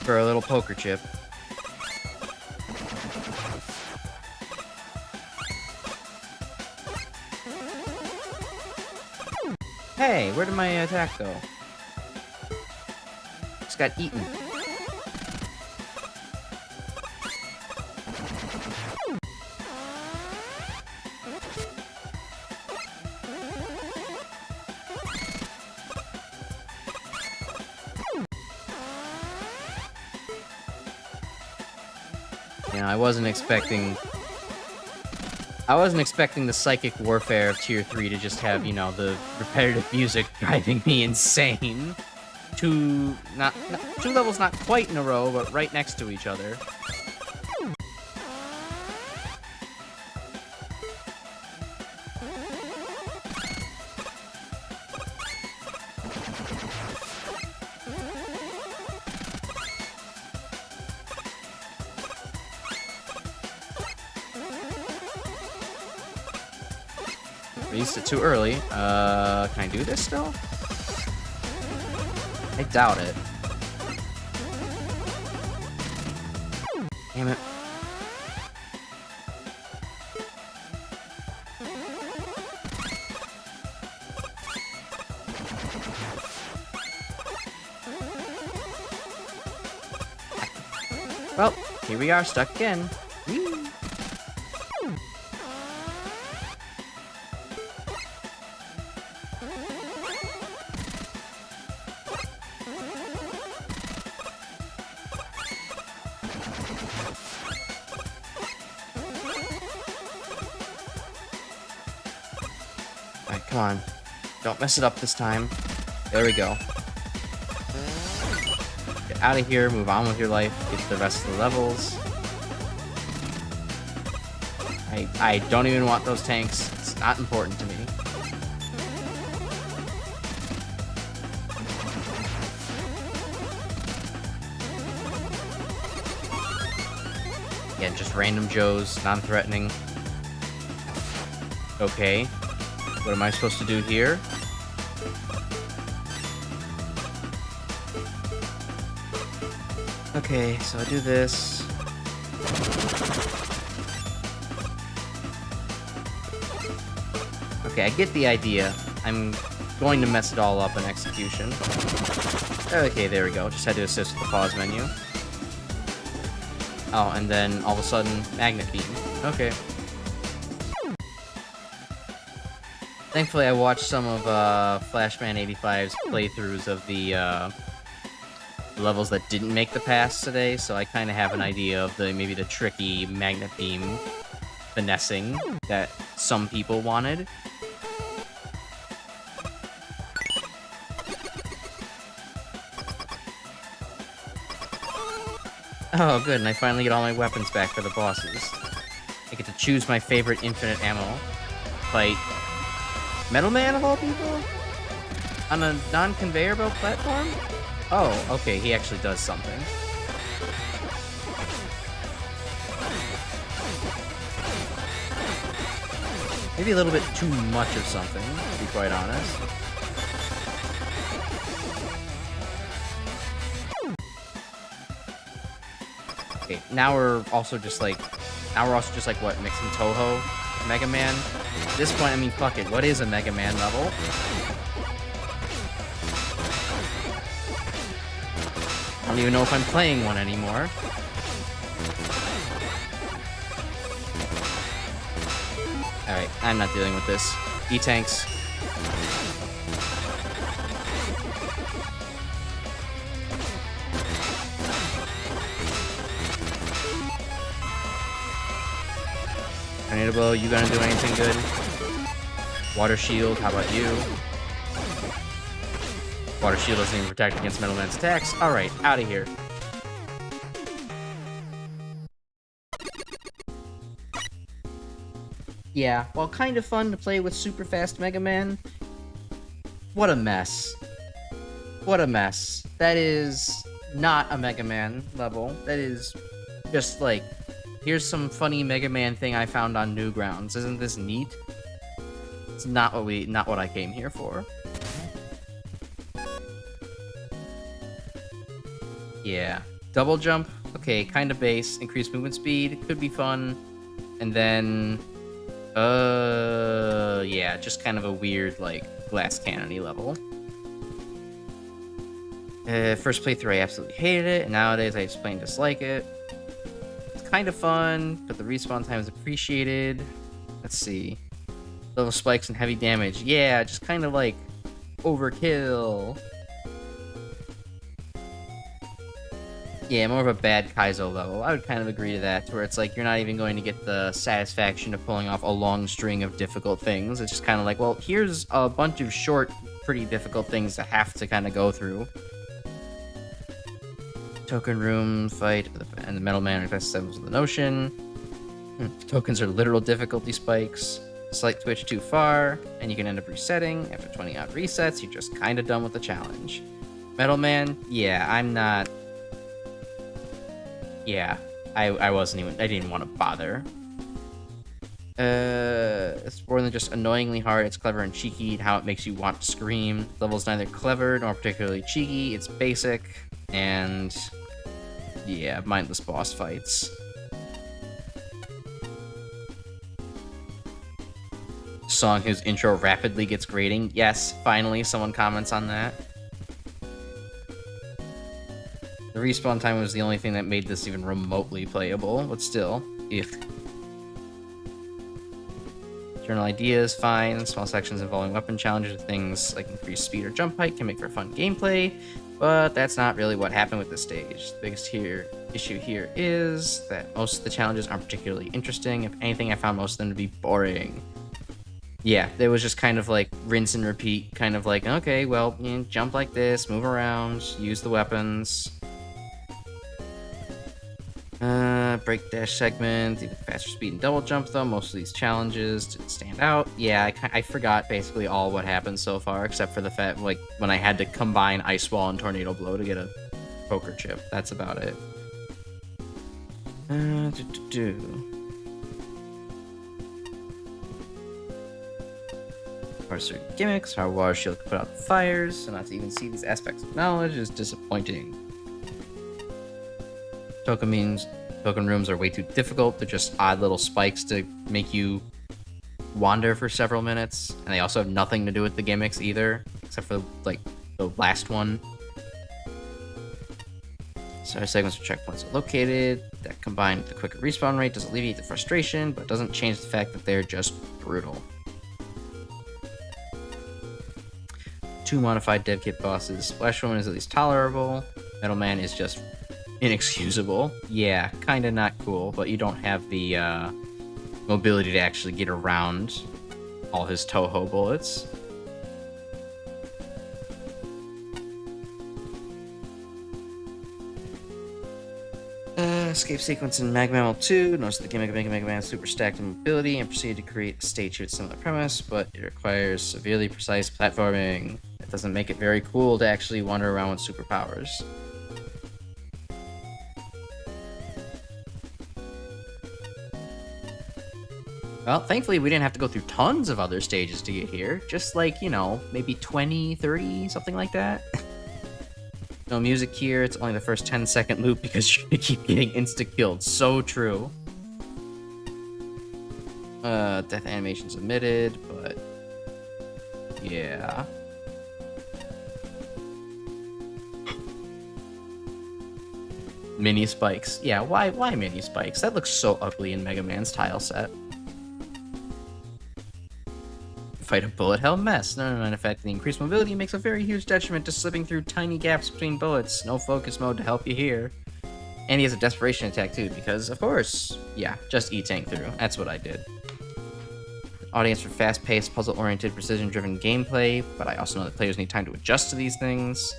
little poker chip. Hey, where did my attack go? Just got eaten. You know, I wasn't expecting the psychic warfare of Tier 3 to just have, you know, the repetitive music driving me insane. Two levels not quite in a row, but right next to each other. Released it too early. Can I do this still? I doubt it. Damn it. Well, here we are, stuck again. Whee! Alright, come on. Don't mess it up this time. There we go. Get out of here, move on with your life, get to the rest of the levels. I don't even want those tanks. It's not important to me. Yeah, just random Joes, non-threatening. Okay. What am I supposed to do here? Okay, so I do this. Okay, I get the idea. I'm going to mess it all up in execution. Okay, there we go. Just had to assist with the pause menu. Oh, and then all of a sudden, magnet beam. Okay. Thankfully, I watched some of Flashman85's playthroughs of the levels that didn't make the pass today, so I kind of have an idea of maybe the tricky magnet beam finessing that some people wanted. Oh, good, and I finally get all my weapons back for the bosses. I get to choose my favorite infinite ammo. Fight Metal Man, of all people? On a non-conveyor belt platform? Oh, okay, he actually does something. Maybe a little bit too much of something, to be quite honest. Okay, now we're also just like what, mixing Toho, Mega Man? At this point, I mean, fuck it, what is a Mega Man level? I don't even know if I'm playing one anymore. Alright, I'm not dealing with this. E-tanks. I Tornado Blow, you gonna do anything good? Water Shield, how about you? Water Shield doesn't even protect against Metal Man's attacks. Alright, out of here. Yeah, while kind of fun to play with super fast Mega Man, what a mess. What a mess. That is not a Mega Man level. That is just like, here's some funny Mega Man thing I found on Newgrounds. Isn't this neat? It's not what I came here for. Yeah. Double jump, okay, kind of base, increased movement speed, could be fun. And then yeah, just kind of a weird, like, glass cannon-y level. First playthrough, I absolutely hated it, and nowadays I just plain dislike it. It's kind of fun, but the respawn time is appreciated. Let's see. Level spikes and heavy damage. Yeah, just kind of like overkill. Yeah, more of a bad Kaizo level. I would kind of agree to that, where it's like you're not even going to get the satisfaction of pulling off a long string of difficult things. It's just kind of like, well, here's a bunch of short, pretty difficult things to have to kind of go through. Token room fight, and the Metal Man infests symbols of the notion. Tokens are literal difficulty spikes. Slight twitch too far, and you can end up resetting. After 20 odd resets, you're just kind of done with the challenge. Metal Man, yeah, I'm not. Yeah, I didn't want to bother. It's more than just annoyingly hard, it's clever and cheeky in how it makes you want to scream. The level's neither clever nor particularly cheeky, it's basic, and yeah, mindless boss fights. Song whose intro rapidly gets grating. Yes, finally someone comments on that. The respawn time was the only thing that made this even remotely playable, but still, if. General ideas, fine. Small sections involving weapon challenges or things like increased speed or jump height can make for fun gameplay, but that's not really what happened with this stage. The biggest issue here is that most of the challenges aren't particularly interesting. If anything, I found most of them to be boring. Yeah, it was just kind of like rinse and repeat, kind of like, okay, well, you know, jump like this, move around, use the weapons. Break dash segment, even faster speed and double jump though. Most of these challenges didn't stand out. Yeah, I forgot basically all what happened so far, except for the fact, like, when I had to combine Ice Wall and Tornado Blow to get a poker chip. That's about it. Are certain gimmicks, how Water Shield can put out fires, so not to even see these aspects of knowledge is disappointing. Token rooms are way too difficult. They're just odd little spikes to make you wander for several minutes, and they also have nothing to do with the gimmicks either, except for like the last one. Side segments where checkpoints are located. That combined with the quicker respawn rate does alleviate the frustration, but doesn't change the fact that they're just brutal. 2 modified dev kit bosses. Splash Woman is at least tolerable. Metal Man is just inexcusable. Yeah, kind of not cool, but you don't have the mobility to actually get around all his Toho bullets. Escape sequence in MaGMML3. Notice the gimmick of making Mega Man super stacked in mobility and proceed to create a stage with similar premise, but it requires severely precise platforming. It doesn't make it very cool to actually wander around with superpowers. Well, thankfully we didn't have to go through tons of other stages to get here. Just like, you know, maybe 20, 30, something like that. No music here, it's only the first 10-second loop because you're gonna keep getting insta-killed. So true. Death animations omitted, but yeah. Mini spikes. Yeah, why mini spikes? That looks so ugly in Mega Man's tile set. Fight a bullet hell mess. No, in fact, the increased mobility makes a very huge detriment to slipping through tiny gaps between bullets. No focus mode to help you here. And he has a desperation attack too, because of course, yeah, just E-tank through. That's what I did. Audience for fast-paced, puzzle-oriented, precision-driven gameplay, but I also know that players need time to adjust to these things.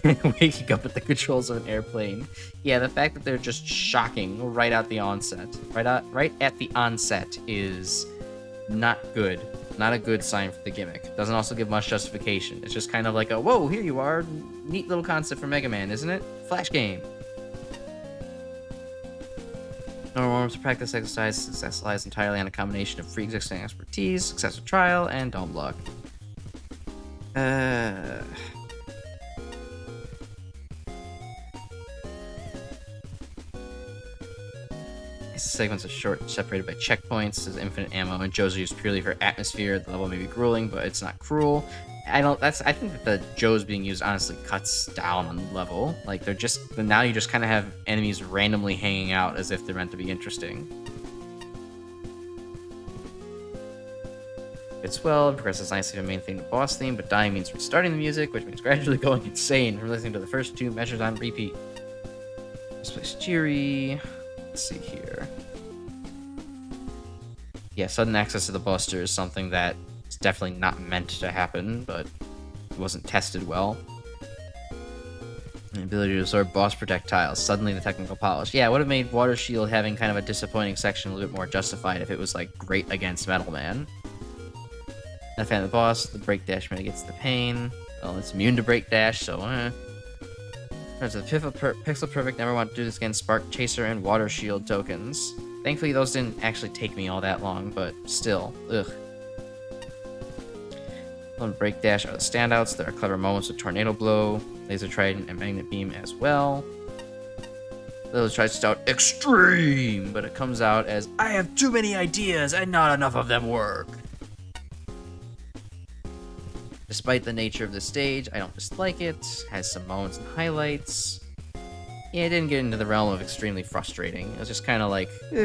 Waking up at the controls of an airplane. Yeah, the fact that they're just shocking right at the onset. Right at the onset is not good. Not a good sign for the gimmick. Doesn't also give much justification. It's just kind of like a, whoa, here you are. Neat little concept for Mega Man, isn't it? Flash game. No warm-ups, practice exercise. Success lies entirely on a combination of pre-existing expertise, successful trial, and dome luck. Segments are short, separated by checkpoints. There's infinite ammo, and Joes are used purely for atmosphere. The level may be grueling, but it's not cruel. I think that the Joes being used honestly cuts down on the level. Like now you just kind of have enemies randomly hanging out as if they're meant to be interesting. It's well, it progresses nicely to main theme to boss theme, but dying means restarting the music, which means gradually going insane from listening to the first two measures on repeat. This place cheery. Let's see here. Yeah, sudden access to the Buster is something that is definitely not meant to happen, but it wasn't tested well. The ability to absorb boss projectiles, suddenly the technical polish. Yeah, it would have made Water Shield having kind of a disappointing section a little bit more justified if it was, like, great against Metal Man. Not a fan of the boss, the break dash mitigates the pain. Well, it's immune to break dash, so There's the Pixel Perfect, never want to do this again, Spark Chaser, and Water Shield tokens. Thankfully, those didn't actually take me all that long, but still, ugh. And Break Dash are the standouts. There are clever moments with Tornado Blow, Laser Trident, and Magnet Beam as well. Those tries to start extreme, but it comes out as, I have too many ideas and not enough of them work. Despite the nature of the stage, I don't dislike it. Has some moments and highlights. Yeah, it didn't get into the realm of extremely frustrating. It was just kind of like, ugh.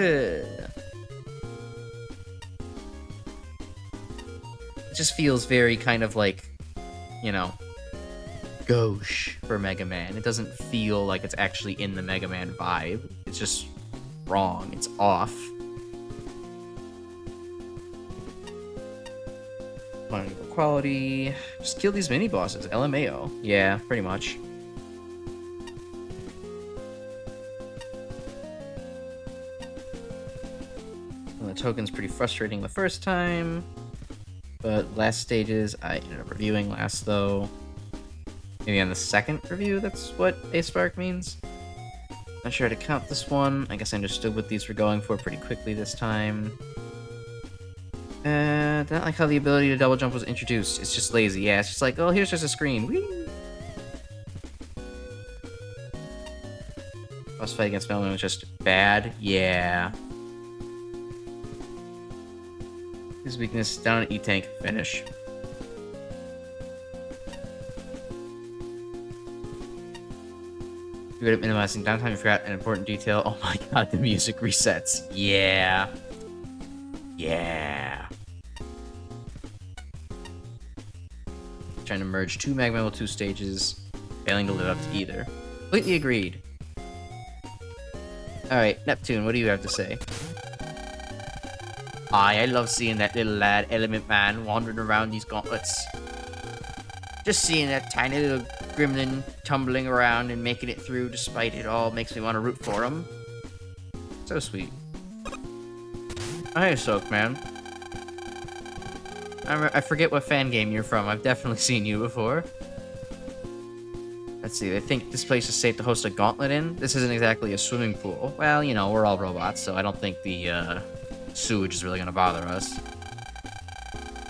It just feels very kind of like, you know, gauche for Mega Man. It doesn't feel like it's actually in the Mega Man vibe. It's just wrong. It's off. Quality. Just kill these mini bosses. LMAO. Yeah, pretty much. Well, the token's pretty frustrating the first time, but last stages I ended up reviewing last though. Maybe on the second review, that's what A Spark means. Not sure how to count this one. I guess I understood what these were going for pretty quickly this time. Not like how the ability to double jump was introduced. It's just lazy. Yeah, it's just like, oh, here's just a screen. Whee! Boss fight against Megaman was just bad. Yeah. His weakness, down at E-Tank, finish. Good at minimizing downtime. You forgot an important detail. Oh my god, the music resets. Yeah. Yeah. Trying to merge two MaGMML3 stages, failing to live up to either. Completely agreed. Alright, Neptune, what do you have to say? I love seeing that little lad, Element Man, wandering around these gauntlets. Just seeing that tiny little gremlin tumbling around and making it through despite it all makes me want to root for him. So sweet. Oh, hey, Soak, man. I forget what fan game you're from. I've definitely seen you before. Let's see. I think this place is safe to host a gauntlet in. This isn't exactly a swimming pool. Well, you know, we're all robots, so I don't think the sewage is really going to bother us.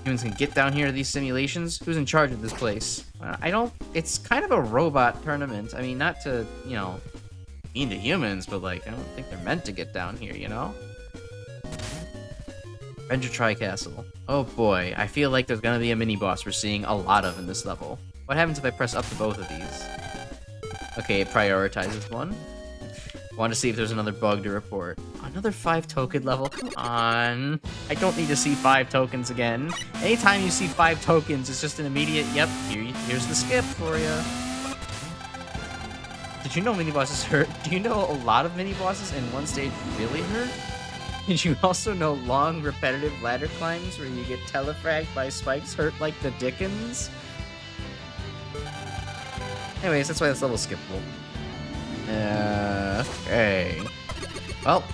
Humans can get down here to these simulations? Who's in charge of this place? It's kind of a robot tournament. I mean, not to, you know, mean to humans, but, like, I don't think they're meant to get down here, you know? Venture Tri-Castle. Oh boy, I feel like there's gonna be a mini-boss we're seeing a lot of in this level. What happens if I press up to both of these? Okay, it prioritizes one. Want to see if there's another bug to report. Another 5-token level? Come on. I don't need to see 5 tokens again. Anytime you see 5 tokens, it's just an immediate, yep, here's the skip for you. Did you know mini bosses hurt? Do you know a lot of mini bosses in one stage really hurt? Did you also know long, repetitive ladder climbs where you get telefragged by spikes hurt like the Dickens? Anyways, that's why this level's skippable. Okay. Well,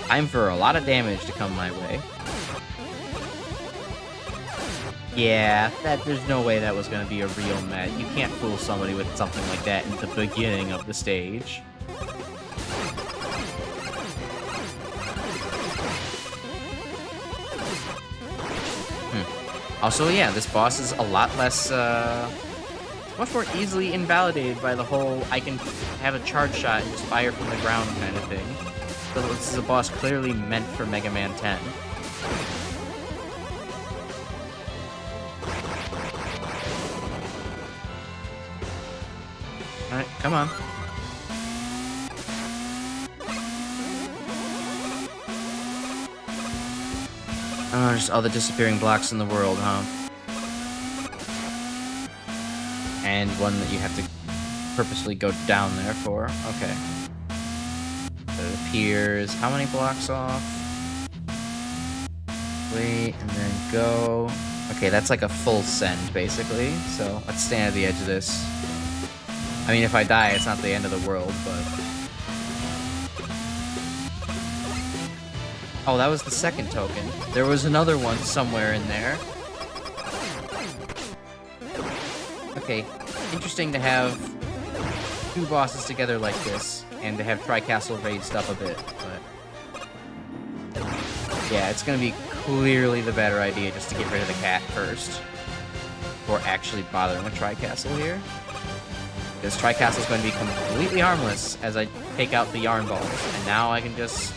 time for a lot of damage to come my way. Yeah, there's no way that was gonna be a real met. You can't fool somebody with something like that in the beginning of the stage. Also, yeah, this boss is a lot less, much more easily invalidated by the whole I can have a charge shot and just fire from the ground kind of thing. So this is a boss clearly meant for Mega Man 10. Alright, come on. Oh, just all the disappearing blocks in the world, huh? And one that you have to purposely go down there for. Okay. So it appears how many blocks off? Wait, and then go. Okay, that's like a full send, basically. So let's stand at the edge of this. I mean, if I die, it's not the end of the world, but... Oh, that was the second token. There was another one somewhere in there. Okay, interesting to have two bosses together like this, and to have Tri-Castle raised up a bit, but... Yeah, it's gonna be clearly the better idea just to get rid of the cat first, before actually bothering with Tri-Castle here. Because Tri-Castle's going to be completely harmless as I take out the yarn balls, and now I can just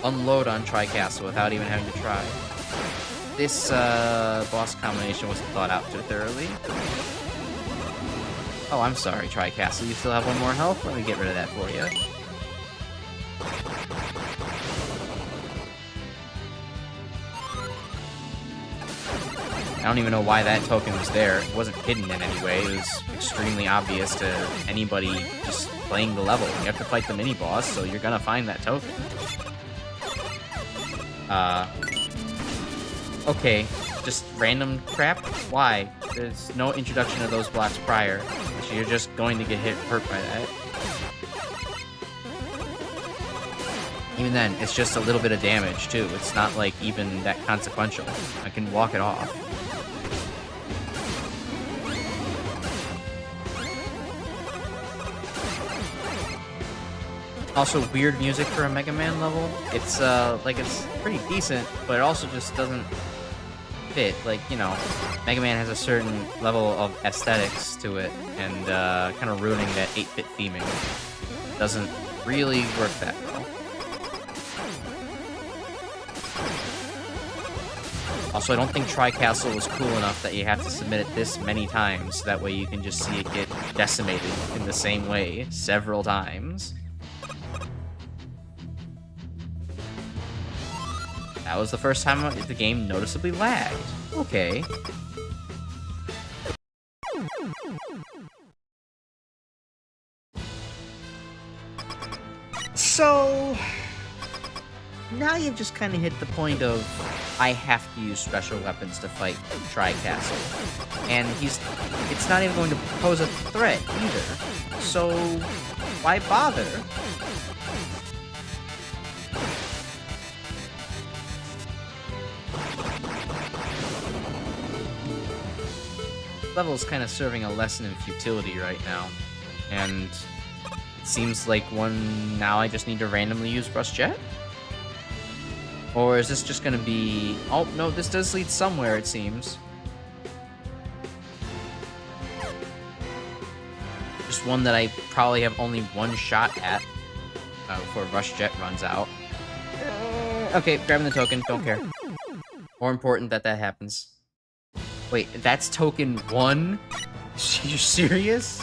unload on Tri-Castle without even having to try. This boss combination wasn't thought out too thoroughly. Oh, I'm sorry, Tri-Castle. You still have one more health? Let me get rid of that for you. I don't even know why that token was there. It wasn't hidden in any way. It was extremely obvious to anybody just playing the level. You have to fight the mini-boss, so you're gonna find that token. Okay, just random crap? Why? There's no introduction of those blocks prior, so you're just going to get hurt by that. Even then, it's just a little bit of damage, too. It's not, like, even that consequential. I can walk it off. Also, weird music for a Mega Man level. It's, like, it's pretty decent, but it also just doesn't fit. Like, you know, Mega Man has a certain level of aesthetics to it, and, kind of ruining that 8-bit theming doesn't really work that well. Also, I don't think Tri-Castle was cool enough that you have to submit it this many times. That way you can just see it get decimated in the same way several times. That was the first time the game noticeably lagged. Okay. So... now you've just kind of hit the point of I have to use special weapons to fight Tri-Castle. And it's not even going to pose a threat either. So why bother? Level is kind of serving a lesson in futility right now. And it seems like now I just need to randomly use Rush Jet? Or is this just gonna be... oh, no, this does lead somewhere, it seems. Just one that I probably have only one shot at before Rush Jet runs out. Okay, grabbing the token, don't care. More important that happens. Wait, that's token 1? You're serious?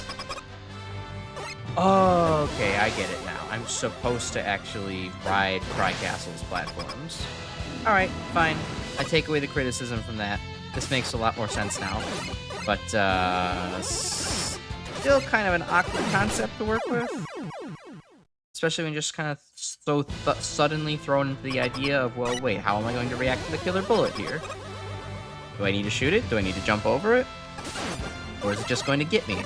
Oh, okay, I get it now. I'm supposed to actually ride Tri-Castle's platforms. Alright, fine. I take away the criticism from that. This makes a lot more sense now. But, still kind of an awkward concept to work with. Especially when you're just kind of so suddenly thrown into the idea of, well, wait, how am I going to react to the killer bullet here? Do I need to shoot it? Do I need to jump over it? Or is it just going to get me?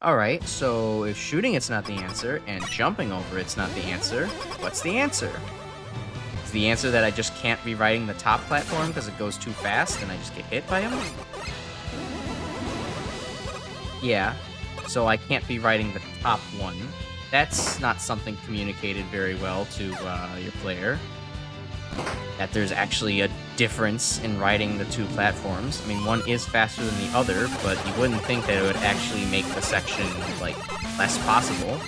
Alright, so if shooting it's not the answer, and jumping over it's not the answer, what's the answer? Is the answer that I just can't be riding the top platform because it goes too fast and I just get hit by him? Yeah, so I can't be riding the top one. That's not something communicated very well to your player. That there's actually a difference in riding the two platforms. I mean, one is faster than the other, but you wouldn't think that it would actually make the section, like, less possible.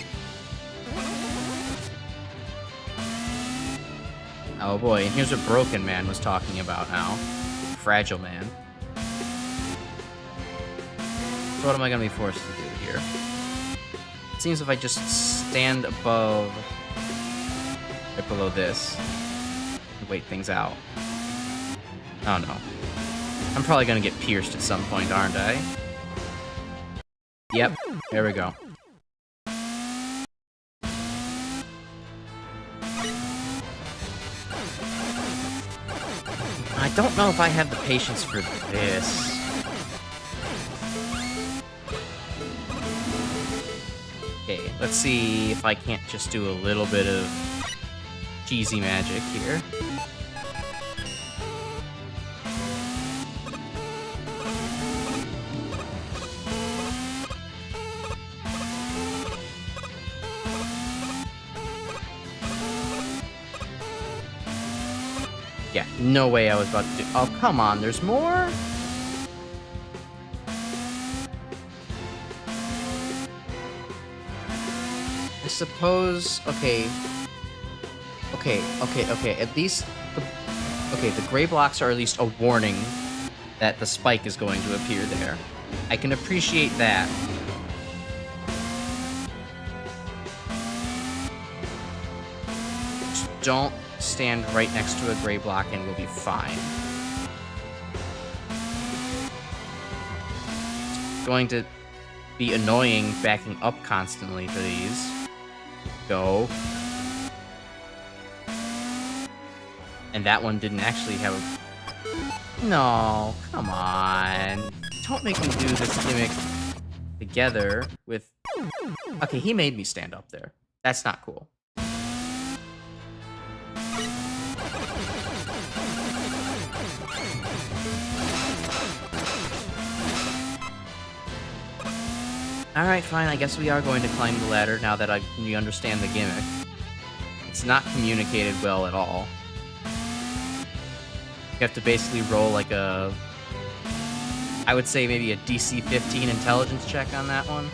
Oh boy, and here's what Broken Man was talking about now. Fragile Man. So what am I going to be forced to do here? It seems if I just stand above, right below this, and wait things out. Oh no. I'm probably going to get pierced at some point, aren't I? Yep, there we go. I don't know if I have the patience for this. Okay, let's see if I can't just do a little bit of cheesy magic here. Yeah, no way I was about to do... Oh, come on, there's more? I suppose... Okay, at least... the gray blocks are at least a warning that the spike is going to appear there. I can appreciate that. Just don't stand right next to a gray block and we'll be fine. It's going to be annoying backing up constantly for these. Go. And that one didn't actually have a... No, come on. Don't make me do this gimmick together with... Okay, he made me stand up there. That's not cool. Alright, fine, I guess we are going to climb the ladder now that we understand the gimmick. It's not communicated well at all. You have to basically roll like a... I would say maybe a DC 15 intelligence check on that one.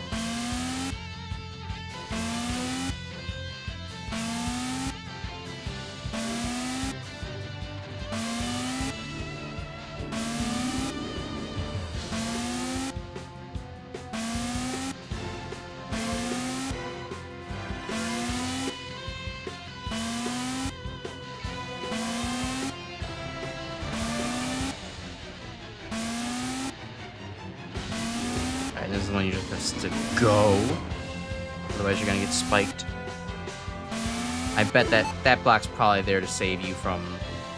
This is the one you're just supposed to go. Otherwise you're gonna get spiked. I bet that block's probably there to save you from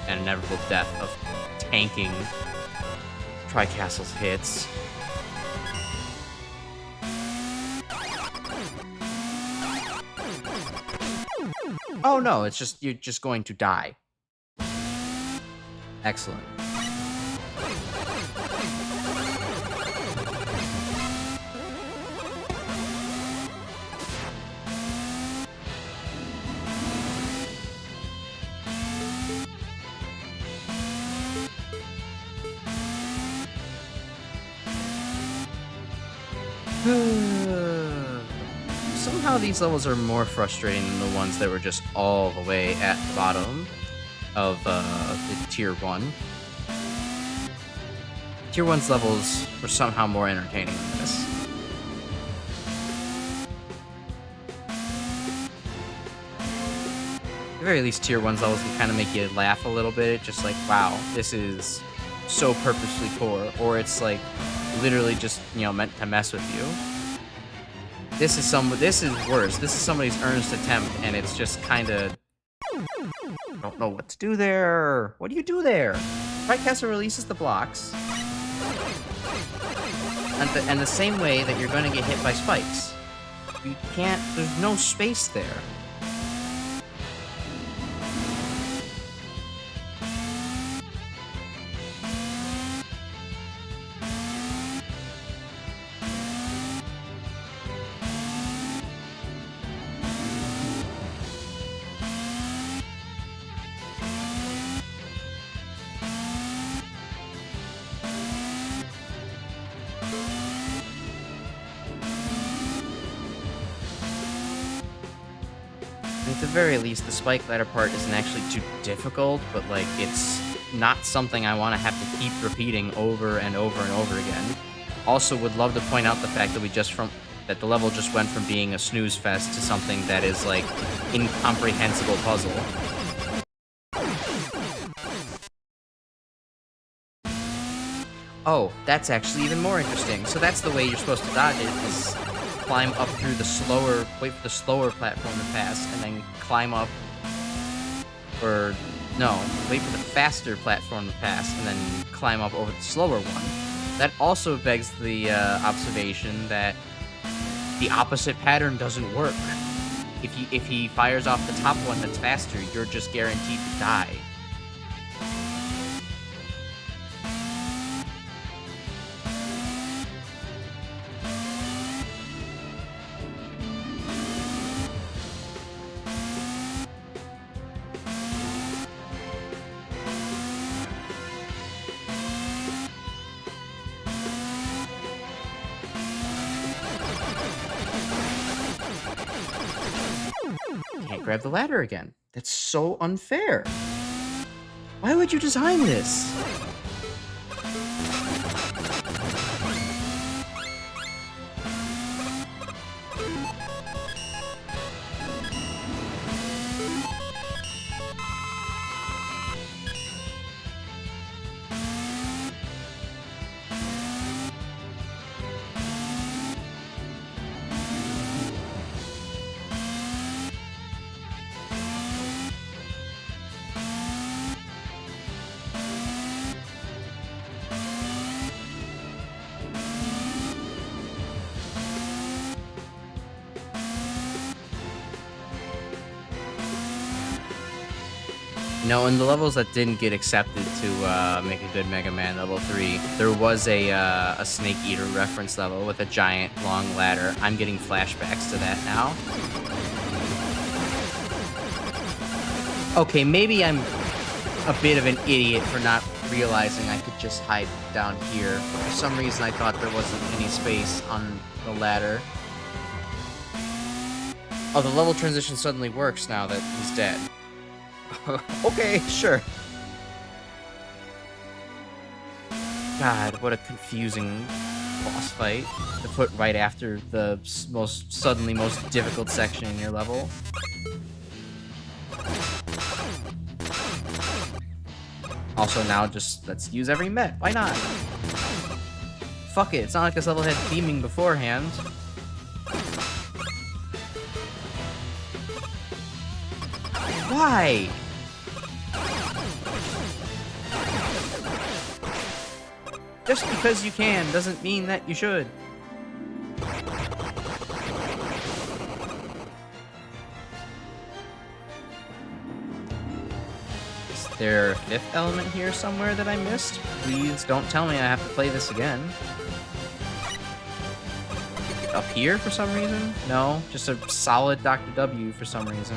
an inevitable death of tanking Tri-Castle's hits. Oh no, it's just, you're just going to die. Excellent. Somehow these levels are more frustrating than the ones that were just all the way at the bottom of the Tier 1. Tier 1's levels were somehow more entertaining than this. At the very least, Tier 1's levels can kind of make you laugh a little bit, just like, wow, this is so purposely poor, or it's like literally just, you know, meant to mess with you. This is worse. This is somebody's earnest attempt, and it's just kind of don't know what to do there. What do you do there? Tricaster releases the blocks, and the same way that you're going to get hit by spikes. You can't. There's no space there. At the very least, the spike ladder part isn't actually too difficult, but like it's not something I want to have to keep repeating over and over and over again. Also, would love to point out the fact that that the level just went from being a snooze fest to something that is like incomprehensible puzzle. Oh, that's actually even more interesting. So that's the way you're supposed to dodge it, is climb up through wait for the slower platform to pass, and then climb up, or no, wait for the faster platform to pass, and then climb up over the slower one. That also begs the observation that the opposite pattern doesn't work. If he fires off the top one that's faster, you're just guaranteed to die. Can't grab the ladder again. That's so unfair. Why would you design this? No, in the levels that didn't get accepted to make a good Mega Man level 3, there was a Snake Eater reference level with a giant long ladder. I'm getting flashbacks to that now. Okay, maybe I'm a bit of an idiot for not realizing I could just hide down here. For some reason, I thought there wasn't any space on the ladder. Oh, the level transition suddenly works now that he's dead. Okay, sure. God, what a confusing boss fight to put right after the most difficult section in your level. Also, now just let's use every met. Why not? Fuck it. It's not like this level had theming beforehand. Why? Just because you can doesn't mean that you should. Is there a fifth element here somewhere that I missed? Please don't tell me I have to play this again. Up here for some reason? No, just a solid Dr. W for some reason.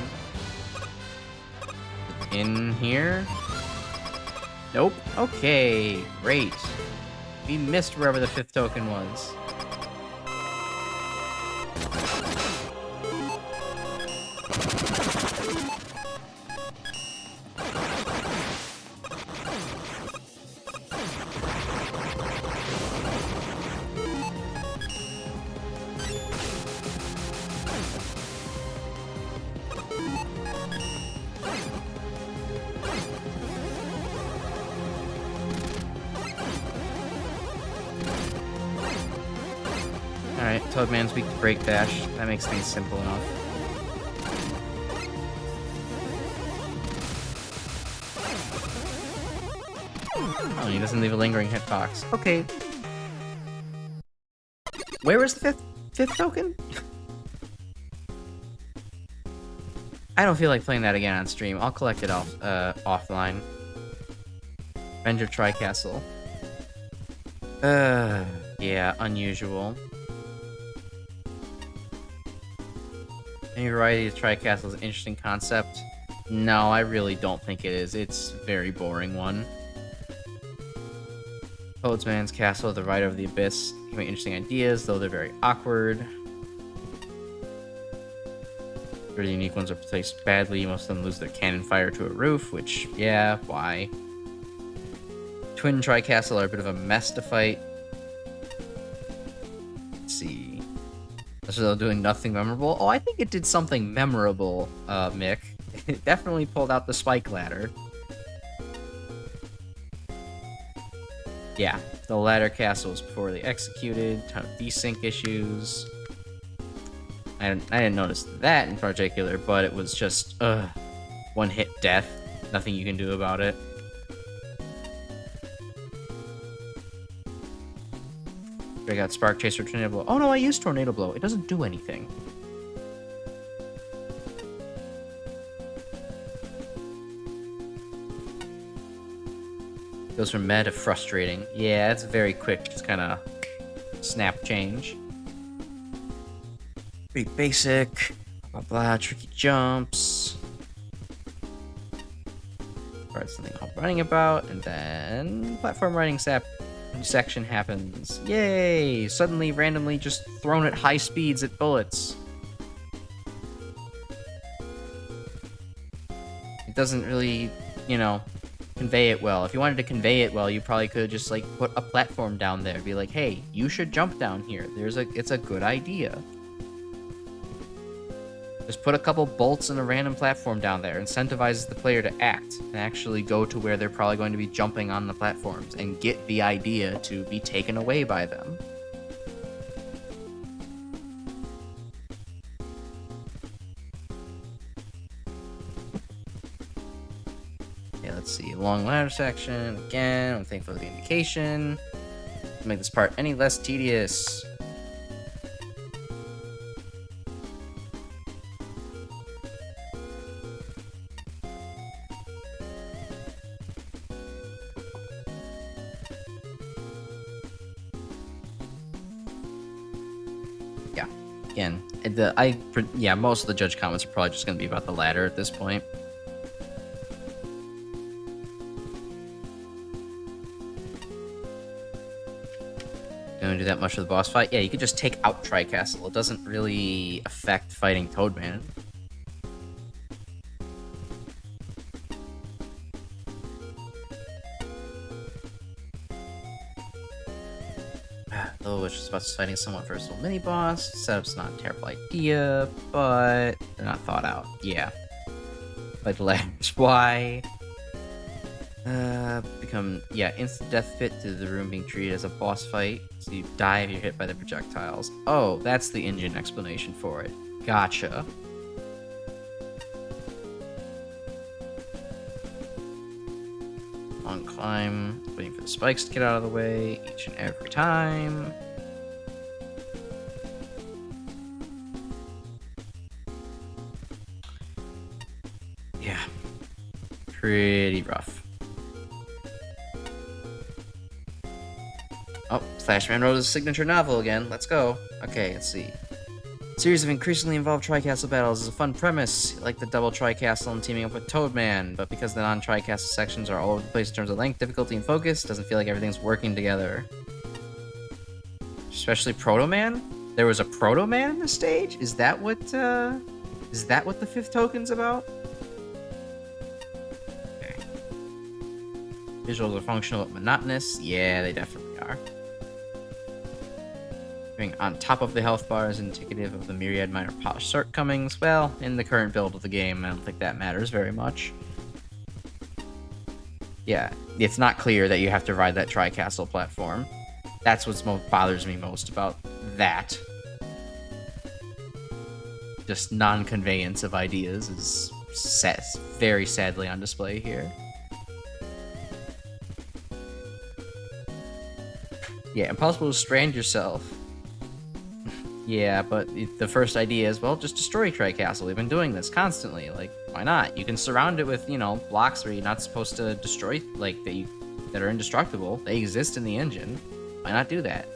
In here? Nope. Okay, great. We missed wherever the fifth token was. Toadman's weak to break dash. That makes things simple enough. Oh, he doesn't leave a lingering hitbox. Okay. Where was the fifth token? I don't feel like playing that again on stream. I'll collect it offline. Avenger Tri-Castle. Yeah, unusual. Any variety of Tri-Castle is an interesting concept. No, I really don't think it is. It's a very boring one. Toadsman's Castle, the Rider of the Abyss. Give me interesting ideas, though they're very awkward. Really unique ones are placed badly. Most of them lose their cannon fire to a roof, which, yeah, why? Twin Tri-Castle are a bit of a mess to fight. Let's see. So doing nothing memorable. Oh, I think it did something memorable, Mick. It definitely pulled out the spike ladder. Yeah, the ladder castle was poorly executed. Ton of desync issues. I didn't notice that in particular, but it was just, one-hit death. Nothing you can do about it. I got Spark Chaser, Tornado Blow. Oh no, I used Tornado Blow. It doesn't do anything. Goes from meh to frustrating. Yeah, it's very quick, just kind of snap change. Pretty basic. Blah, blah, tricky jumps. Start something I'm running about, and then platform running section happens. Yay! Suddenly, randomly, just thrown at high speeds at bullets. It doesn't really, you know, convey it well. If you wanted to convey it well, you probably could just like put a platform down there. Be like, hey, you should jump down here. It's a good idea. Just put a couple bolts and a random platform down there. Incentivizes the player to act and actually go to where they're probably going to be jumping on the platforms and get the idea to be taken away by them. Okay, let's see. Long ladder section. Again, I'm thankful for the indication. To make this part any less tedious. Again, most of the judge comments are probably just going to be about the ladder at this point. Don't do that much of the boss fight. Yeah, you could just take out Tri-Castle. It doesn't really affect fighting Toadman. Which is about fighting a somewhat versatile mini-boss. Setup's not a terrible idea, but they're not thought out. Yeah. Like the ladder's why. Instant death fit to the room being treated as a boss fight. So you die if you're hit by the projectiles. Oh, that's the engine explanation for it. Gotcha. Long climb, waiting for the spikes to get out of the way each and every time. Yeah, pretty rough. Oh, Flashman wrote his signature novel again. Let's go. Okay, let's see. Series of increasingly involved Tri-Castle battles is a fun premise, like the double Tri-Castle and teaming up with Toadman, but because the non-Tri-Castle sections are all over the place in terms of length, difficulty, and focus, it doesn't feel like everything's working together. Especially Proto-Man? There was a Proto-Man in the stage? Is that what the fifth token's about? Okay. Visuals are functional but monotonous. Yeah, they definitely are. Being on top of the health bar is indicative of the myriad minor polished shortcomings. Well, in the current build of the game, I don't think that matters very much. Yeah, it's not clear that you have to ride that Tri-Castle platform. That's what bothers me most about that. just non-conveyance of ideas is very sadly on display here. Yeah, impossible to strand yourself. Yeah, but the first idea is, well, just destroy Tri-Castle. We've been doing this constantly. Like, why not? You can surround it with, you know, blocks where you're not supposed to destroy, like, that are indestructible. They exist in the engine. Why not do that?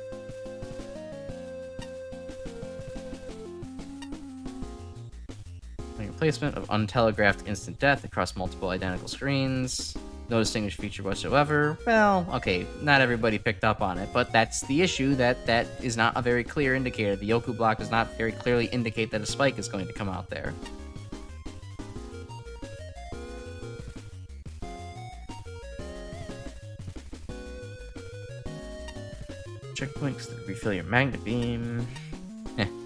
Placement of untelegraphed instant death across multiple identical screens. No distinguished feature whatsoever. Well, okay, not everybody picked up on it, but that's the issue, that is not a very clear indicator. The Yoku block does not very clearly indicate that a spike is going to come out there. Checkpoints that refill your magnet beam.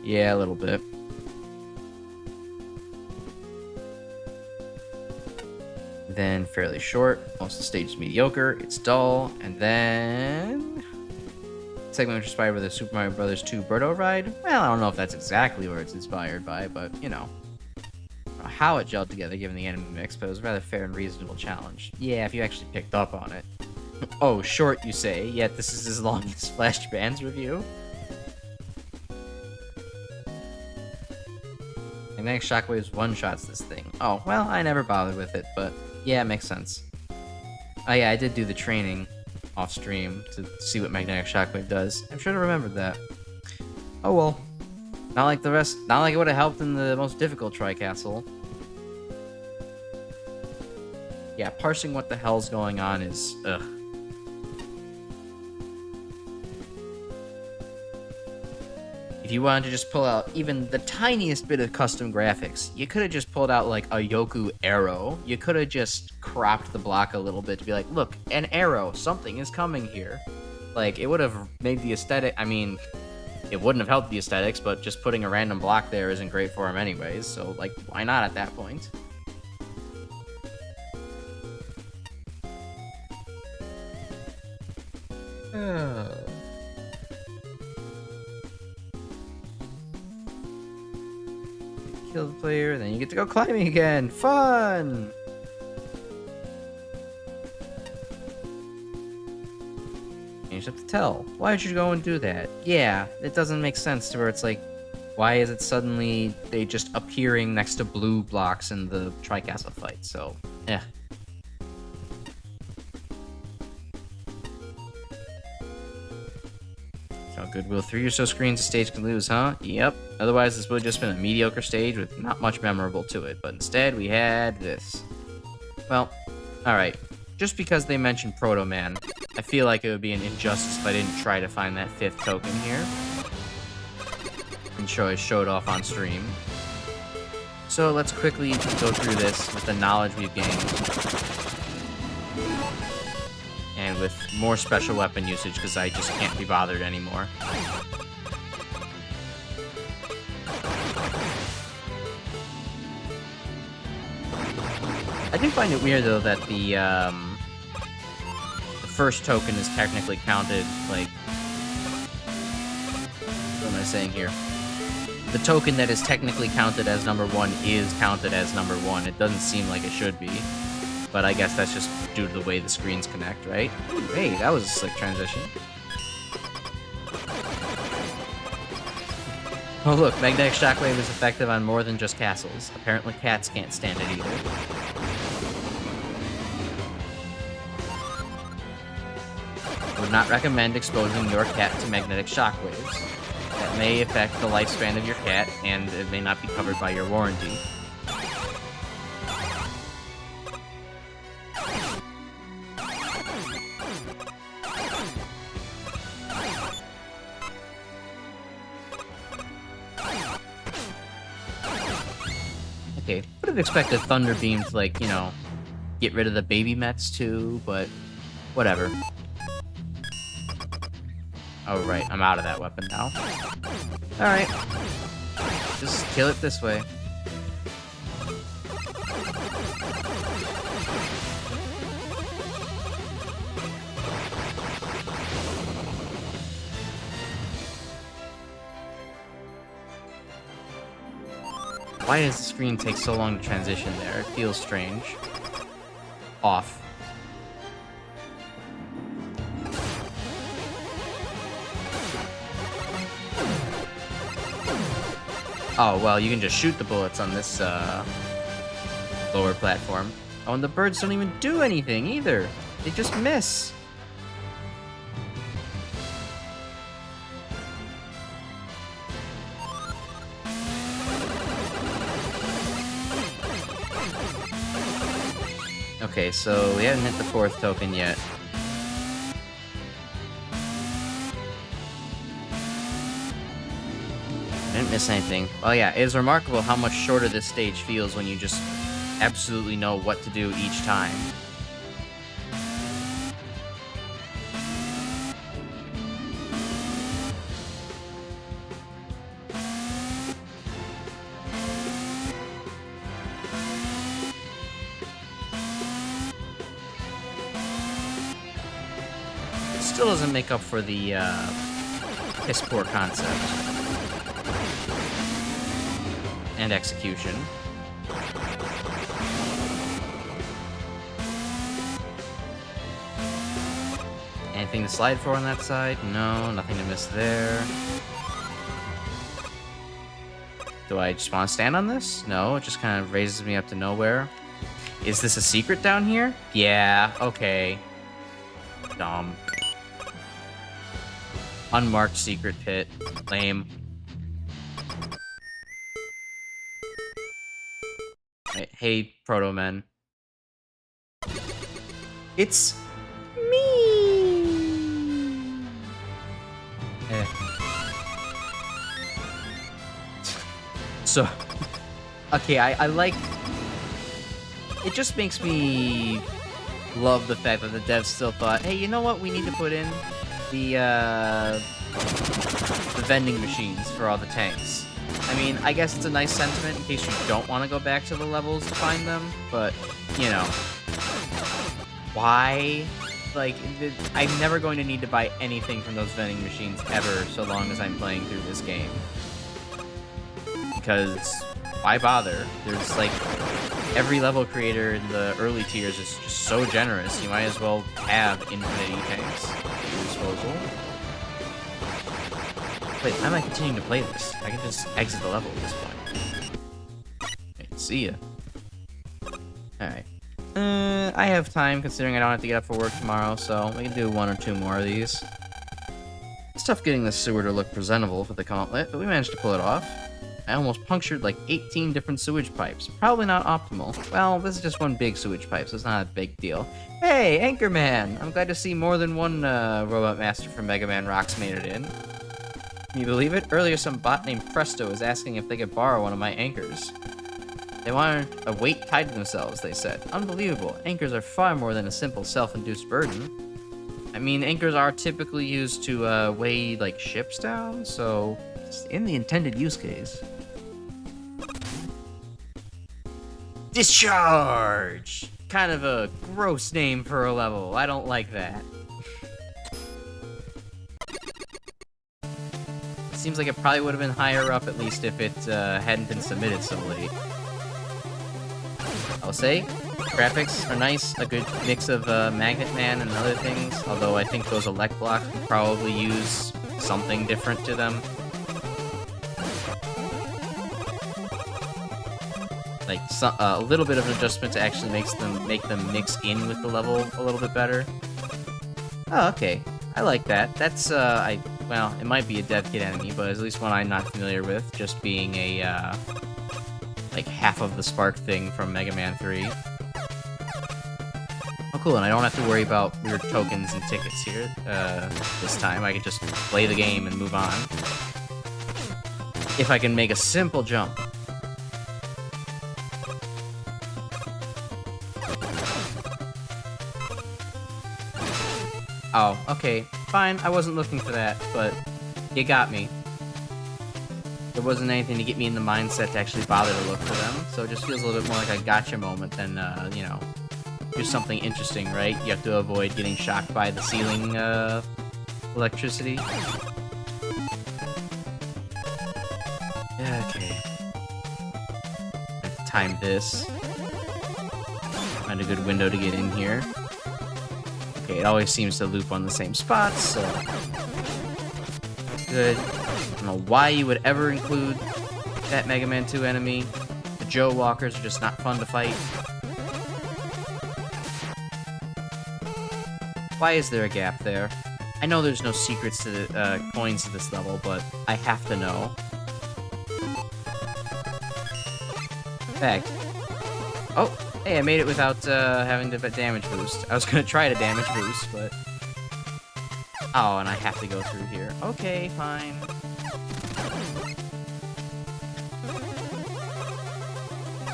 Yeah, a little bit. Then fairly short. Most of the stage is mediocre. It's dull. And then segment was inspired by the Super Mario Bros. 2 Birdo ride. Well, I don't know if that's exactly where it's inspired by, but you know. I don't know how it gelled together given the anime mix, but it was a rather fair and reasonable challenge. Yeah, if you actually picked up on it. Oh, short, you say, yet this is as long as Flash Band's review. Magnetic Shockwaves one-shots this thing. Oh, well, I never bothered with it, but yeah, it makes sense. Oh yeah, I did do the training off-stream to see what Magnetic Shockwave does. I should have remembered that. Oh well. Not like the rest, not like it would have helped in the most difficult Tri-Castle. Yeah, parsing what the hell's going on is, ugh. If you wanted to just pull out even the tiniest bit of custom graphics, you could have just pulled out like a Yoku arrow. You could have just cropped the block a little bit to be like, look, an arrow, something is coming here. Like, it would have made the aesthetic, I mean, it wouldn't have helped the aesthetics, but just putting a random block there isn't great for him anyways, so like, why not at that point? Kill the player, then you get to go climbing again. Fun! And you just have to tell. Why did you go and do that? Yeah, it doesn't make sense to where it's like, why is it suddenly they just appearing next to blue blocks in the Tri-Castle fight? So, yeah. Goodwill 3 or so screens a stage can lose, huh? Yep. Otherwise, this would have just been a mediocre stage with not much memorable to it. But instead, we had this. Well, alright. Just because they mentioned Proto Man, I feel like it would be an injustice if I didn't try to find that 5th token here. And show it off on stream. So let's quickly go through this with the knowledge we've gained. And with more special weapon usage, because I just can't be bothered anymore. I do find it weird, though, that the first token is technically counted, like... What am I saying here? The token that is technically counted as number 1 is counted as number 1. It doesn't seem like it should be. But I guess that's just due to the way the screens connect, right? Hey, that was a slick transition. Oh look, Magnetic Shockwave is effective on more than just castles. Apparently cats can't stand it either. Would not recommend exposing your cat to magnetic shockwaves. That may affect the lifespan of your cat, and it may not be covered by your warranty. Okay, would have expected Thunder Beam to, like, you know, get rid of the baby Mets too, but whatever. Oh, right, I'm out of that weapon now. Alright. Just kill it this way. Why does the screen take so long to transition there? It feels strange. Off. Oh, well, you can just shoot the bullets on this, lower platform. Oh, and the birds don't even do anything, either. They just miss. Okay, so we haven't hit the 4th token yet. Didn't miss anything. Well, yeah, it is remarkable how much shorter this stage feels when you just absolutely know what to do each time. It still doesn't make up for the piss poor concept and execution. Anything to slide for on that side? No, nothing to miss there. Do I just want to stand on this? No, it just kind of raises me up to nowhere. Is this a secret down here? Yeah, okay. Dumb. Unmarked secret pit. Lame. Hey, Proto-Men. It's me! So, okay, I like... It just makes me love the fact that the devs still thought, hey, you know what we need to put in? The vending machines for all the tanks. I mean, I guess it's a nice sentiment in case you don't want to go back to the levels to find them, but, you know. Why? Like, I'm never going to need to buy anything from those vending machines ever, so long as I'm playing through this game. Because, why bother? There's, like, every level creator in the early tiers is just so generous, you might as well have infinite tanks at your disposal. Wait, why am I continuing to play this? I can just exit the level at this point. Okay, see ya. Alright. I have time, considering I don't have to get up for work tomorrow, so we can do 1 or 2 more of these. It's tough getting the sewer to look presentable for the gauntlet, but we managed to pull it off. I almost punctured like 18 different sewage pipes. Probably not optimal. Well, this is just one big sewage pipe, so it's not a big deal. Hey, Anchorman! I'm glad to see more than one robot master from Megaman Rocks made it in. Can you believe it? Earlier, some bot named Presto was asking if they could borrow one of my anchors. They wanted a weight tied to themselves, they said. Unbelievable. Anchors are far more than a simple self-induced burden. I mean, anchors are typically used to weigh, like, ships down, so it's in the intended use case. Discharge! Kind of a gross name for a level. I don't like that. Seems like it probably would have been higher up, at least if it hadn't been submitted so late. I'll say, graphics are nice, a good mix of Magnet Man and other things, although I think those elect blocks would probably use something different to them. Like, a little bit of an adjustment to actually make them mix in with the level a little bit better. Oh, okay. I like that. That's, well, it might be a dev kit enemy, but at least one I'm not familiar with, just being a, like, half of the spark thing from Mega Man 3. Oh, cool, and I don't have to worry about weird tokens and tickets here, this time. I can just play the game and move on. If I can make a simple jump. Oh, okay. Fine, I wasn't looking for that, but you got me. There wasn't anything to get me in the mindset to actually bother to look for them, so it just feels a little bit more like a gotcha moment than, you know, here's something interesting, right? You have to avoid getting shocked by the ceiling, electricity. Yeah, okay. time this. Find a good window to get in here. Okay, it always seems to loop on the same spots, so... Good. I don't know why you would ever include that Mega Man 2 enemy. The Joe Walkers are just not fun to fight. Why is there a gap there? I know there's no secrets to the coins to this level, but I have to know. Fact. Oh, hey, I made it without having to damage boost. I was gonna try to damage boost, but... Oh, and I have to go through here. Okay, fine.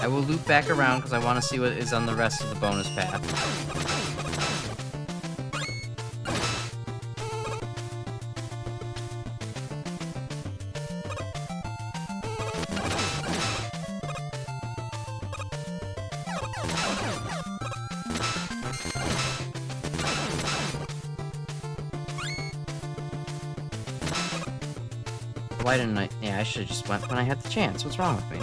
I will loop back around because I want to see what is on the rest of the bonus path. Why didn't I? Yeah, I should have just went when I had the chance. What's wrong with me?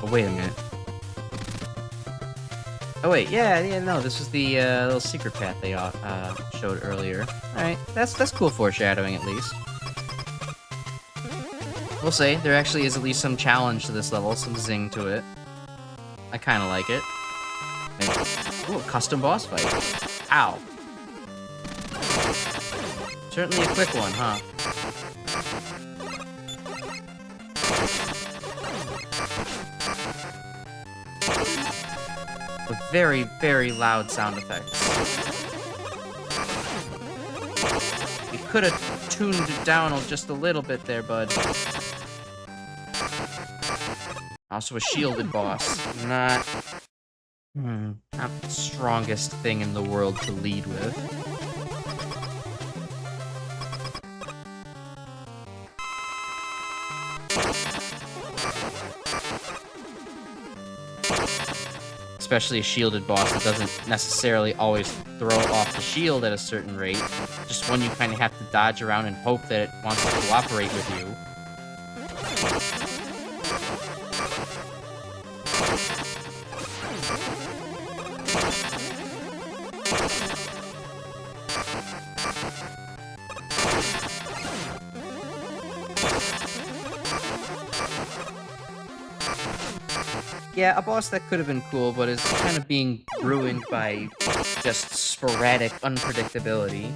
Oh, wait a minute. Oh, wait, yeah, no, this was the little secret path they showed earlier. Alright, that's cool foreshadowing, at least. We'll say, there actually is at least some challenge to this level, some zing to it. I kind of like it. Ooh, a custom boss fight. Ow. Certainly a quick one, huh? With very, very loud sound effects. You could have tuned it down just a little bit there, bud. Also a shielded boss. Not the strongest thing in the world to lead with. Especially a shielded boss that doesn't necessarily always throw off the shield at a certain rate. Just one you kind of have to dodge around and hope that it wants to cooperate with you. Yeah, a boss that could have been cool, but is kind of being ruined by just sporadic unpredictability.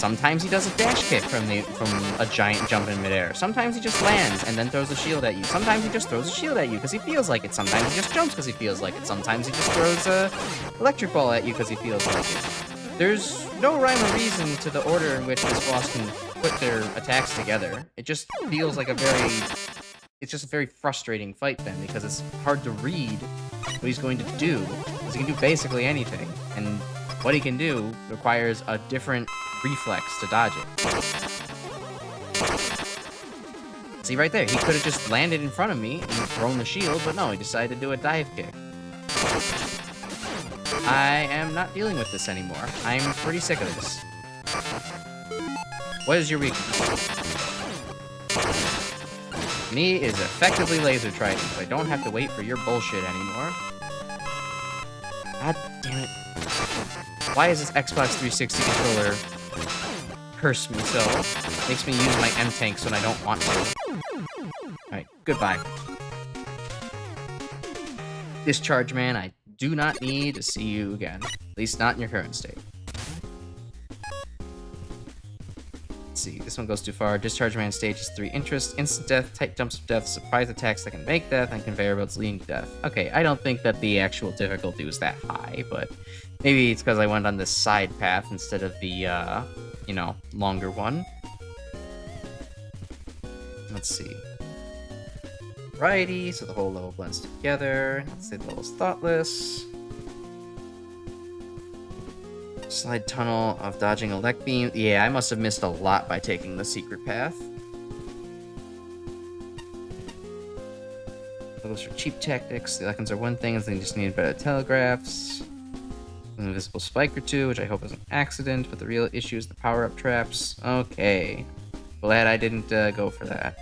Sometimes he does a dash kick from a giant jump in midair. Sometimes he just lands and then throws a shield at you. Sometimes he just throws a shield at you because he feels like it. Sometimes he just jumps because he feels like it. Sometimes he just throws a electric ball at you because he feels like it. There's no rhyme or reason to the order in which this boss can put their attacks together. It just feels like it's just a very frustrating fight then because it's hard to read what he's going to do because he can do basically anything. And what he can do requires a different reflex to dodge it. See right there, he could have just landed in front of me and thrown the shield, but no, he decided to do a dive kick. I am not dealing with this anymore. I'm pretty sick of this. What is your weakness? Me is effectively laser trident, so I don't have to wait for your bullshit anymore. God damn it. Why is this Xbox 360 controller curse me so? Makes me use my M-tanks when I don't want to. Alright, goodbye. Discharge Man, I do not need to see you again. At least not in your current state. Let's see, this one goes too far. Discharge Man stage is 3 interest, instant death, tight jumps of death, surprise attacks that can make death, and conveyor belts leading to death. Okay, I don't think that the actual difficulty was that high, but maybe it's because I went on this side path instead of the, you know, longer one. Let's see. Variety, so the whole level blends together. Let's say the level's thoughtless. Slide tunnel of dodging elect beam. Yeah, I must have missed a lot by taking the secret path. Those are cheap tactics. The elections are one thing, and they just need better telegraphs. An invisible spike or two, which I hope is an accident, but the real issue is the power-up traps. Okay. Glad I didn't go for that.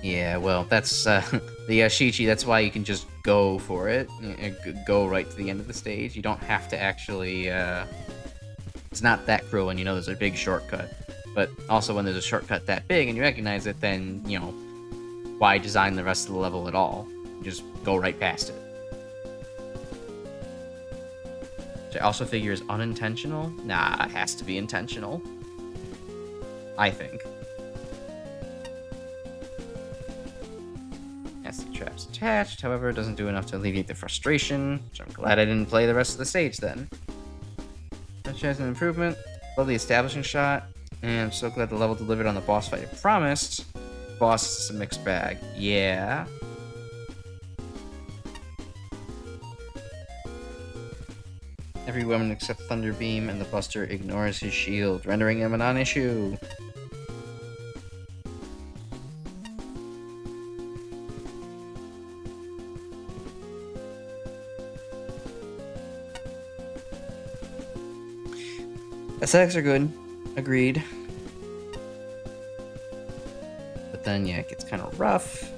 Yeah, well, that's the Shichi, that's why you can just go for it. Go right to the end of the stage. You don't have to actually... It's not that cruel when you know there's a big shortcut. But also when there's a shortcut that big and you recognize it, then, you know, why design the rest of the level at all? Just go right past it. Which I also figure is unintentional. Nah, it has to be intentional. I think. Nasty traps attached, however, it doesn't do enough to alleviate the frustration, which I'm glad I didn't play the rest of the stage then. Such as an improvement. Love the establishing shot, and I'm so glad the level delivered on the boss fight it promised. Boss is a mixed bag. Yeah. Every woman except Thunderbeam and the Buster ignores his shield, rendering him a non-issue. Aesthetics are good. Agreed. But then, yeah, it gets kind of rough.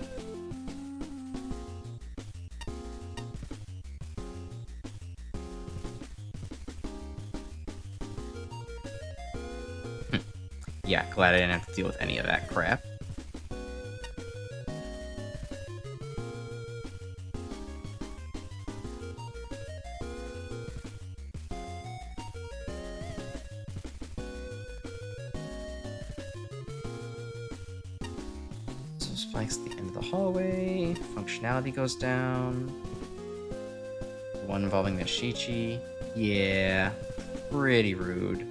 Yeah, glad I didn't have to deal with any of that crap. So spikes at the end of the hallway. Functionality goes down. The one involving the Shichi. Yeah, pretty rude.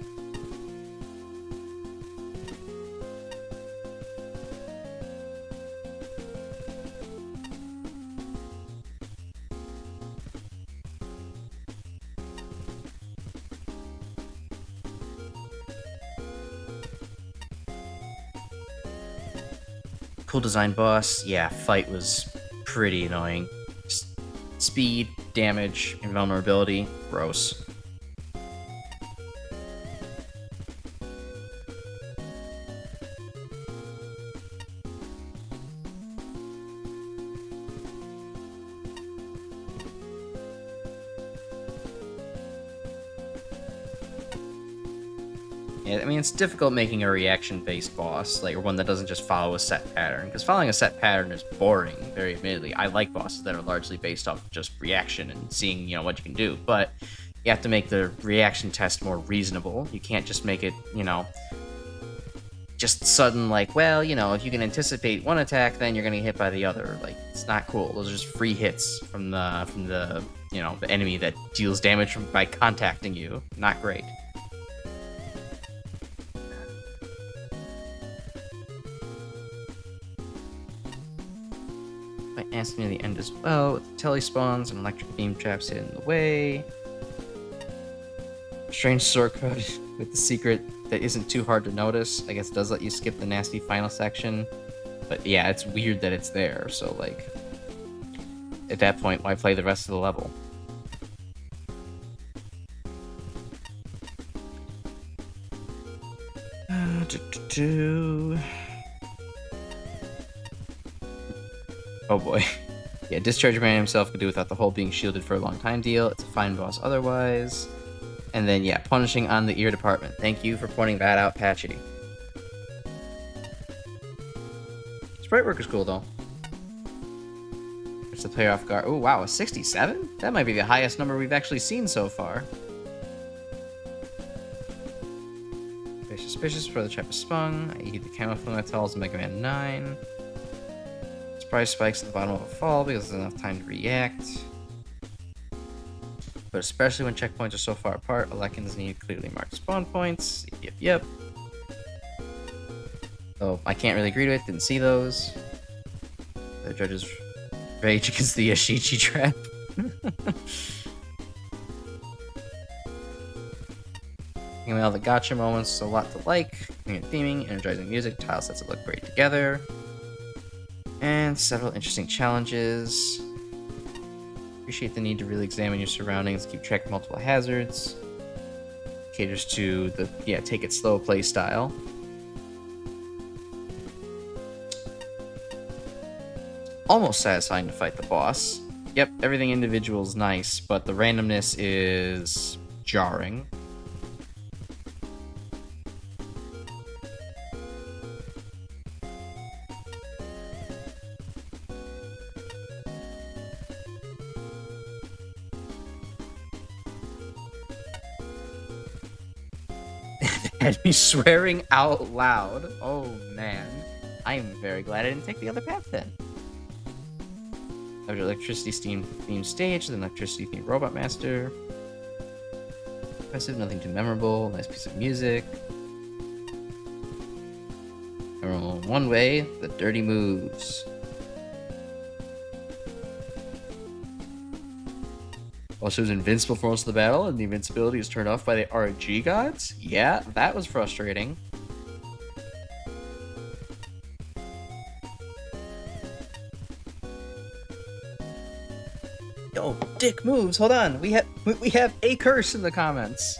Cool design boss. Yeah, fight was pretty annoying. Just speed, damage, invulnerability. Gross. Yeah, I mean, it's difficult making a reaction-based boss, like, or one that doesn't just follow a set pattern, because following a set pattern is boring, very admittedly. I like bosses that are largely based off of just reaction and seeing, you know, what you can do, but you have to make the reaction test more reasonable. You can't just make it, you know, just sudden, like, well, you know, if you can anticipate one attack, then you're gonna get hit by the other. Like, it's not cool. Those are just free hits from the you know, the enemy that deals damage by contacting you. Not great. Ants near the end as well, with tele spawns and electric beam traps hidden in the way. Strange shortcut with the secret that isn't too hard to notice. I guess it does let you skip the nasty final section. But yeah, it's weird that it's there, so like, at that point, why play the rest of the level? Oh boy. Yeah, Discharge Man himself could do without the whole being shielded for a long time deal. It's a fine boss otherwise. And then, yeah, punishing on the ear department. Thank you for pointing that out, Patchy. Sprite work is cool, though. It's the player off guard. Oh, wow, a 67? That might be the highest number we've actually seen so far. Very suspicious for the trap is sprung. I eat the camouflage tells Megaman 9. Surprise spikes at the bottom of a fall because there's enough time to react. But especially when checkpoints are so far apart, Alekins need clearly marked spawn points. Yep. So I can't really agree to it, didn't see those. The judges Rage against the Yashichi trap. All the gotcha moments, a lot to like. Theming, energizing music, tile sets that look great together. And several interesting challenges. Appreciate the need to really examine your surroundings, keep track of multiple hazards. Caters to the, take it slow play style. Almost satisfying to fight the boss. Yep, everything individual is nice, but the randomness is jarring. Had me swearing out loud. Oh man. I am very glad I didn't take the other path then. After electricity themed stage, then electricity themed robot master. Impressive, nothing too memorable. Nice piece of music. One way, the dirty moves. Also, was invincible for most of the battle, and the invincibility is turned off by the RNG gods? Yeah, that was frustrating. Yo, dick moves, hold on. We have a curse in the comments.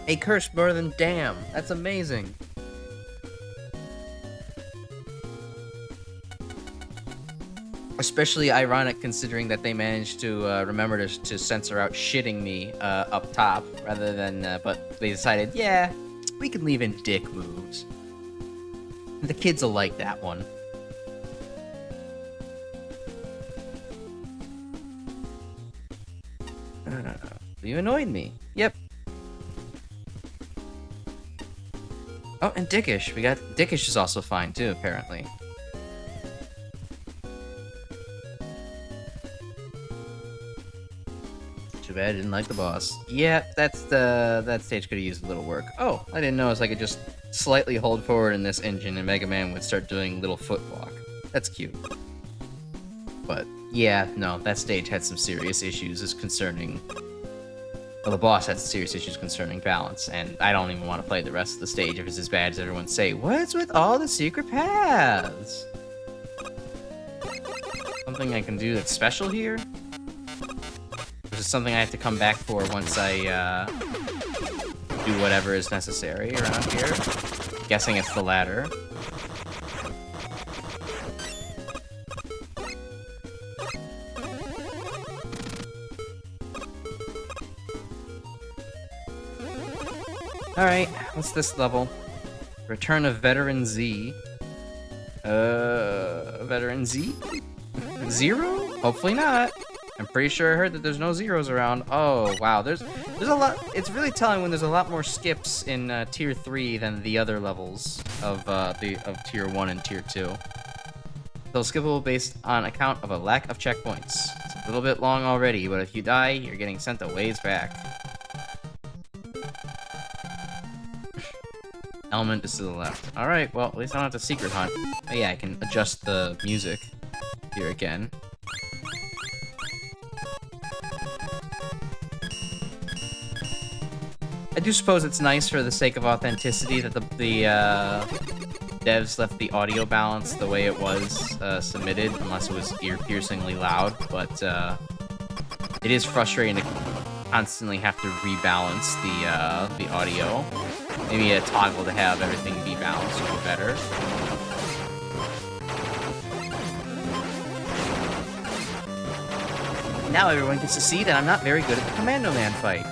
A curse more than damn. That's amazing. Especially ironic considering that they managed to remember to censor out shitting me up top rather than, but they decided, yeah, we can leave in dick moves. The kids will like that one. You annoyed me. Yep. Oh, and Dickish. We got Dickish is also fine too, apparently. Too bad I didn't like the boss. Yeah, that stage could have used a little work. Oh, I didn't notice I could just slightly hold forward in this engine and Mega Man would start doing little foot walk. That's cute. But yeah, no, that stage had some serious issues as concerning. Well, the boss had serious issues concerning balance, and I don't even want to play the rest of the stage if it's as bad as everyone say. What's with all the secret paths? Something I can do that's special here? This is something I have to come back for once I do whatever is necessary around here. Guessing it's the latter. Alright, what's this level? Return of Veteran Z. Veteran Z? Zero? Hopefully not. I'm pretty sure I heard that there's no zeros around. Oh, wow. There's a lot. It's really telling when there's a lot more skips in Tier 3 than the other levels of Tier 1 and Tier 2. They'll skippable based on account of a lack of checkpoints. It's a little bit long already, but if you die, you're getting sent a ways back. Element is to the left. Alright, well, at least I don't have to secret hunt. Oh yeah, I can adjust the music here again. I do suppose it's nice for the sake of authenticity that the devs left the audio balance the way it was submitted, unless it was ear-piercingly loud, but it is frustrating to constantly have to rebalance the audio. Maybe a toggle to have everything be balanced would be better. Now everyone gets to see that I'm not very good at the Commando Man fight.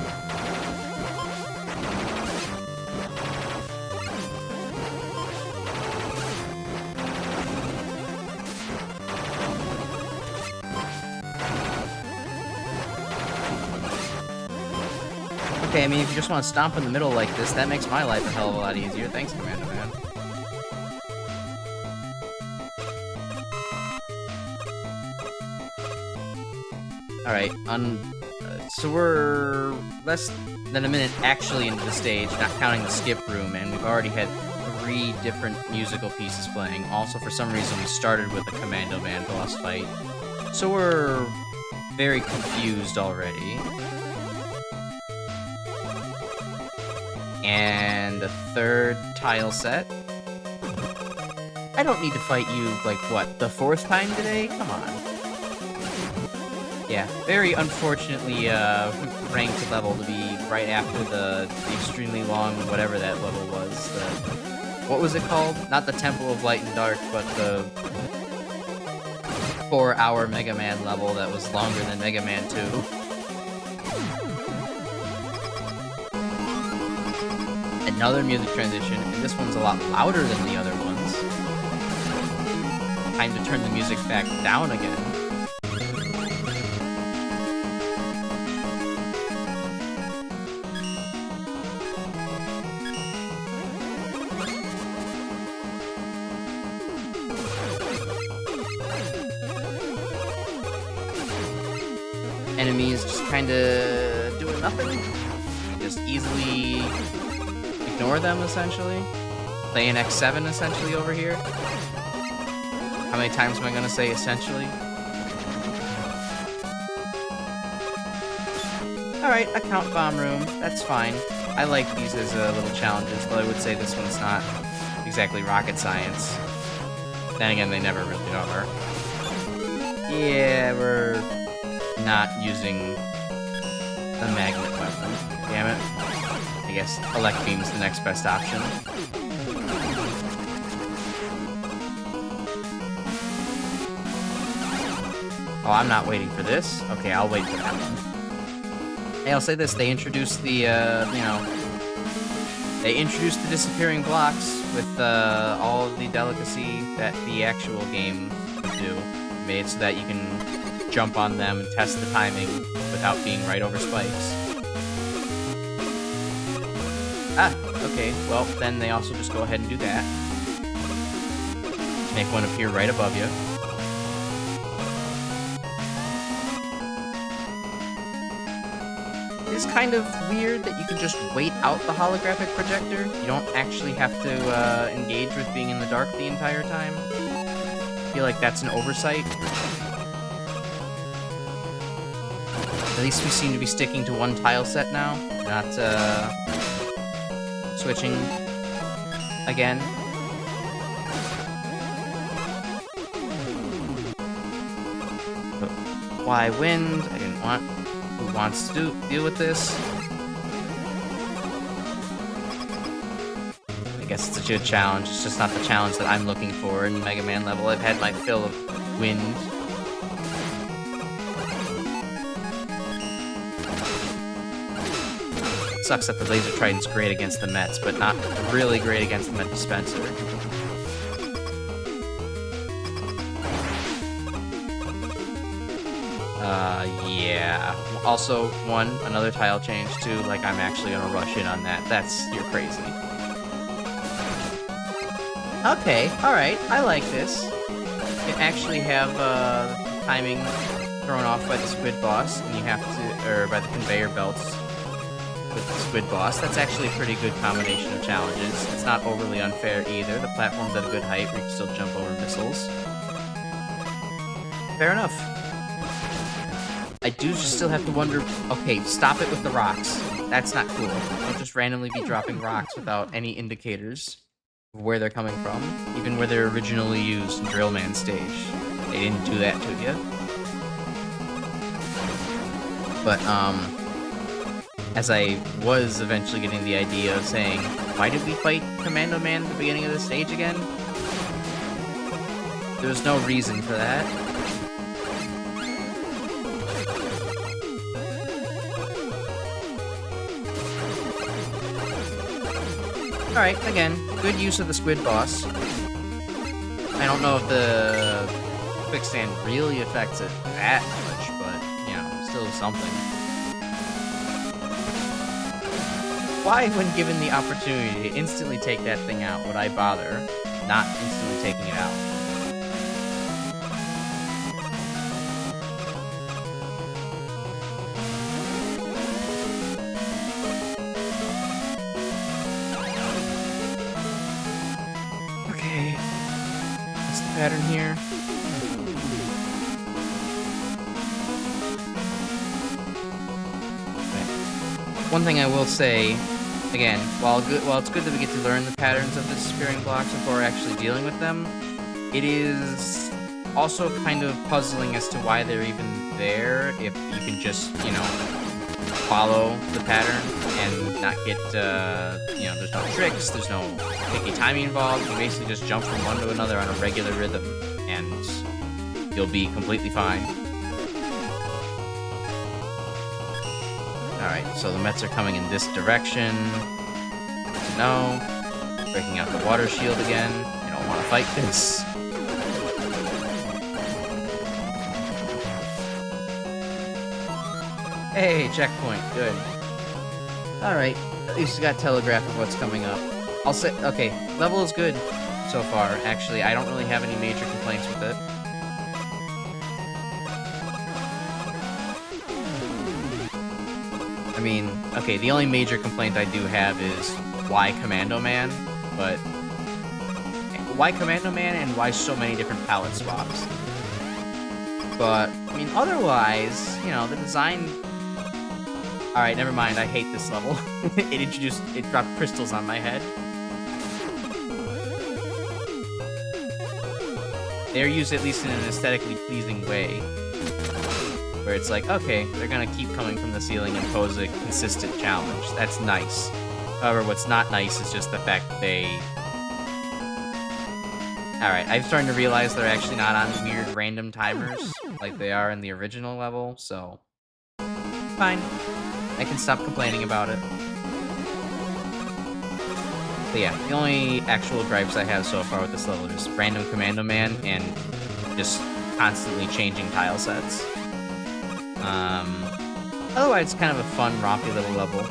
Okay, I mean, if you just want to stomp in the middle like this, that makes my life a hell of a lot easier. Thanks, Commando Man. Alright, so we're less than a minute actually into the stage, not counting the skip room, and we've already had 3 different musical pieces playing. Also, for some reason, we started with a Commando Man boss fight. So we're very confused already. And a 3rd tile set. I don't need to fight you, like, what, the 4th time today? Come on. Yeah, very unfortunately ranked level to be right after the extremely long whatever that level was. What was it called? Not the Temple of Light and Dark, but the 4-hour Mega Man level that was longer than Mega Man 2. Another music transition, and this one's a lot louder than the other ones. Time to turn the music back down again. Enemies just kinda doing nothing. You just easily ignore them, essentially. Play an X7, essentially, over here. How many times am I gonna say essentially? Alright, a count bomb room. That's fine. I like these as little challenges, but I would say this one's not exactly rocket science. Then again, they never really are. Yeah, we're not using the magnet weapon. Damn it. I guess Elect Beam's the next best option. Oh, I'm not waiting for this. Okay, I'll wait for that one. Hey, I'll say this. They introduced the, they introduced the disappearing blocks with all of the delicacy that the actual game would do. Made it so that you can jump on them and test the timing without being right over spikes. Ah, okay. Well, then they also just go ahead and do that. Make one appear right above you. It's kind of weird that you can just wait out the holographic projector. You don't actually have to engage with being in the dark the entire time. I feel like that's an oversight. At least we seem to be sticking to one tile set now, not switching again. But why wind? I didn't want... Who wants to deal with this? I guess it's a good challenge. It's just not the challenge that I'm looking for in Mega Man level. I've had my fill of wind. Sucks that the Laser Trident's great against the Mets, but not really great against the Met Dispenser. Yeah. Also, another tile change too, like I'm actually gonna rush in on that. You're crazy. Okay, alright, I like this. You can actually have, timing thrown off by the Squid Boss, and you have to, or by the conveyor belts with the Squid Boss. That's actually a pretty good combination of challenges. It's not overly unfair either. The platform's at a good height where you can still jump over missiles. Fair enough. I do just still have to wonder, okay, stop it with the rocks. That's not cool. Don't just randomly be dropping rocks without any indicators of where they're coming from, even where they're originally used in Drill Man stage. They didn't do that to you. But, as I was eventually getting the idea of saying, why did we fight Commando Man at the beginning of the stage again? There was no reason for that. Alright, again, good use of the Squid Boss. I don't know if the quicksand really affects it that much, but, you know, still something. Why, when given the opportunity to instantly take that thing out, would I bother not instantly taking it out? pattern here. One thing I will say, again, while it's good that we get to learn the patterns of the disappearing blocks before actually dealing with them, it is also kind of puzzling as to why they're even there if you can just, you know, follow the pattern and not get, you know, there's no tricks, there's no picky timing involved. You basically just jump from one to another on a regular rhythm and you'll be completely fine. Alright, so the Mets are coming in this direction. Good to know. Breaking out the water shield again. You don't want to fight this. Hey, checkpoint. Good. Alright, at least you got telegraph of what's coming up. I'll say, okay, level is good so far. Actually, I don't really have any major complaints with it. I mean, okay, the only major complaint I do have is why Commando Man, but why Commando Man and why so many different palette swaps? But, I mean, otherwise, you know, the design... Alright, never mind, I hate this level. It dropped crystals on my head. They're used at least in an aesthetically pleasing way. Where it's like, okay, they're gonna keep coming from the ceiling and pose a consistent challenge. That's nice. However, what's not nice is just the fact that they... Alright, I'm starting to realize they're actually not on weird random timers like they are in the original level, so... Fine. I can stop complaining about it. But yeah, the only actual gripes I have so far with this level is random Commando Man and just constantly changing tile sets. Otherwise, it's kind of a fun, rompy little level.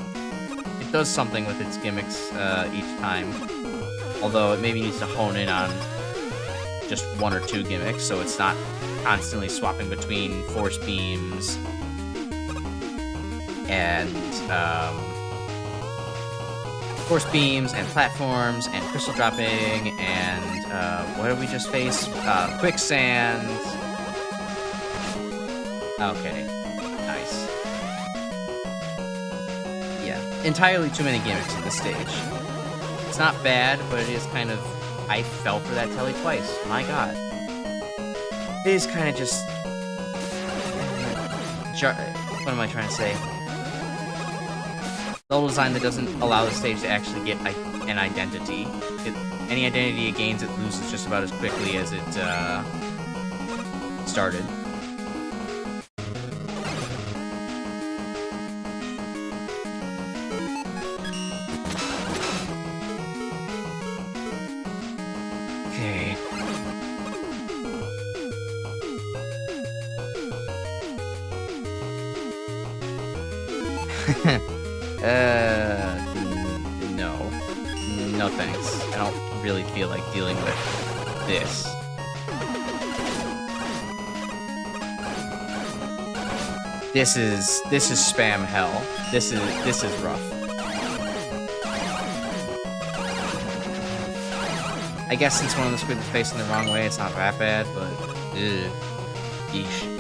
It does something with its gimmicks each time, although it maybe needs to hone in on just one or two gimmicks, so it's not constantly swapping between force beams and platforms and crystal dropping and what did we just face? Quicksand. Okay, nice. Yeah, entirely too many gimmicks in this stage. It's not bad, but it is kind of... I fell for that telly twice. My god. It is kind of just... What am I trying to say? Level design that doesn't allow the stage to actually get an identity. Any identity it gains, it loses just about as quickly as it started. Okay. No. No thanks. I don't really feel like dealing with this. This is spam hell. This is rough. I guess since one of the squids is facing the wrong way, it's not that bad, but yeesh.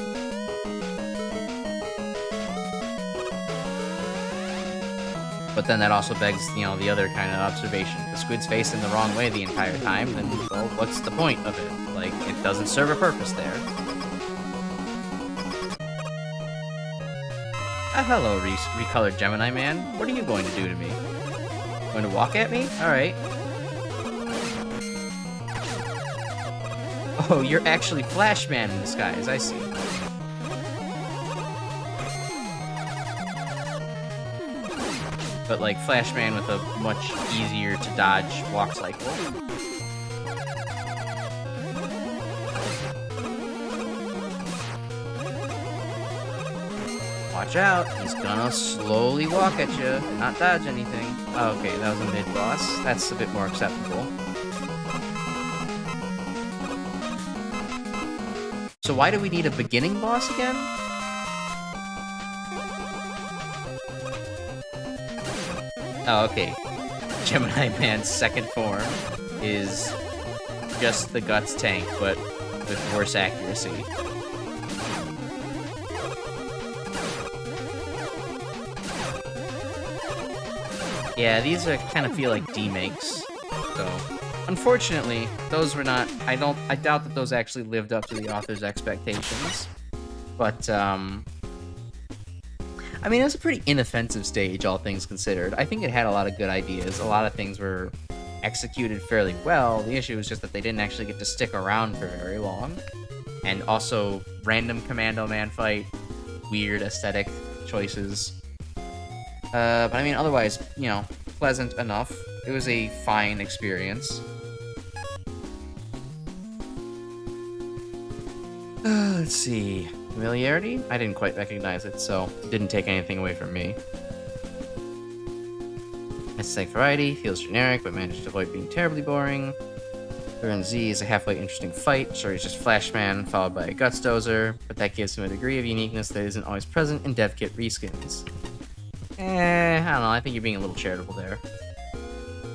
But then that also begs, you know, the other kind of observation. The squid's facing the wrong way the entire time, then, well, what's the point of it? Like, it doesn't serve a purpose there. Hello, recolored Gemini Man. What are you going to do to me? Going to walk at me? Alright. Oh, you're actually Flash Man in disguise, I see. But like Flash Man with a much easier to dodge walk cycle. Watch out, he's gonna slowly walk at you and not dodge anything. Oh, okay, that was a mid-boss. That's a bit more acceptable. So why do we need a beginning boss again? Oh, okay. Gemini Man's second form is just the guts tank, but with worse accuracy. Yeah, these are kind of feel like demakes. So, unfortunately, those were not. I doubt that those actually lived up to the author's expectations. But I mean, it was a pretty inoffensive stage, all things considered. I think it had a lot of good ideas. A lot of things were executed fairly well. The issue was just that they didn't actually get to stick around for very long. And also, random Commando Man fight, weird aesthetic choices. But I mean, otherwise, you know, pleasant enough. It was a fine experience. Let's see. Familiarity? I didn't quite recognize it, so it didn't take anything away from me. Aesthetic variety, feels generic, but managed to avoid being terribly boring. Burn Z is a halfway interesting fight. Sure, he's just Flashman, followed by a Guts Dozer, but that gives him a degree of uniqueness that isn't always present in dev kit reskins. I don't know, I think you're being a little charitable there.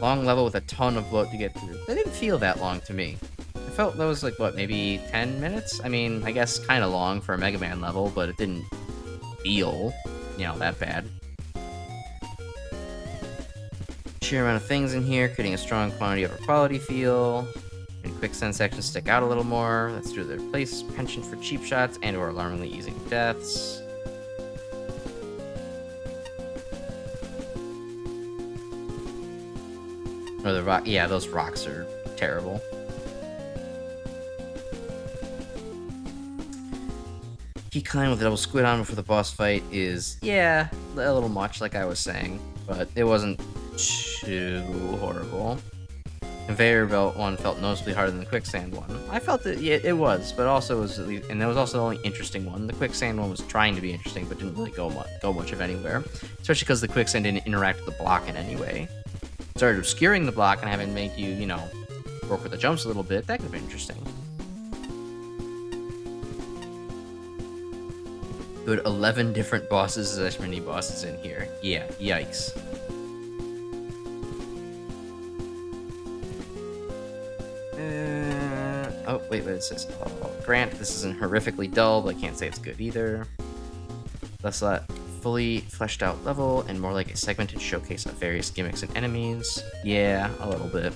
Long level with a ton of bloat to get through. That didn't feel that long to me. I felt that was like, what, maybe 10 minutes? I mean, I guess kind of long for a Mega Man level, but it didn't feel, you know, that bad. Sheer amount of things in here, creating a strong quantity over quality feel. And quicksand sections stick out a little more. That's due to their place, penchant for cheap shots, and or alarmingly easy deaths. Or the rock, yeah, those rocks are terrible. Key climb with a double squid on before the boss fight is, yeah, a little much, like I was saying, but it wasn't too horrible. Conveyor belt one felt noticeably harder than the quicksand one. I felt that it was, but also was at least, and that was also the only interesting one. The quicksand one was trying to be interesting, but didn't really go much of anywhere, especially because the quicksand didn't interact with the block in any way. Started obscuring the block and having make you, you know, work with the jumps a little bit. That could have been interesting. Good 11 different bosses as mini bosses in here. Yeah, yikes. Oh, wait, it says, oh, Grant, this isn't horrifically dull, but I can't say it's good either. Let's let fully fleshed out level and more like a segmented showcase of various gimmicks and enemies. Yeah, a little bit.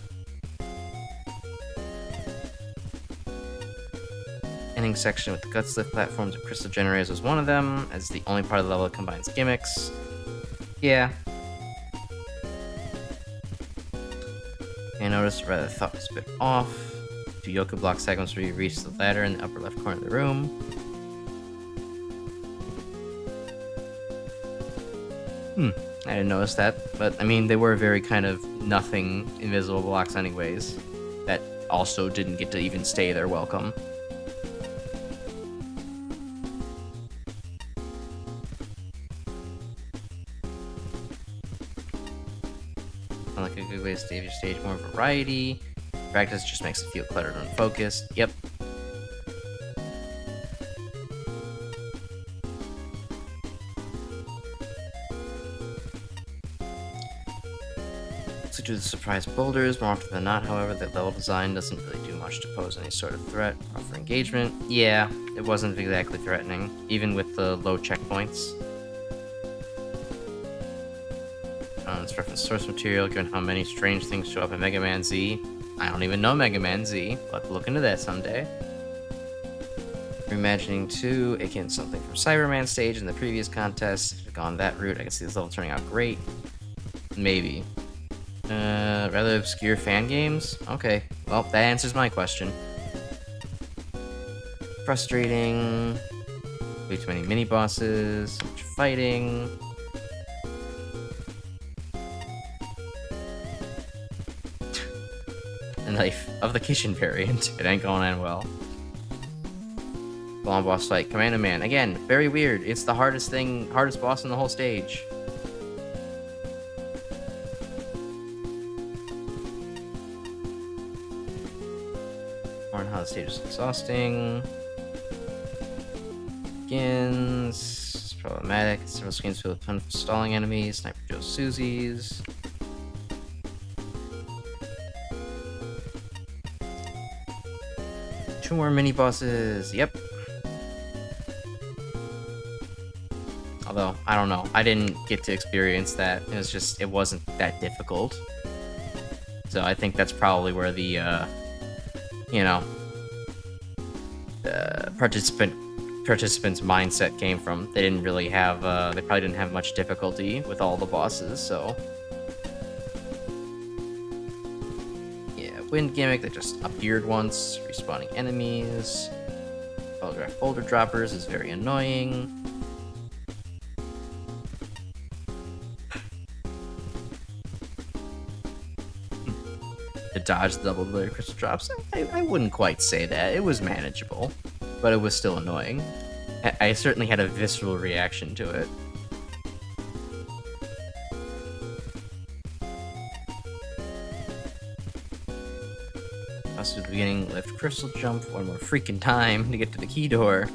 Ending section with the guts lift platforms and crystal generators was one of them, as the only part of the level that combines gimmicks. Yeah. I noticed rather thought was a bit off. 2 Yoku block segments where you reach the ladder in the upper left corner of the room. I didn't notice that, but I mean, they were very kind of nothing invisible blocks anyways, that also didn't get to even stay there welcome. Sound like a good way to save your stage, more variety. Practice just makes it feel cluttered and unfocused. Yep. To the surprise boulders. More often than not, however, that level design doesn't really do much to pose any sort of threat or for engagement. Yeah, it wasn't exactly threatening, even with the low checkpoints. It's reference source material, given how many strange things show up in Mega Man Z. I don't even know Mega Man Z, but I'll look into that someday. Reimagining 2, akin something from Cyberman stage in the previous contest. If it had gone that route, I can see this level turning out great. Maybe. Rather obscure fan games? Okay, well, that answers my question. Frustrating. Way too many mini-bosses, so much fighting. The knife of the kitchen variant. It ain't going on well. Long boss fight. Commando Man. Again, very weird. It's the hardest boss in the whole stage. How the stage is exhausting. Begins. It's problematic. Several screens filled with a ton of stalling enemies. Sniper Joe Susie's. 2 more mini bosses. Yep. Although, I don't know. I didn't get to experience that. It wasn't that difficult. So I think that's probably where the, participant's mindset came from. They didn't really have, they probably didn't have much difficulty with all the bosses, so. Yeah, wind gimmick that just appeared once, respawning enemies. Holograph boulder droppers is very annoying. To dodge the double layer crystal drops, I wouldn't quite say that. It was manageable, but it was still annoying. I certainly had a visceral reaction to it. Also, at the beginning, lift crystal jump one more freaking time to get to the key door.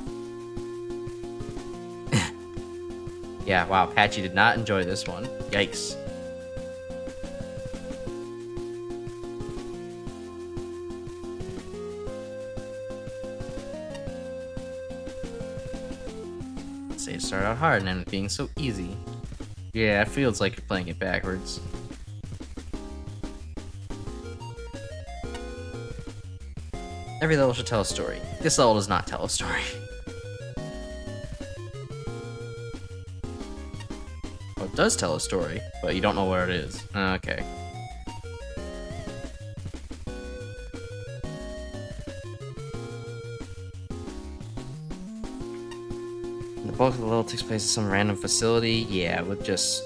Yeah, wow, Patchy did not enjoy this one. Yikes. Say it started out hard and ended up being so easy. Yeah, it feels like you're playing it backwards. Every level should tell a story. This level does not tell a story. Well, it does tell a story, but you don't know where it is. Okay. The bulk of the level takes place at some random facility. Yeah, with just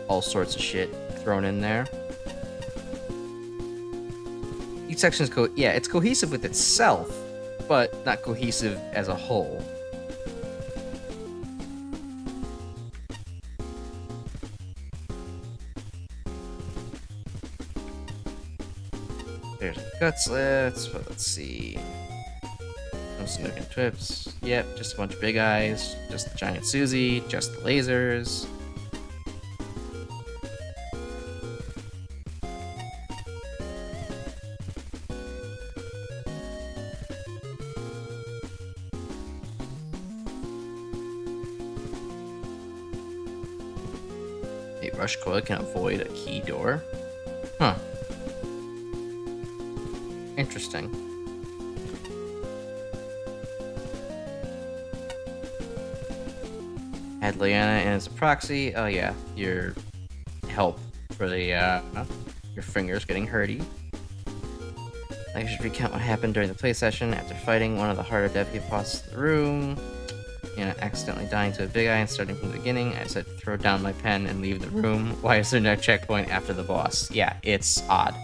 all sorts of shit thrown in there. Each section is it's cohesive with itself, but not cohesive as a whole. There's gut slits, but let's see. No snook and trips. Yep, just a bunch of big eyes. Just the giant Susie. Just the lasers. A rush coil can avoid a key door. Huh. Interesting. Add Leanna in as a proxy. Oh yeah, your help for the your fingers getting hurty. I should recount what happened during the play session after fighting one of the harder deputy bosses in the room. Accidentally dying to a big eye and starting from the beginning. I decided to throw down my pen and leave the room. Why is there no checkpoint after the boss? Yeah, it's odd.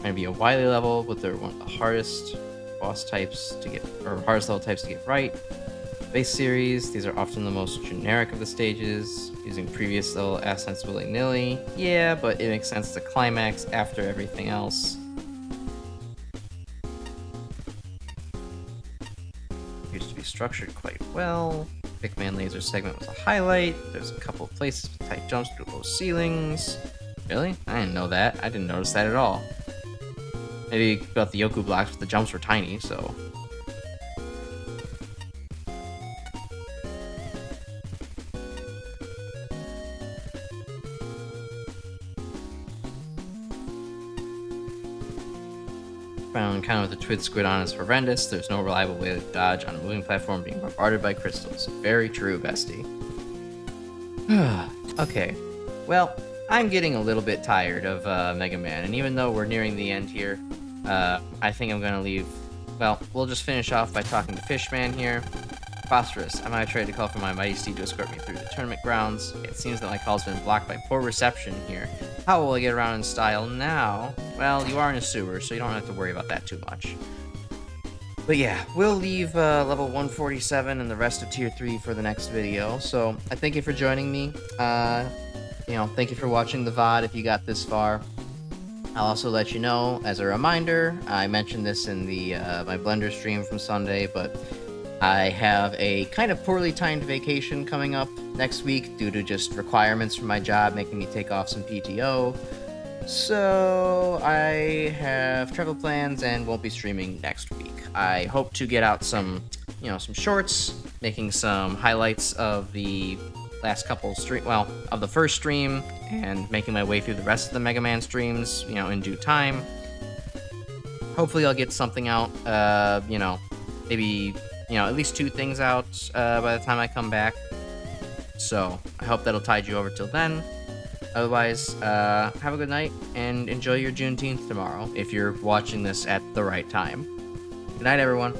Gonna be a Wily level, but they're one of the hardest boss types to get, or hardest level types to get right. Base series, these are often the most generic of the stages, using previous level assets willy-nilly. Yeah, but it makes sense to climax after everything else. Appears to be structured quite well. Pickman laser segment was a highlight. There's a couple of places with tight jumps through low ceilings. Really? I didn't know that. I didn't notice that at all. Maybe about the Yoku blocks, but the jumps were tiny, so... Encounter with the twin squid on is horrendous. There's no reliable way to dodge on a moving platform being bombarded by crystals. Very true, bestie. Okay, well, I'm getting a little bit tired of Mega Man, and even though we're nearing the end here, I think I'm gonna leave. Well, we'll just finish off by talking to Fishman here. Phosphorus, I might try to call for my mighty steed to escort me through the tournament grounds. It seems that my call's been blocked by poor reception here. How will I get around in style now? Well, you are in a sewer, so you don't have to worry about that too much. But yeah, we'll leave level 147 and the rest of Tier 3 for the next video. So I thank you for joining me. Thank you for watching the VOD if you got this far. I'll also let you know, as a reminder, I mentioned this in the my Blender stream from Sunday, but I have a kind of poorly timed vacation coming up next week due to just requirements from my job making me take off some PTO. So I have travel plans and won't be streaming next week. I hope to get out some shorts, making some highlights of the last couple of the first stream, and making my way through the rest of the Mega Man streams, in due time. Hopefully I'll get something out, maybe, at least 2 things out by the time I come back. So I hope that'll tide you over till then. Otherwise, have a good night and enjoy your Juneteenth tomorrow if you're watching this at the right time. Good night, everyone.